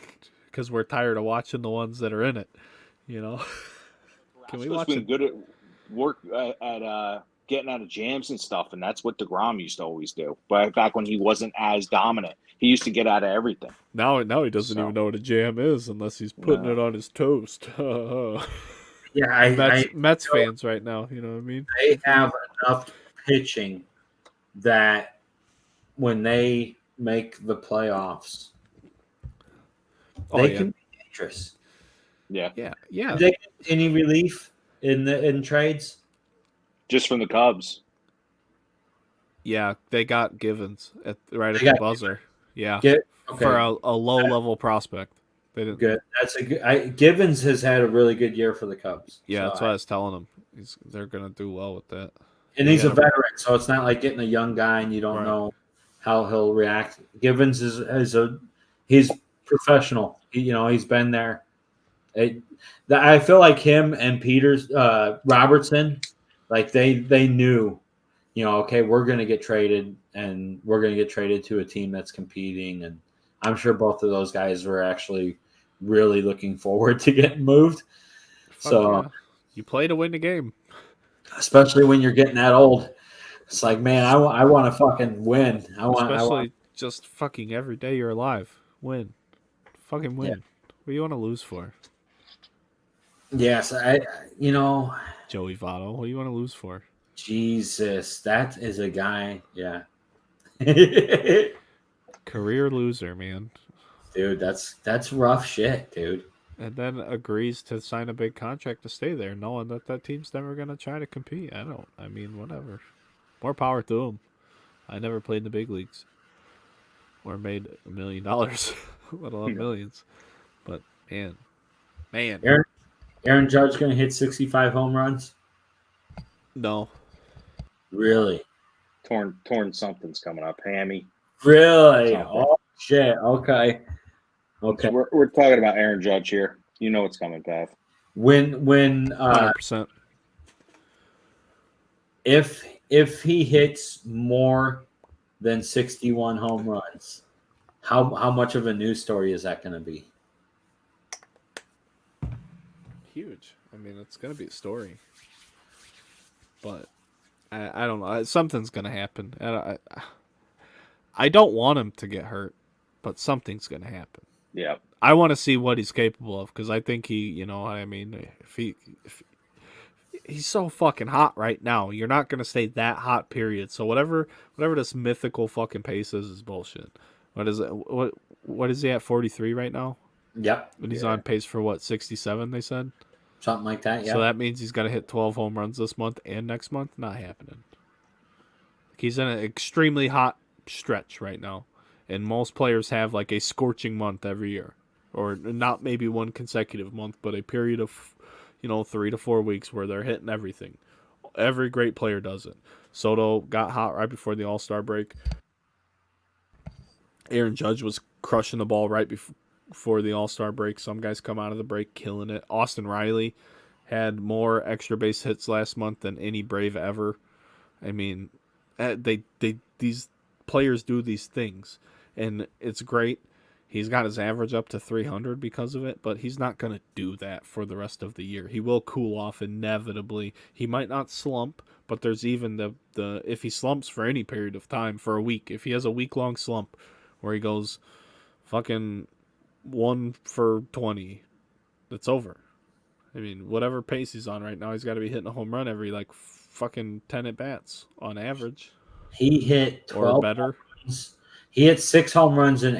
because we're tired of watching the ones that are in it, you know. Can we watch been good at work at getting out of jams and stuff, and that's what DeGrom used to always do. But back when he wasn't as dominant, he used to get out of everything. Now he doesn't even know what a jam is unless he's putting it on his toast. Yeah, Mets fans right now, you know what I mean? They have enough pitching that when they make the playoffs, they can be dangerous. Yeah. Did they get any relief in trades? Just from the Cubs. Yeah, they got Givens right at the buzzer. Yeah, for a low-level prospect. They didn't. Good. That's a good. Givens has had a really good year for the Cubs. Yeah, that's what I was telling them. They're going to do well with that. And he's a veteran, so it's not like getting a young guy and you don't know how he'll react. Givens he's professional. He's been there. I feel like him and Robertson, like they knew, okay, we're going to get traded and we're going to get traded to a team that's competing. And I'm sure both of those guys were actually really looking forward to getting moved. You play to win the game, especially when you're getting that old. It's like, man, I want to fucking win. Just fucking every day you're alive. Win. Fucking win. Yeah. What do you want to lose for? Yes, Joey Votto. What do you want to lose for? Jesus, that is a guy. Yeah. Career loser, man. Dude, that's rough shit, dude. And then agrees to sign a big contract to stay there, knowing that team's never going to try to compete. I mean, whatever. More power to him. I never played in the big leagues or made $1 million, let alone millions. But, man. Aaron Judge going to hit 65 home runs? No. Really? Torn something's coming up. Hammy. Really? Something. Oh, shit. Okay. So we're talking about Aaron Judge here. You know what's coming, Pav. When 100%. If if he hits more than 61 home runs, how much of a news story is that going to be? Huge. I mean, it's going to be a story. But I don't know. Something's going to happen. I don't want him to get hurt, but something's going to happen. Yeah. I want to see what he's capable of because I think he, you know, I mean, if he's so fucking hot right now, you're not going to stay that hot, period. So whatever this mythical fucking pace is bullshit. What is it? What is he at, 43 right now? Yep. And he's on pace for what, 67, they said? Something like that, yeah. So that means he's got to hit 12 home runs this month and next month? Not happening. He's in an extremely hot stretch right now. And most players have like a scorching month every year. Or not maybe one consecutive month, but a period of, 3 to 4 weeks where they're hitting everything. Every great player does it. Soto got hot right before the All-Star break. Aaron Judge was crushing the ball right before the All-Star break. Some guys come out of the break killing it. Austin Riley had more extra base hits last month than any Brave ever. I mean, these players do these things, and it's great. He's got his average up to 300 because of it, but he's not going to do that for the rest of the year. He will cool off inevitably. He might not slump, but there's even the if he slumps for any period of time, for a week, if he has a week-long slump where he goes fucking 1 for 20, it's over. I mean, whatever pace he's on right now, he's got to be hitting a home run every fucking 10 at-bats on average. He hit 12 or better. He hit 6 home runs in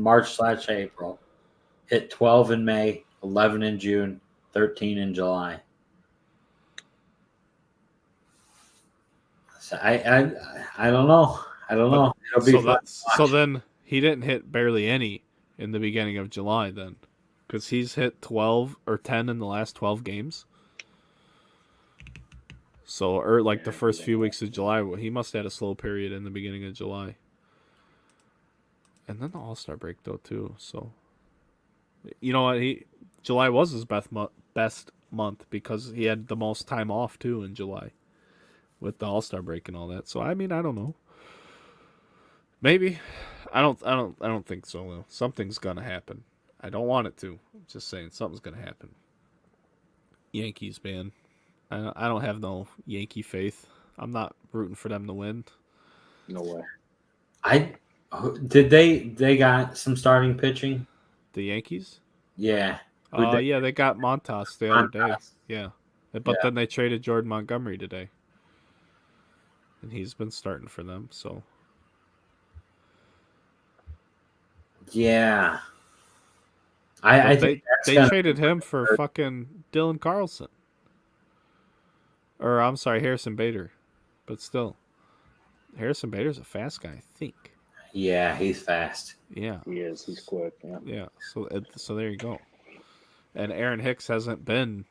March/April. Hit 12 in May, 11 in June, 13 in July. So I don't know. I don't know. It'll be fun. So then he didn't hit barely any in the beginning of July then, because he's hit 12 or 10 in the last 12 games. So, or the first few weeks of July, he must have had a slow period in the beginning of July. And then the All-Star break, though, too. So, you know what? July was his best month because he had the most time off, too, in July with the All-Star break and all that. So, I mean, I don't know. Maybe. I don't think so, though. Something's going to happen. I don't want it to. I'm just saying something's going to happen. Yankees, man. I don't have no Yankee faith. I'm not rooting for them to win. No way. They got some starting pitching? The Yankees? Yeah. Yeah, they got Montas the other day. Yeah. But then they traded Jordan Montgomery today. And he's been starting for them, so. Yeah. I think they traded him for fucking Dylan Carlson. Or, I'm sorry, Harrison Bader. But still. Harrison Bader's a fast guy, I think. Yeah, he's fast. Yeah. He is. He's quick. Yeah. Yeah. So there you go. And Aaron Hicks hasn't been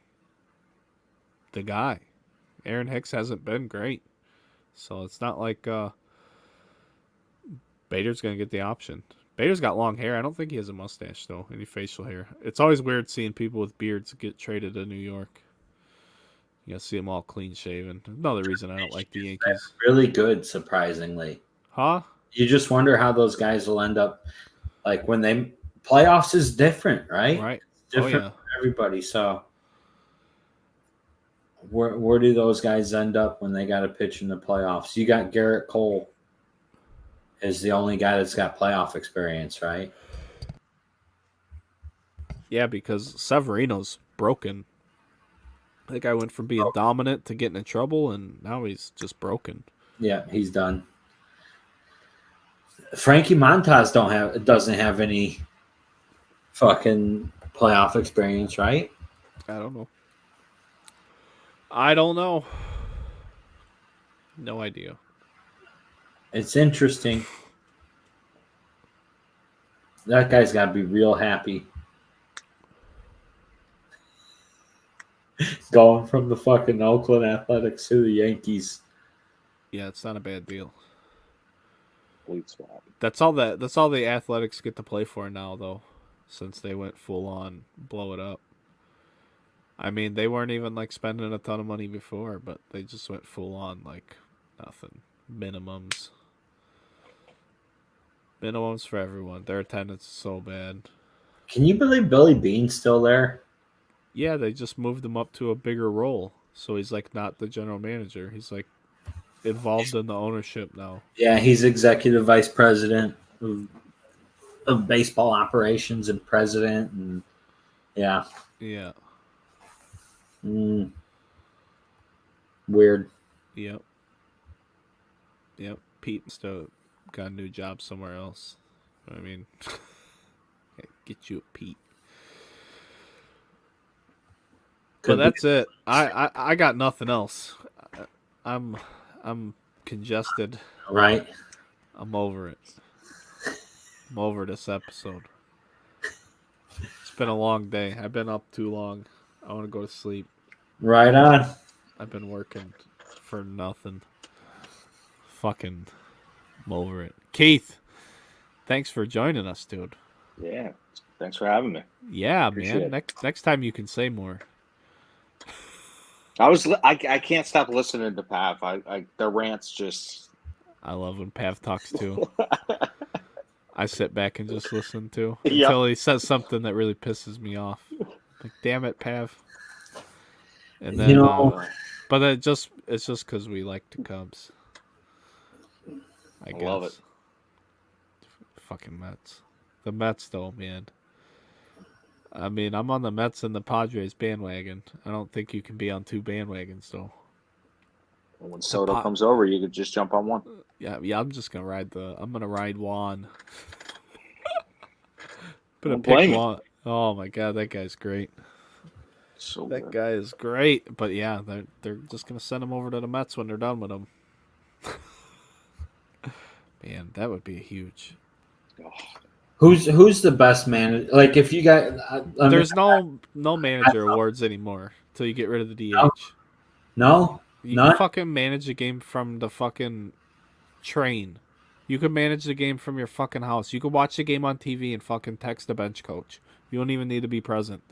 the guy. Aaron Hicks hasn't been great. So it's not like Bader's going to get the option. Bader's got long hair. I don't think he has a mustache, though. Any facial hair. It's always weird seeing people with beards get traded to New York. You see them all clean shaven. Another reason I don't like the Yankees. That's really good, surprisingly. Huh? You just wonder how those guys will end up. Like when they playoffs is different, right? Right. It's different for everybody. So where do those guys end up when they got to pitch in the playoffs? You got Garrett Cole is the only guy that's got playoff experience, right? Yeah, because Severino's broken. I think I went from being dominant to getting in trouble, and now he's just broken. Yeah, he's done. Frankie Montas doesn't have any fucking playoff experience, right? I don't know. No idea. It's interesting. That guy's got to be real happy. Going from the fucking Oakland Athletics to the Yankees. Yeah, it's not a bad deal. Complete swap. That's all the Athletics get to play for now, though, since they went full on blow it up. I mean, they weren't even like spending a ton of money before, but they just went full on like nothing. Minimums for everyone. Their attendance is so bad. Can you believe Billy Bean's still there? Yeah, they just moved him up to a bigger role, so he's like not the general manager. He's like involved in the ownership now. Yeah, he's executive vice president of baseball operations and president, and yeah. Weird. Yep. Pete still got a new job somewhere else. I mean, get you a Pete. But that's it. I got nothing else. I'm congested. Right. I'm over it. I'm over this episode. It's been a long day. I've been up too long. I want to go to sleep. Right on. I've been working for nothing. Fucking, I'm over it. Keith, thanks for joining us, dude. Yeah, thanks for having me. Yeah, Appreciate man. Next time you can say more. I can't stop listening to Pav. The rants just. I love when Pav talks too. I sit back and just listen to until he says something that really pisses me off. Like, damn it, Pav. And then, but it's just because we like the Cubs. I guess. Love it. Fucking Mets. The Mets, though, man. I mean, I'm on the Mets and the Padres bandwagon. I don't think you can be on two bandwagons, though. When Soto comes over, you could just jump on one. Yeah. I'm just gonna ride Juan. Gonna pick Juan. Oh my god, that guy's great. That guy is great. But yeah, they're just gonna send him over to the Mets when they're done with him. Man, that would be huge. Who's the best manager? Like, if you got, there's no manager awards anymore till you get rid of the DH. No, you can fucking manage the game from the fucking train. You can manage the game from your fucking house. You can watch the game on TV and fucking text the bench coach. You don't even need to be present.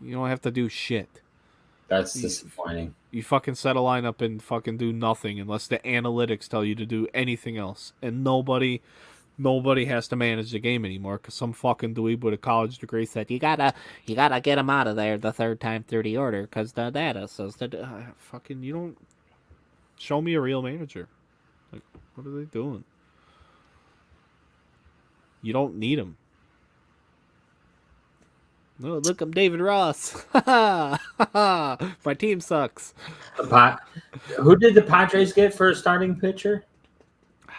You don't have to do shit. That's disappointing. You fucking set a lineup and fucking do nothing unless the analytics tell you to do anything else. And nobody has to manage the game anymore because some fucking dweeb with a college degree said you gotta get him out of there the third time through the order because the data says that fucking you don't show me a real manager. Like, what are they doing? You don't need him. No, look, I'm David Ross. My team sucks. Who did the Padres get for a starting pitcher?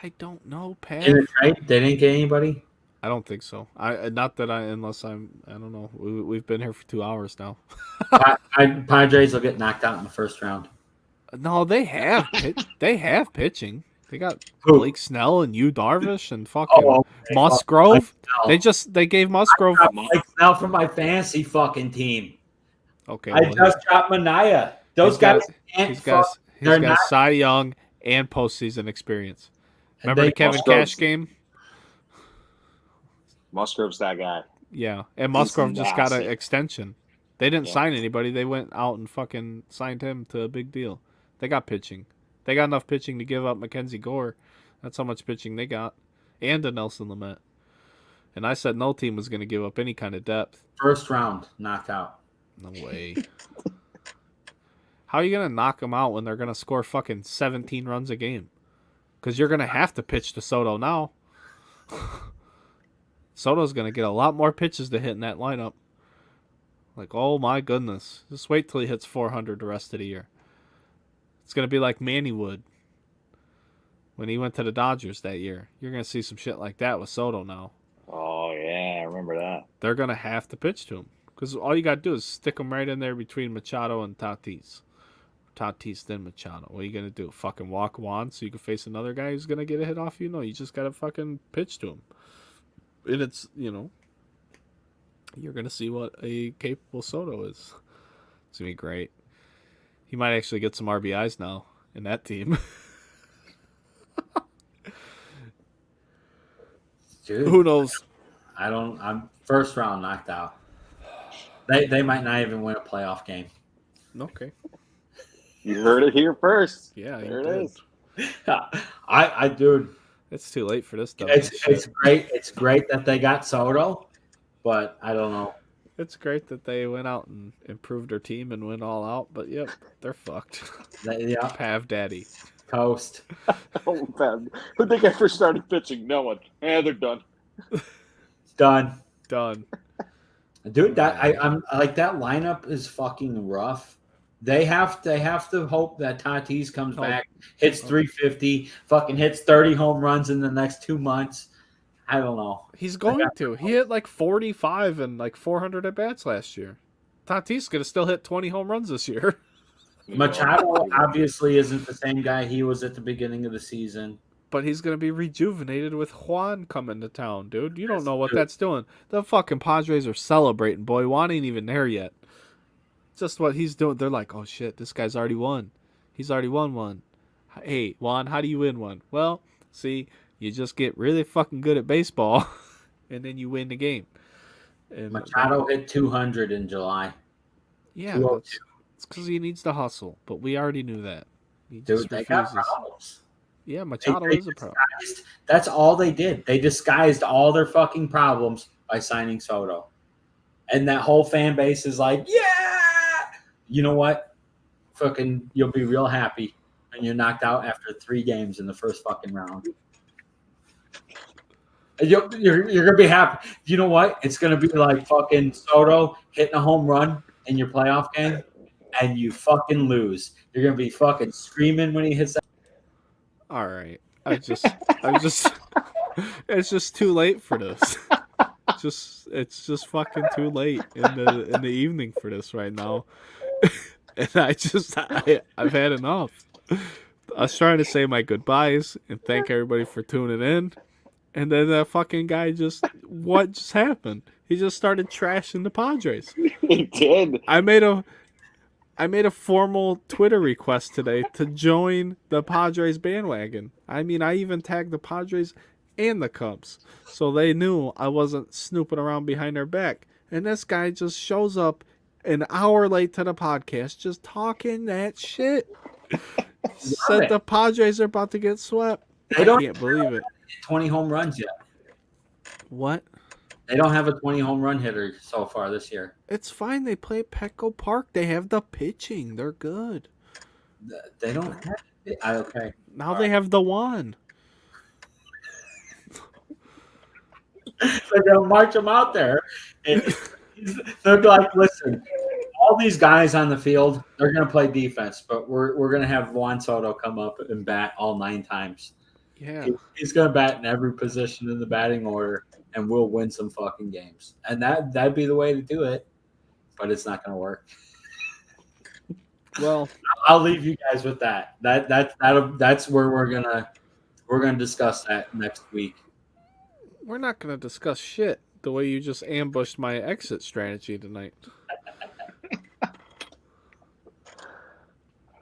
I don't know, Pat. They didn't get anybody? I don't think so. I don't know. We've been here for 2 hours now. Padres will get knocked out in the first round. No, they have pitching. They got Blake Snell and Yu Darvish and fucking Musgrove. They gave Musgrove Blake Snell for my fantasy fucking team. Okay, I just dropped Mania. Those guys he's got Cy Young and postseason experience. Remember the Kevin Cash game? Musgrove's that guy. Yeah, and Musgrove just got an extension. They didn't sign anybody. They went out and fucking signed him to a big deal. They got pitching. They got enough pitching to give up Mackenzie Gore. That's how much pitching they got. And a Nelson Lamet. And I said no team was going to give up any kind of depth. First round, knocked out. No way. How are you going to knock them out when they're going to score fucking 17 runs a game? Because you're going to have to pitch to Soto now. Soto's going to get a lot more pitches to hit in that lineup. Like, oh my goodness. Just wait till he hits 400 the rest of the year. It's going to be like Manny Wood when he went to the Dodgers that year. You're going to see some shit like that with Soto now. Oh, yeah, I remember that. They're going to have to pitch to him. Because all you got to do is stick him right in there between Machado and Tatis. Tatis, then Machado. What are you going to do? Fucking walk Juan so you can face another guy who's going to get a hit off you? No, you just got to fucking pitch to him. And it's, you're going to see what a capable Soto is. It's going to be great. He might actually get some RBIs now in that team. Dude, who knows? I'm first round knocked out. They might not even win a playoff game. Okay. You heard it here first. Yeah, there it did. is. Dude, It's too late for this stuff. it's great. It's great that they got Soto, but I don't know. It's great that they went out and improved their team and went all out, but yep, they're fucked. Yeah, Pav Daddy. toast. Oh, man. Who'd they get for starting pitching? No one. They're done. Done. Dude, I'm like that lineup is fucking rough. They have to hope that Tatis comes back, hits 350, fucking hits 30 home runs in the next 2 months. I don't know. He's going to. He hit like 45 and like 400 at bats last year. Tatis could have still hit 20 home runs this year. Machado obviously isn't the same guy he was at the beginning of the season. But he's going to be rejuvenated with Juan coming to town, dude. You don't know what that's doing. The fucking Padres are celebrating, boy. Juan ain't even there yet. Just what he's doing. They're like, oh, shit, this guy's already won. He's already won one. Hey, Juan, how do you win one? Well, see, you just get really fucking good at baseball, and then you win the game. And Machado hit 200 in July. Yeah, it's because he needs to hustle, but we already knew that. He Dude, just they refuses. got problems. Yeah, Machado is a problem. That's all they did. They disguised all their fucking problems by signing Soto. And that whole fan base is like, yeah! You know what? Fucking, you'll be real happy when you're knocked out after 3 games in the first fucking round. You're going to be happy. You know what? It's going to be like fucking Soto hitting a home run in your playoff game, and you fucking lose. You're going to be fucking screaming when he hits that. All right. I'm just it's just too late for this. It's just fucking too late in the evening for this right now. And I've had enough. I was trying to say my goodbyes and thank everybody for tuning in. And then that fucking guy what just happened? He just started trashing the Padres. He did. I made a formal Twitter request today to join the Padres bandwagon. I mean, I even tagged the Padres and the Cubs, so they knew I wasn't snooping around behind their back. And this guy just shows up an hour late to the podcast just talking that shit. Said the Padres are about to get swept. I can't believe it. 20 home runs yet. What? They don't have a 20 home run hitter so far this year. It's fine. They play at Petco Park. They have the pitching. They're good. They don't have it. Okay. Now they have the one. So they'll march them out there. And they're like, listen, all these guys on the field, they're going to play defense, but we're going to have Juan Soto come up and bat all 9 times. Yeah. He's going to bat in every position in the batting order, and we'll win some fucking games. And that'd be the way to do it, but it's not going to work. Well, I'll leave you guys with that. That's where we're gonna discuss that next week. we're not going to discuss shit the way you just ambushed my exit strategy tonight.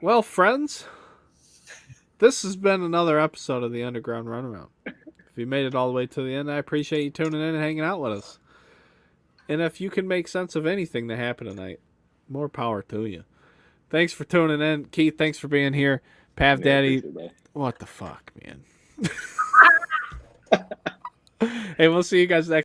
Well, friends, this has been another episode of the Underground Runaround. If you made it all the way to the end, I appreciate you tuning in and hanging out with us. And if you can make sense of anything that happened tonight, more power to you. Thanks for tuning in. Keith, thanks for being here. Pav Daddy, what the fuck, man? Hey, we'll see you guys next